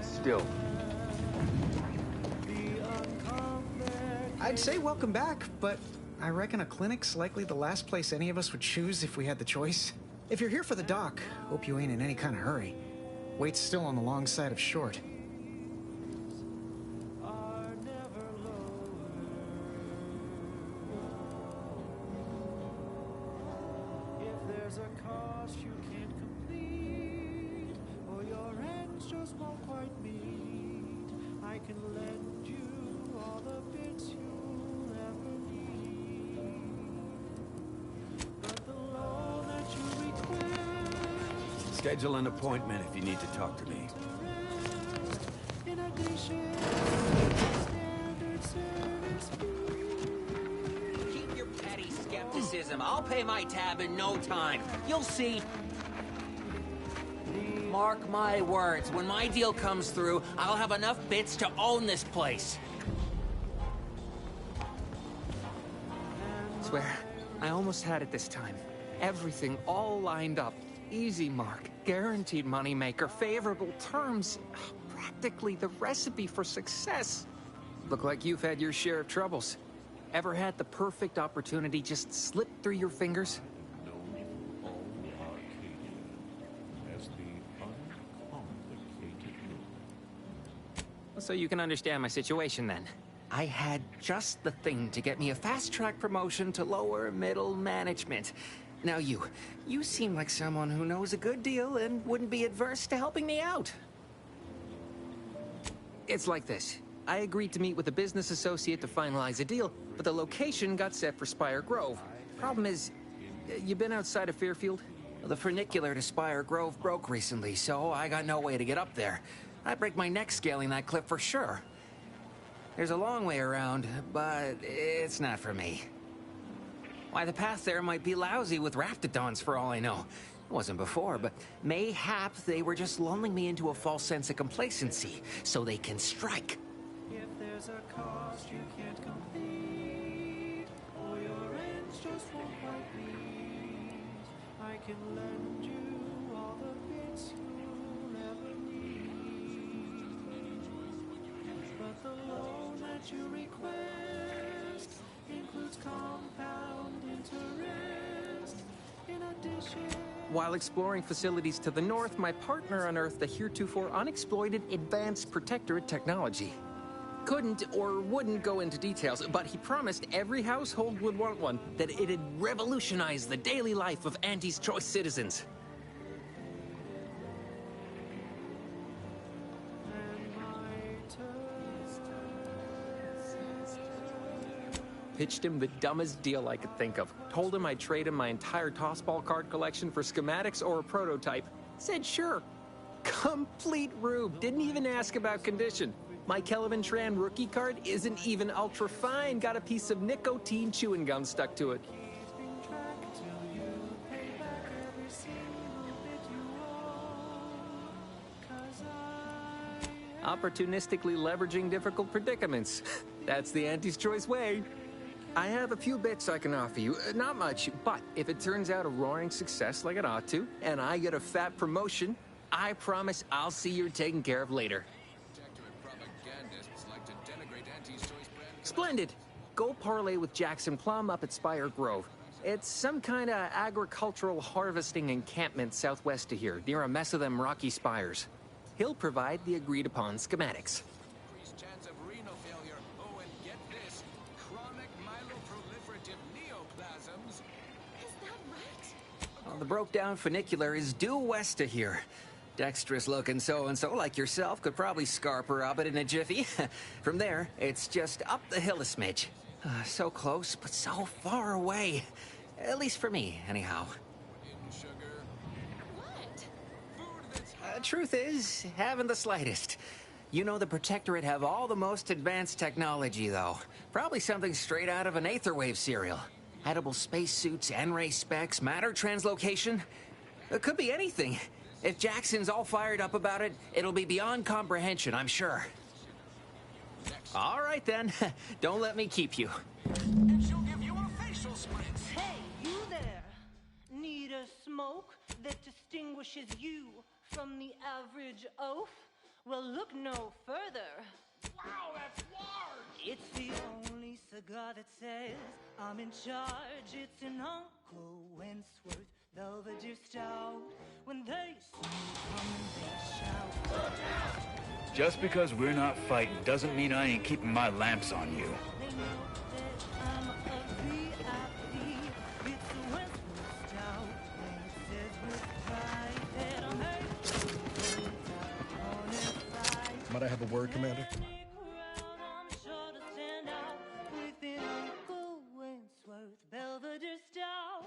Still. I'd say welcome back, but I reckon a clinic's likely the last place any of us would choose if we had the choice. If you're here for the doc, hope you ain't in any kind of hurry. Wait's still on the long side of short. Schedule an appointment if you need to talk to me. Keep your petty skepticism. I'll pay my tab in no time. You'll see. Mark my words, when my deal comes through, I'll have enough bits to own this place. Swear, I almost had it this time. Everything all lined up. Easy mark, guaranteed moneymaker, favorable terms. Practically the recipe for success. Look like you've had your share of troubles. Ever had the perfect opportunity just slip through your fingers? So you can understand my situation then. I had just the thing to get me a fast-track promotion to lower middle management. Now you seem like someone who knows a good deal and wouldn't be adverse to helping me out. It's like this. I agreed to meet with a business associate to finalize a deal, but the location got set for Spire Grove. Problem is, you been outside of Fairfield? The funicular to Spire Grove broke recently, so I got no way to get up there. I'd break my neck scaling that cliff for sure. There's a long way around, but it's not for me. Why, the path there might be lousy with raptidons for all I know. It wasn't before, but mayhap they were just lulling me into a false sense of complacency so they can strike. If there's a cost you can't complete, or your ends just won't quite meet, I can lend you all the bits you'll never need. But the loan that you request includes compound interest in addition. While exploring facilities to the north, my partner unearthed a heretofore unexploited advanced protectorate technology. Couldn't or wouldn't go into details, but he promised every household would want one, that it'd revolutionize the daily life of Auntie's Choice citizens. Pitched him the dumbest deal I could think of. Told him I'd trade him my entire tossball card collection for schematics or a prototype. Said sure. Complete rube. Didn't even ask about condition. My Kelvin Tran rookie card isn't even ultra fine. Got a piece of nicotine chewing gum stuck to it. Opportunistically leveraging difficult predicaments. That's the Auntie's Choice way. I have a few bits I can offer you. Not much, but if it turns out a roaring success like it ought to, and I get a fat promotion, I promise I'll see you're taken care of later. Splendid. Go parlay with Jackson Plum up at Spire Grove. It's some kind of agricultural harvesting encampment southwest of here, near a mess of them rocky spires. He'll provide the agreed-upon schematics. Chance of renal failure. Oh, and get this. Chronic myeloproliferative neoplasms. Is that right? Well, the broke-down funicular is due west of here. Dexterous-looking so-and-so like yourself could probably scarp her up it in a jiffy. From there, it's just up the hill a smidge. So close, but so far away. At least for me, anyhow. Truth is, haven't the slightest. You know the Protectorate have all the most advanced technology, though. Probably something straight out of an Aetherwave serial. Edible spacesuits, N-ray specs, matter translocation. It could be anything. If Jackson's all fired up about it, it'll be beyond comprehension, I'm sure. All right, then. Don't let me keep you. And she'll give you a facial spritz. Hey, you there. Need a smoke that distinguishes you from the average oaf? Well, look no further. Wow, that's large! It's the only cigar that says I'm in charge. It's an Uncle Wentworth Belvedere Stout. When they see me coming, they shout. Just because we're not fighting doesn't mean I ain't keeping my lamps on you. They know that I'm a VIP. It's the Wentworth Stout. When it says with pride that I'm Might I have a word, Commander? I'm sure to stand out within Uncle Wentworth Belvedere Stout.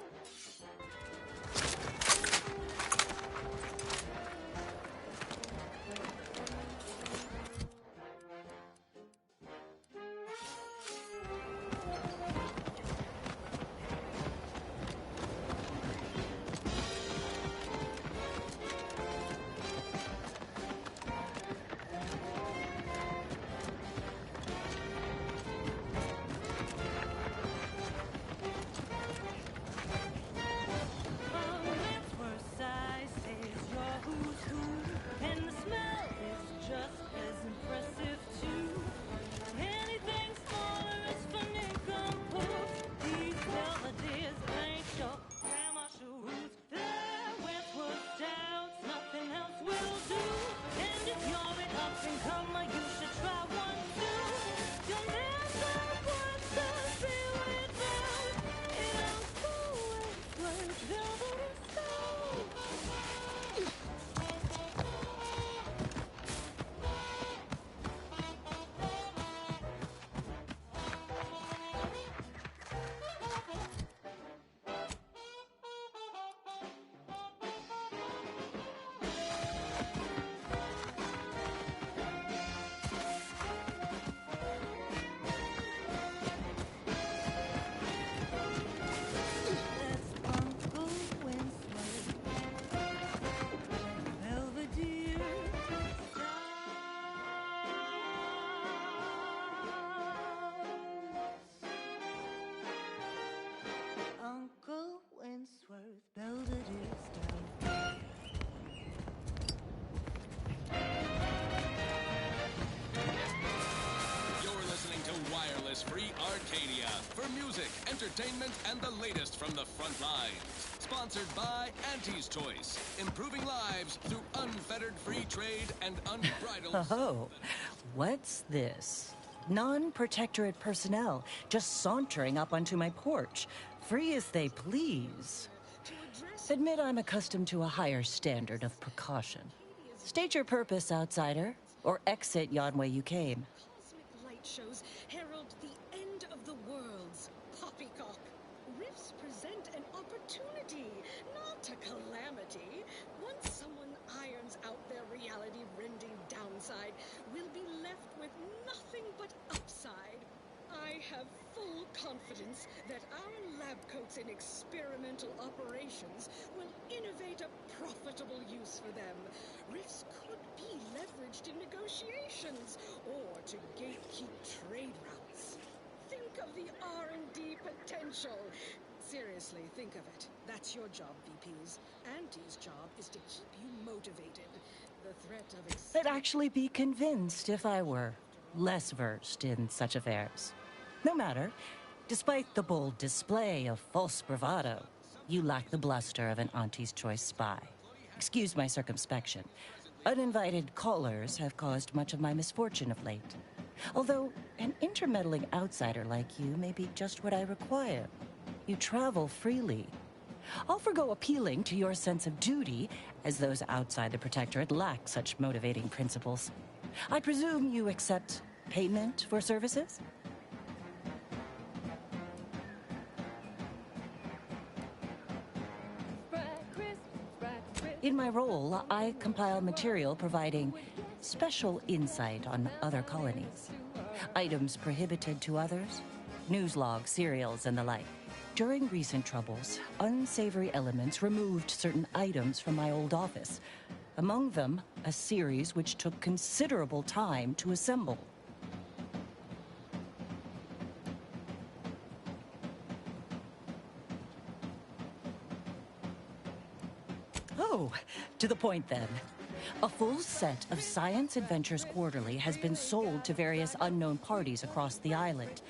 Arcadia for music, entertainment, and the latest from the front lines. Sponsored by Auntie's Choice, improving lives through unfettered free trade and unbridled... Oh, what's this? Non-protectorate personnel just sauntering up onto my porch, free as they please. Admit I'm accustomed to a higher standard of precaution. State your purpose, outsider, or exit yon way you came. Light shows herald the end of the worlds. Poppycock. Rifts present an opportunity, not a calamity. Once someone irons out their reality-rending downside, we'll be left with nothing but upside. I have full confidence that our lab coats in experimental operations will innovate a profitable use for them. Rifts could be leveraged in negotiations or to gatekeep trade routes. Think of the R&D potential. Seriously, think of it. That's your job, VPs. Auntie's job is to keep you motivated. The threat of... I'd actually be convinced if I were less versed in such affairs. No matter. Despite the bold display of false bravado, you lack the bluster of an Auntie's Choice spy. Excuse my circumspection. Uninvited callers have caused much of my misfortune of late. Although an intermeddling outsider like you may be just what I require. You travel freely. I'll forgo appealing to your sense of duty, as those outside the Protectorate lack such motivating principles. I presume you accept payment for services? In my role, I compile material providing special insight on other colonies. Items prohibited to others, news logs, serials, and the like. During recent troubles, unsavory elements removed certain items from my old office. Among them, a series which took considerable time to assemble. Oh, to the point then. A full set of Science Adventures Quarterly has been sold to various unknown parties across the island.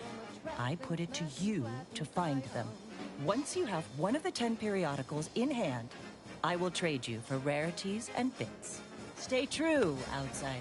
I put it to you to find them. Once you have one of the 10 periodicals in hand, I will trade you for rarities and bits. Stay true, outsider.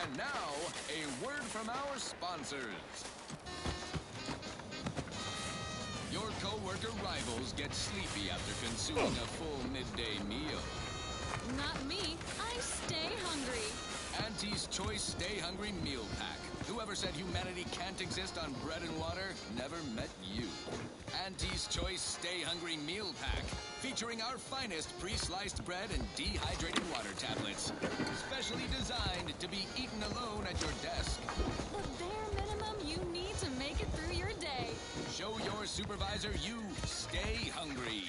And now, a word from our sponsors. Your co-worker rivals get sleepy after consuming a full midday meal. Not me. I stay hungry. Auntie's Choice Stay Hungry Meal Pack. Whoever said humanity can't exist on bread and water never met you. Auntie's Choice Stay Hungry Meal Pack, featuring our finest pre-sliced bread and dehydrated water tablets. Specially designed to be eaten alone at your desk. The bare minimum you supervisor, you stay hungry.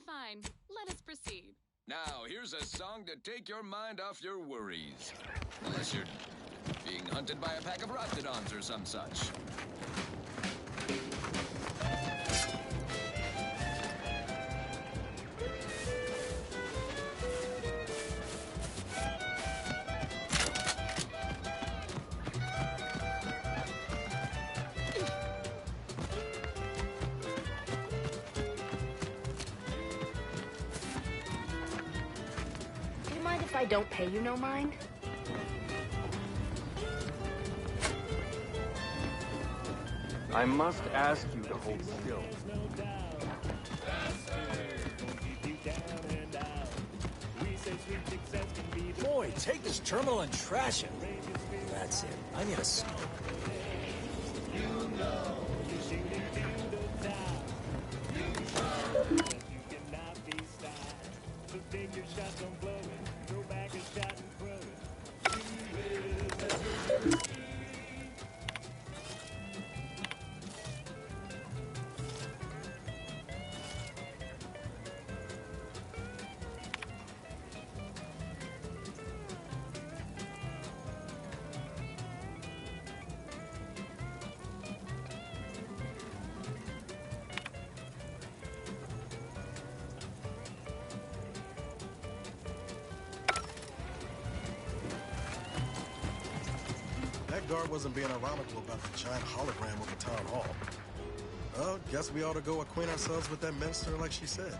Fine. Let us proceed. Now, here's a song to take your mind off your worries. Unless you're being hunted by a pack of raptidons or some such. Do you mind if I don't pay you no mind? I must ask you to hold still. Boy, take this terminal and trash it. That's it. I need a smoke. That guard wasn't being ironical about the giant hologram over town hall. Well, guess we ought to go acquaint ourselves with that minister like she said.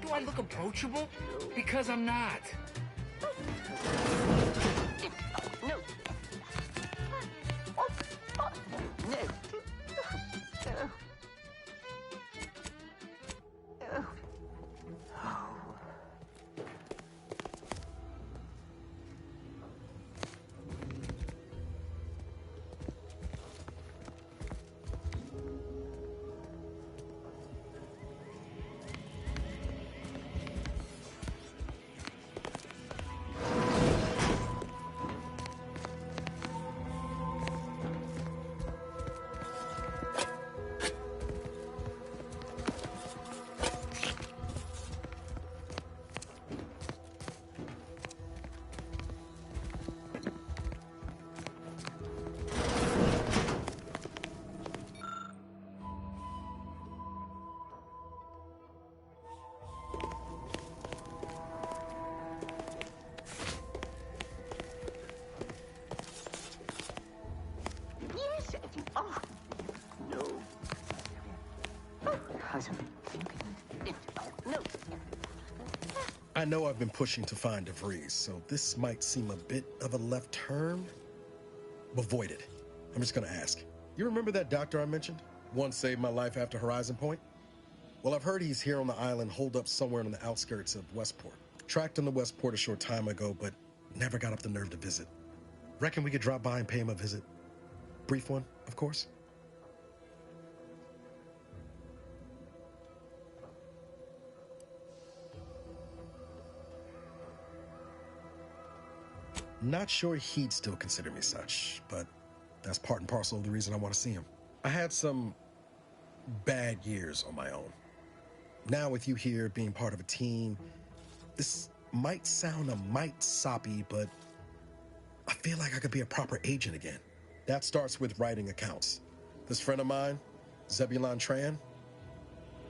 Do I look approachable? Because I'm not. No. I know I've been pushing to find DeVries, so this might seem a bit of a left turn. Avoid it. I'm just gonna ask. You remember that doctor I mentioned? One saved my life after Horizon Point? Well, I've heard he's here on the island, holed up somewhere on the outskirts of Westport. Tracked him to Westport a short time ago, but never got up the nerve to visit. Reckon we could drop by and pay him a visit? Brief one, of course. Not sure he'd still consider me such, but that's part and parcel of the reason I want to see him. I had some bad years on my own. Now with you here being part of a team, this might sound a mite soppy, but I feel like I could be a proper agent again. That starts with writing accounts. This friend of mine, Zebulon Tran,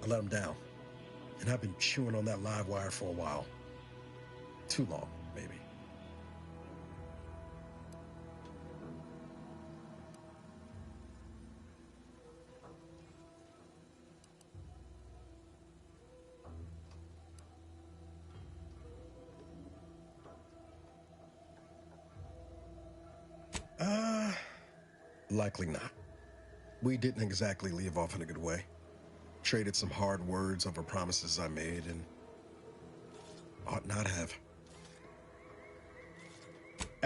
I let him down. And I've been chewing on that live wire for a while. Too long, maybe. Likely not. We didn't exactly leave off in a good way. Traded some hard words over promises I made and ought not have.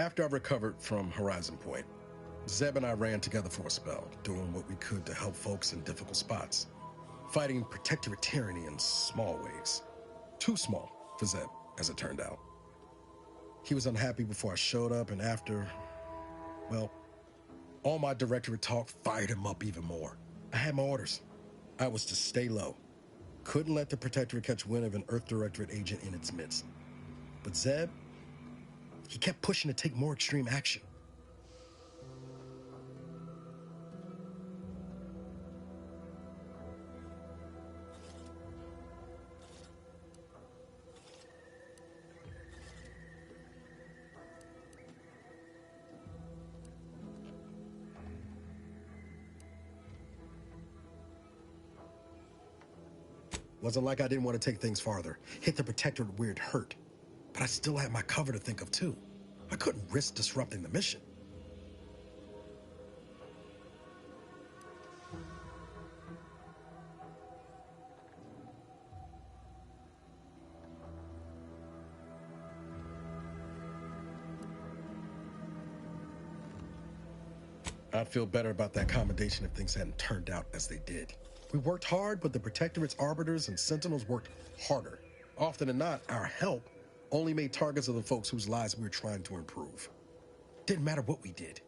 After I recovered from Horizon Point, Zeb and I ran together for a spell, doing what we could to help folks in difficult spots. Fighting protectorate tyranny in small ways. Too small for Zeb, as it turned out. He was unhappy before I showed up, and after, well, all my directorate talk fired him up even more. I had my orders. I was to stay low. Couldn't let the protectorate catch wind of an Earth Directorate agent in its midst. But Zeb, he kept pushing to take more extreme action. Wasn't like I didn't want to take things farther. Hit the protectorate where it hurt. But I still had my cover to think of too. I couldn't risk disrupting the mission. I'd feel better about that accommodation if things hadn't turned out as they did. We worked hard, but the Protectorate's arbiters and sentinels worked harder. Often than not, our help only made targets of the folks whose lives we were trying to improve. Didn't matter what we did.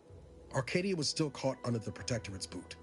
Arcadia was still caught under the Protectorate's boot.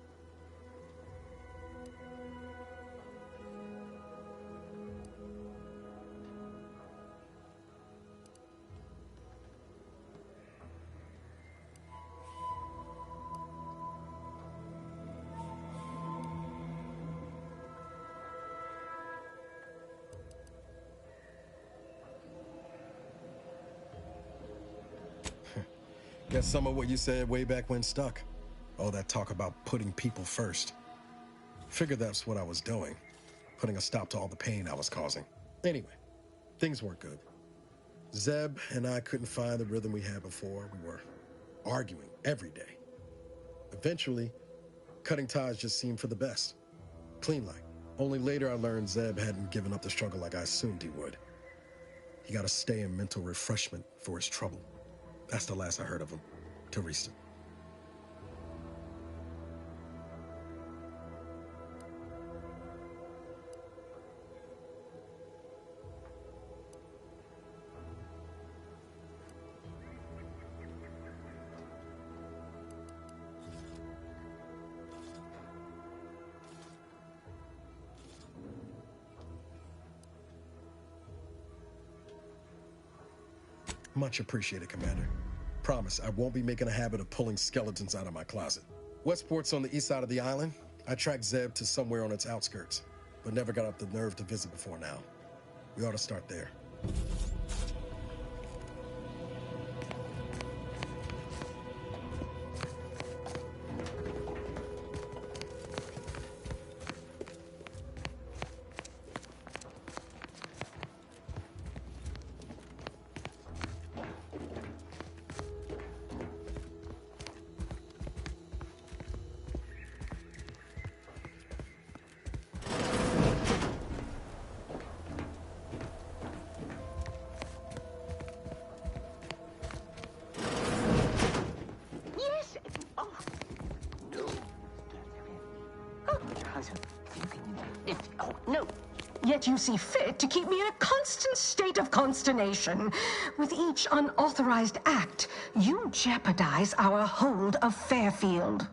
Guess some of what you said way back when stuck. All that talk about putting people first. Figured that's what I was doing. Putting a stop to all the pain I was causing. Anyway, things weren't good. Zeb and I couldn't find the rhythm we had before. We were arguing every day. Eventually, cutting ties just seemed for the best. Clean like. Only later I learned Zeb hadn't given up the struggle like I assumed he would. He got to stay in mental refreshment for his trouble. That's the last I heard of him, till recent. Much appreciated, Commander. Promise, I won't be making a habit of pulling skeletons out of my closet. Westport's on the east side of the island. I tracked Zeb to somewhere on its outskirts, but never got up the nerve to visit before now. We ought to start there. Yet you see fit to keep me in a constant state of consternation. With each unauthorized act, you jeopardize our hold of Fairfield.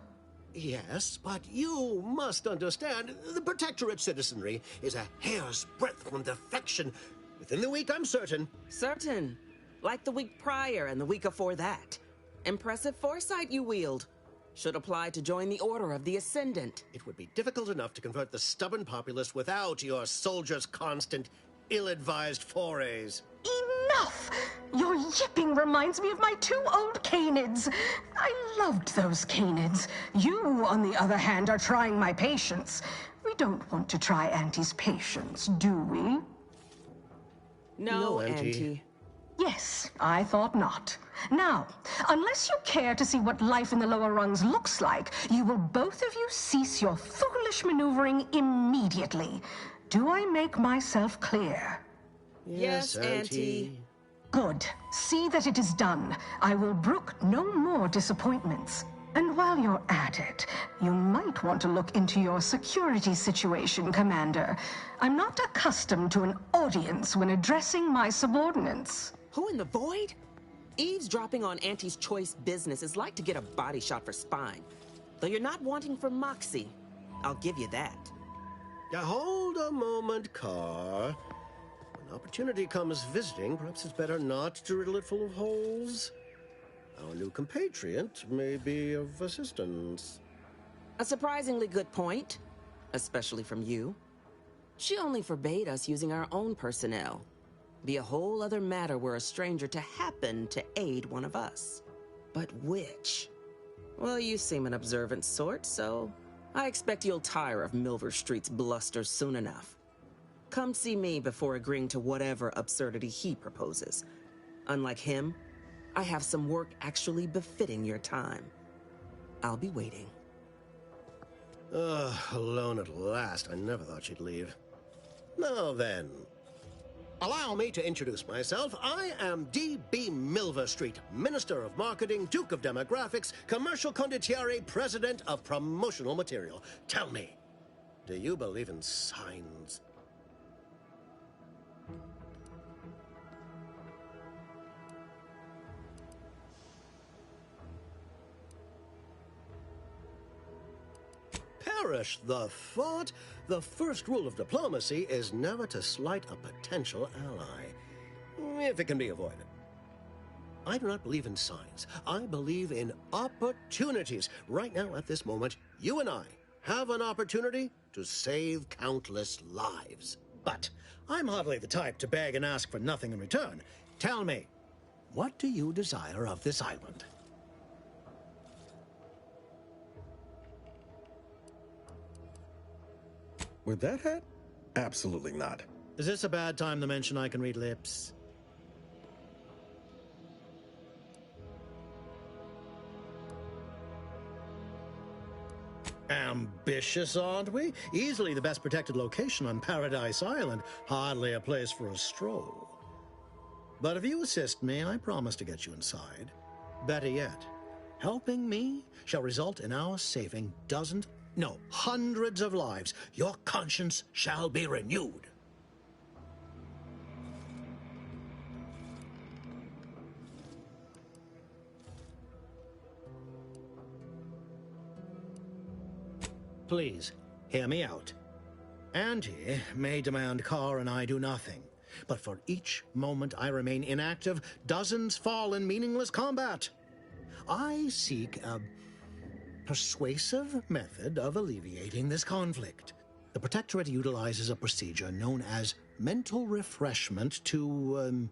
Yes, but you must understand, the Protectorate citizenry is a hair's breadth from defection. Within the week, I'm certain. Certain. Like the week prior and the week before that. Impressive foresight you wield. Should apply to join the Order of the Ascendant. It would be difficult enough to convert the stubborn populace without your soldiers' constant, ill-advised forays. Enough! Your yipping reminds me of my 2 old canids. I loved those canids. You, on the other hand, are trying my patience. We don't want to try Auntie's patience, do we? No, Auntie. Yes, I thought not. Now, unless you care to see what life in the lower rungs looks like, you will both of you cease your foolish maneuvering immediately. Do I make myself clear? Yes, Auntie. Good. See that it is done. I will brook no more disappointments. And while you're at it, you might want to look into your security situation, Commander. I'm not accustomed to an audience when addressing my subordinates. Who in the void? Eavesdropping on Auntie's choice business is like to get a body shot for spine. Though you're not wanting for moxie, I'll give you that. Now hold a moment, Carr. When opportunity comes visiting, perhaps it's better not to riddle it full of holes. Our new compatriot may be of assistance. A surprisingly good point, especially from you. She only forbade us using our own personnel. Be a whole other matter were a stranger to happen to aid one of us. But which? Well, you seem an observant sort, so I expect you'll tire of Milver Street's bluster soon enough. Come see me before agreeing to whatever absurdity he proposes. Unlike him, I have some work actually befitting your time. I'll be waiting. Alone at last. I never thought she'd leave. Now then, allow me to introduce myself. I am D.B. Milver Street, Minister of Marketing, Duke of Demographics, Commercial Condottiere, President of Promotional Material. Tell me, do you believe in signs? Perish the thought. The first rule of diplomacy is never to slight a potential ally, if it can be avoided. I do not believe in signs. I believe in opportunities. Right now, at this moment, you and I have an opportunity to save countless lives. But I'm hardly the type to beg and ask for nothing in return. Tell me, what do you desire of this island? With that hat? Absolutely not. Is this a bad time to mention I can read lips? Ambitious, aren't we? Easily the best protected location on Paradise Island. Hardly a place for a stroll. But if you assist me, I promise to get you inside. Better yet, helping me shall result in our saving dozens, no, hundreds of lives. Your conscience shall be renewed. Please, hear me out. Auntie may demand Carr and I do nothing, but for each moment I remain inactive, dozens fall in meaningless combat. I seek a persuasive method of alleviating this conflict. The Protectorate utilizes a procedure known as mental refreshment to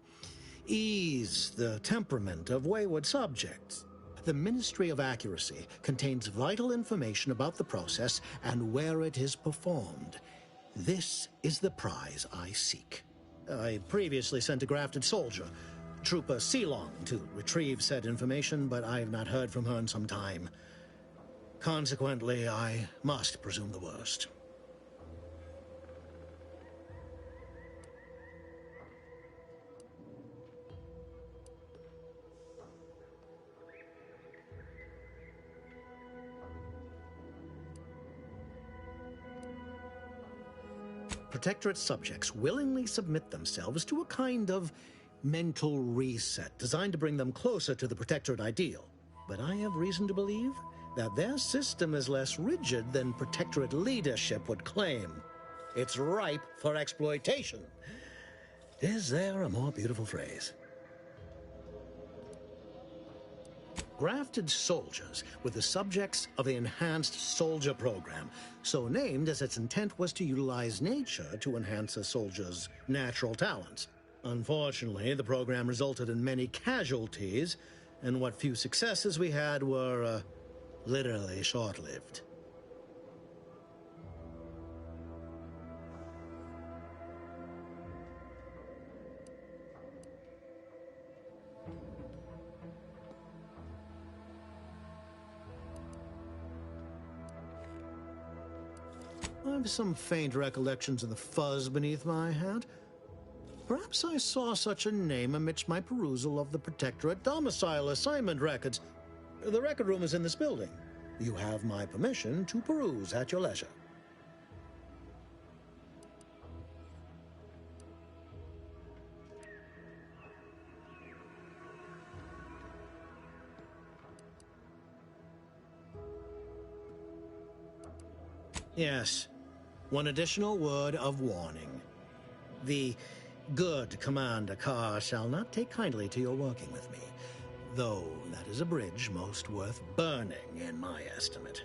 ease the temperament of wayward subjects. The Ministry of Accuracy contains vital information about the process and where it is performed. This is the prize I seek. I previously sent a grafted soldier, Trooper Ceylon, to retrieve said information, but I have not heard from her in some time. Consequently, I must presume the worst. Protectorate subjects willingly submit themselves to a kind of mental reset designed to bring them closer to the Protectorate ideal. But I have reason to believe that their system is less rigid than Protectorate leadership would claim. It's ripe for exploitation. Is there a more beautiful phrase? Grafted soldiers were the subjects of the Enhanced Soldier Program, so named as its intent was to utilize nature to enhance a soldier's natural talents. Unfortunately, the program resulted in many casualties, and what few successes we had were, literally short-lived. I have some faint recollections of the fuzz beneath my hat. Perhaps I saw such a name amidst my perusal of the Protectorate domicile assignment records. The record room is in this building. You have my permission to peruse at your leisure. Yes, one additional word of warning. The good Commander Carr shall not take kindly to your working with me, though that is a bridge most worth burning in my estimate.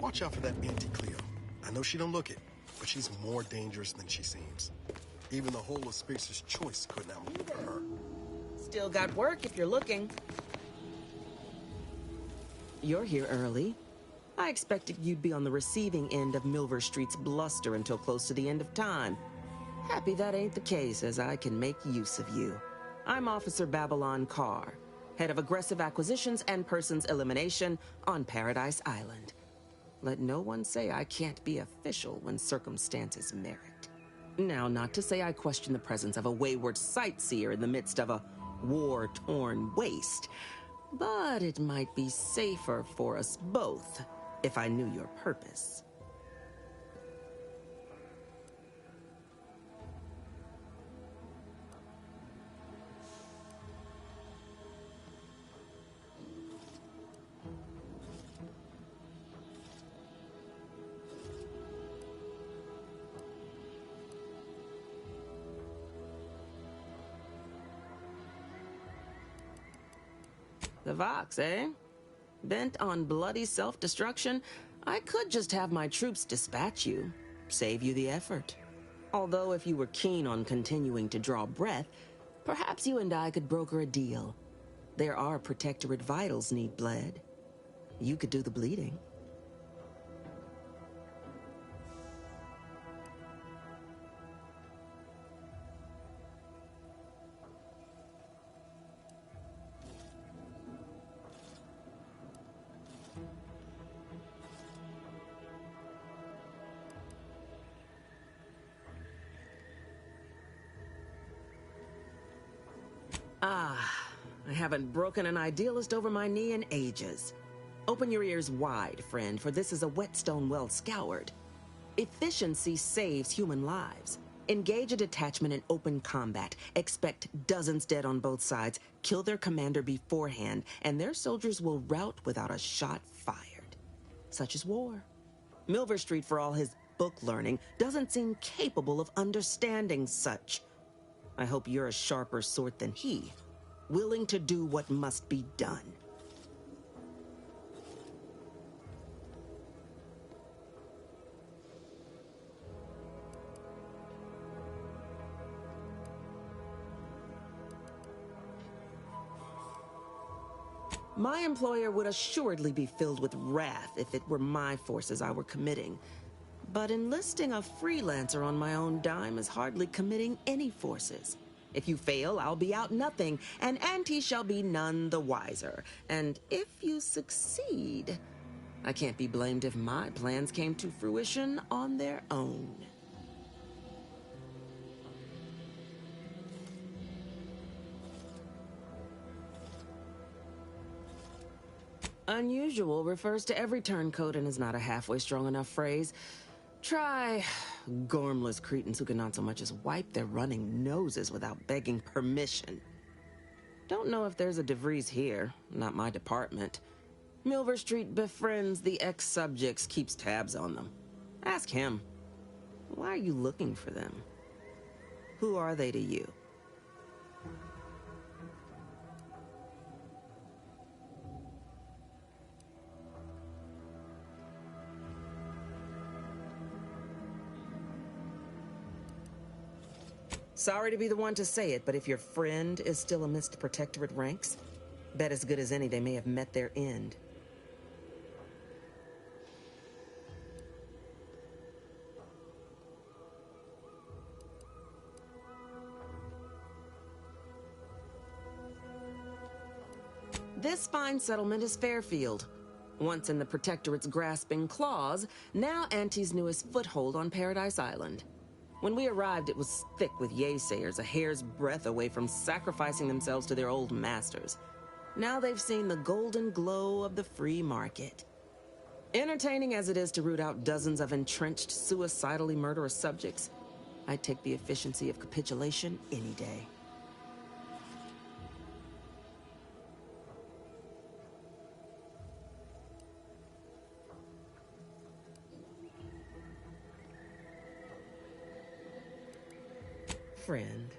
Watch out for that Auntie Cleo. I know she don't look it, but she's more dangerous than she seems. Even the whole of Spacer's Choice couldn't outmaneuver her. Still got work if you're looking. You're here early. I expected you'd be on the receiving end of Milver Street's bluster until close to the end of time. Happy that ain't the case, as I can make use of you. I'm Officer Babylon Carr, head of aggressive acquisitions and persons elimination on Paradise Island. Let no one say I can't be official when circumstances merit. Now, not to say I question the presence of a wayward sightseer in the midst of a war-torn waste, but it might be safer for us both if I knew your purpose. The Vox, eh? Bent on bloody self-destruction, I could just have my troops dispatch you, save you the effort. Although if you were keen on continuing to draw breath, perhaps you and I could broker a deal. There are Protectorate vitals need bled. You could do the bleeding. I haven't broken an idealist over my knee in ages. Open your ears wide, friend, for this is a whetstone well scoured. Efficiency saves human lives. Engage a detachment in open combat. Expect dozens dead on both sides. Kill their commander beforehand, and their soldiers will rout without a shot fired. Such is war. Milver Street, for all his book learning, doesn't seem capable of understanding such. I hope you're a sharper sort than he, willing to do what must be done. My employer would assuredly be filled with wrath if it were my forces I were committing. But enlisting a freelancer on my own dime is hardly committing any forces. If you fail, I'll be out nothing, and Auntie shall be none the wiser. And if you succeed, I can't be blamed if my plans came to fruition on their own. Unusual refers to every turncoat and is not a halfway strong enough phrase. Try gormless cretins who can not so much as wipe their running noses without begging permission. Don't know if there's a DeVries here, not my department. Milver Street befriends the ex-subjects, keeps tabs on them. Ask him. Why are you looking for them? Who are they to you? Sorry to be the one to say it, but if your friend is still amidst Protectorate ranks, bet as good as any they may have met their end. This fine settlement is Fairfield. Once in the Protectorate's grasping claws, now Auntie's newest foothold on Paradise Island. When we arrived, it was thick with yaysayers, a hair's breadth away from sacrificing themselves to their old masters. Now they've seen the golden glow of the free market. Entertaining as it is to root out dozens of entrenched, suicidally murderous subjects, I'd take the efficiency of capitulation any day. Friend,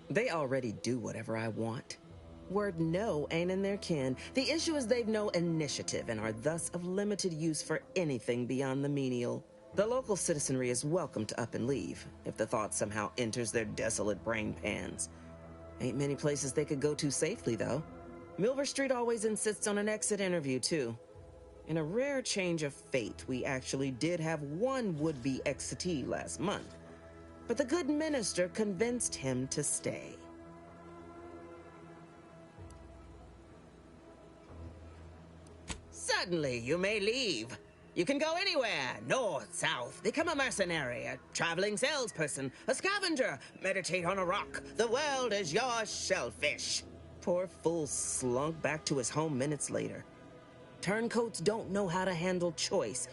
they already do whatever I want. Word no ain't in their kin. The issue is they've no initiative and are thus of limited use for anything beyond the menial. The local citizenry is welcome to up and leave, if the thought somehow enters their desolate brain pans. Ain't many places they could go to safely, though. Milver Street always insists on an exit interview, too. In a rare change of fate, we actually did have one would-be exitee last month. But the good minister convinced him to stay. Suddenly, you may leave. You can go anywhere, north, south, become a mercenary, a traveling salesperson, a scavenger, meditate on a rock. The world is your shellfish. Poor fool slunk back to his home minutes later. Turncoats don't know how to handle choice.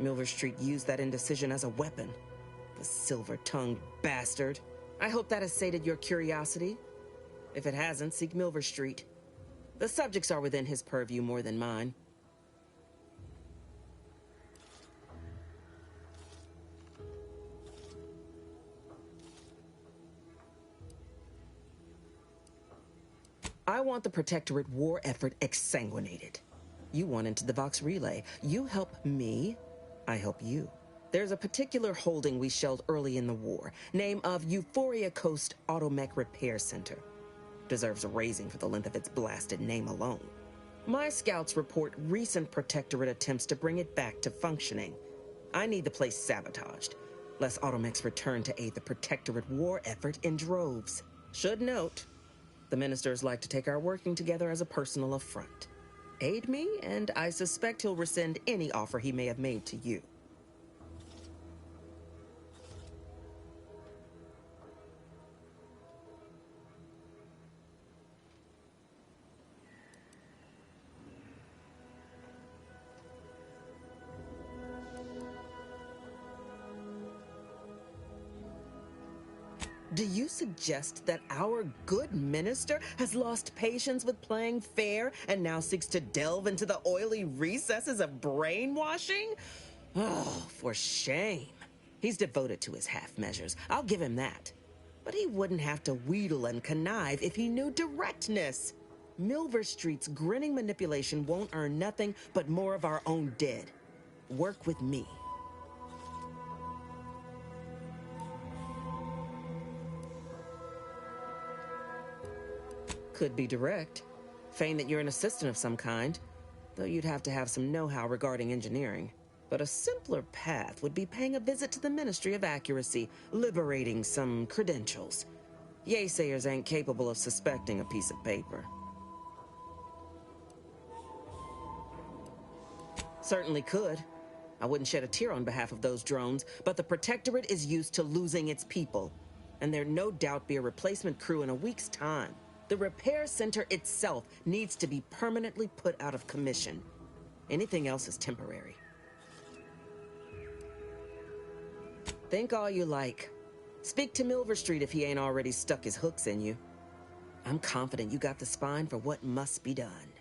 Milver Street used that indecision as a weapon. The silver-tongued bastard. I hope that has sated your curiosity. If it hasn't, seek Milver Street. The subjects are within his purview more than mine. I want the Protectorate war effort exsanguinated. You want into the Vox Relay. You help me, I help you. There's a particular holding we shelled early in the war, name of Euphoria Coast Automech Repair Center. Deserves a raising for the length of its blasted name alone. My scouts report recent Protectorate attempts to bring it back to functioning. I need the place sabotaged, lest Automechs return to aid the Protectorate war effort in droves. Should note, the ministers like to take our working together as a personal affront. Aid me, and I suspect he'll rescind any offer he may have made to you. Do you suggest that our good minister has lost patience with playing fair and now seeks to delve into the oily recesses of brainwashing? Oh, for shame. He's devoted to his half measures. I'll give him that. But he wouldn't have to wheedle and connive if he knew directness. Milver Street's grinning manipulation won't earn nothing but more of our own dead. Work with me. Could be direct. Feign that you're an assistant of some kind, though you'd have to have some know-how regarding engineering. But a simpler path would be paying a visit to the Ministry of Accuracy, liberating some credentials. Yaysayers ain't capable of suspecting a piece of paper. Certainly could. I wouldn't shed a tear on behalf of those drones, but the Protectorate is used to losing its people. And there'd no doubt be a replacement crew in a week's time. The repair center itself needs to be permanently put out of commission. Anything else is temporary. Think all you like. Speak to Milver Street if he ain't already stuck his hooks in you. I'm confident you got the spine for what must be done.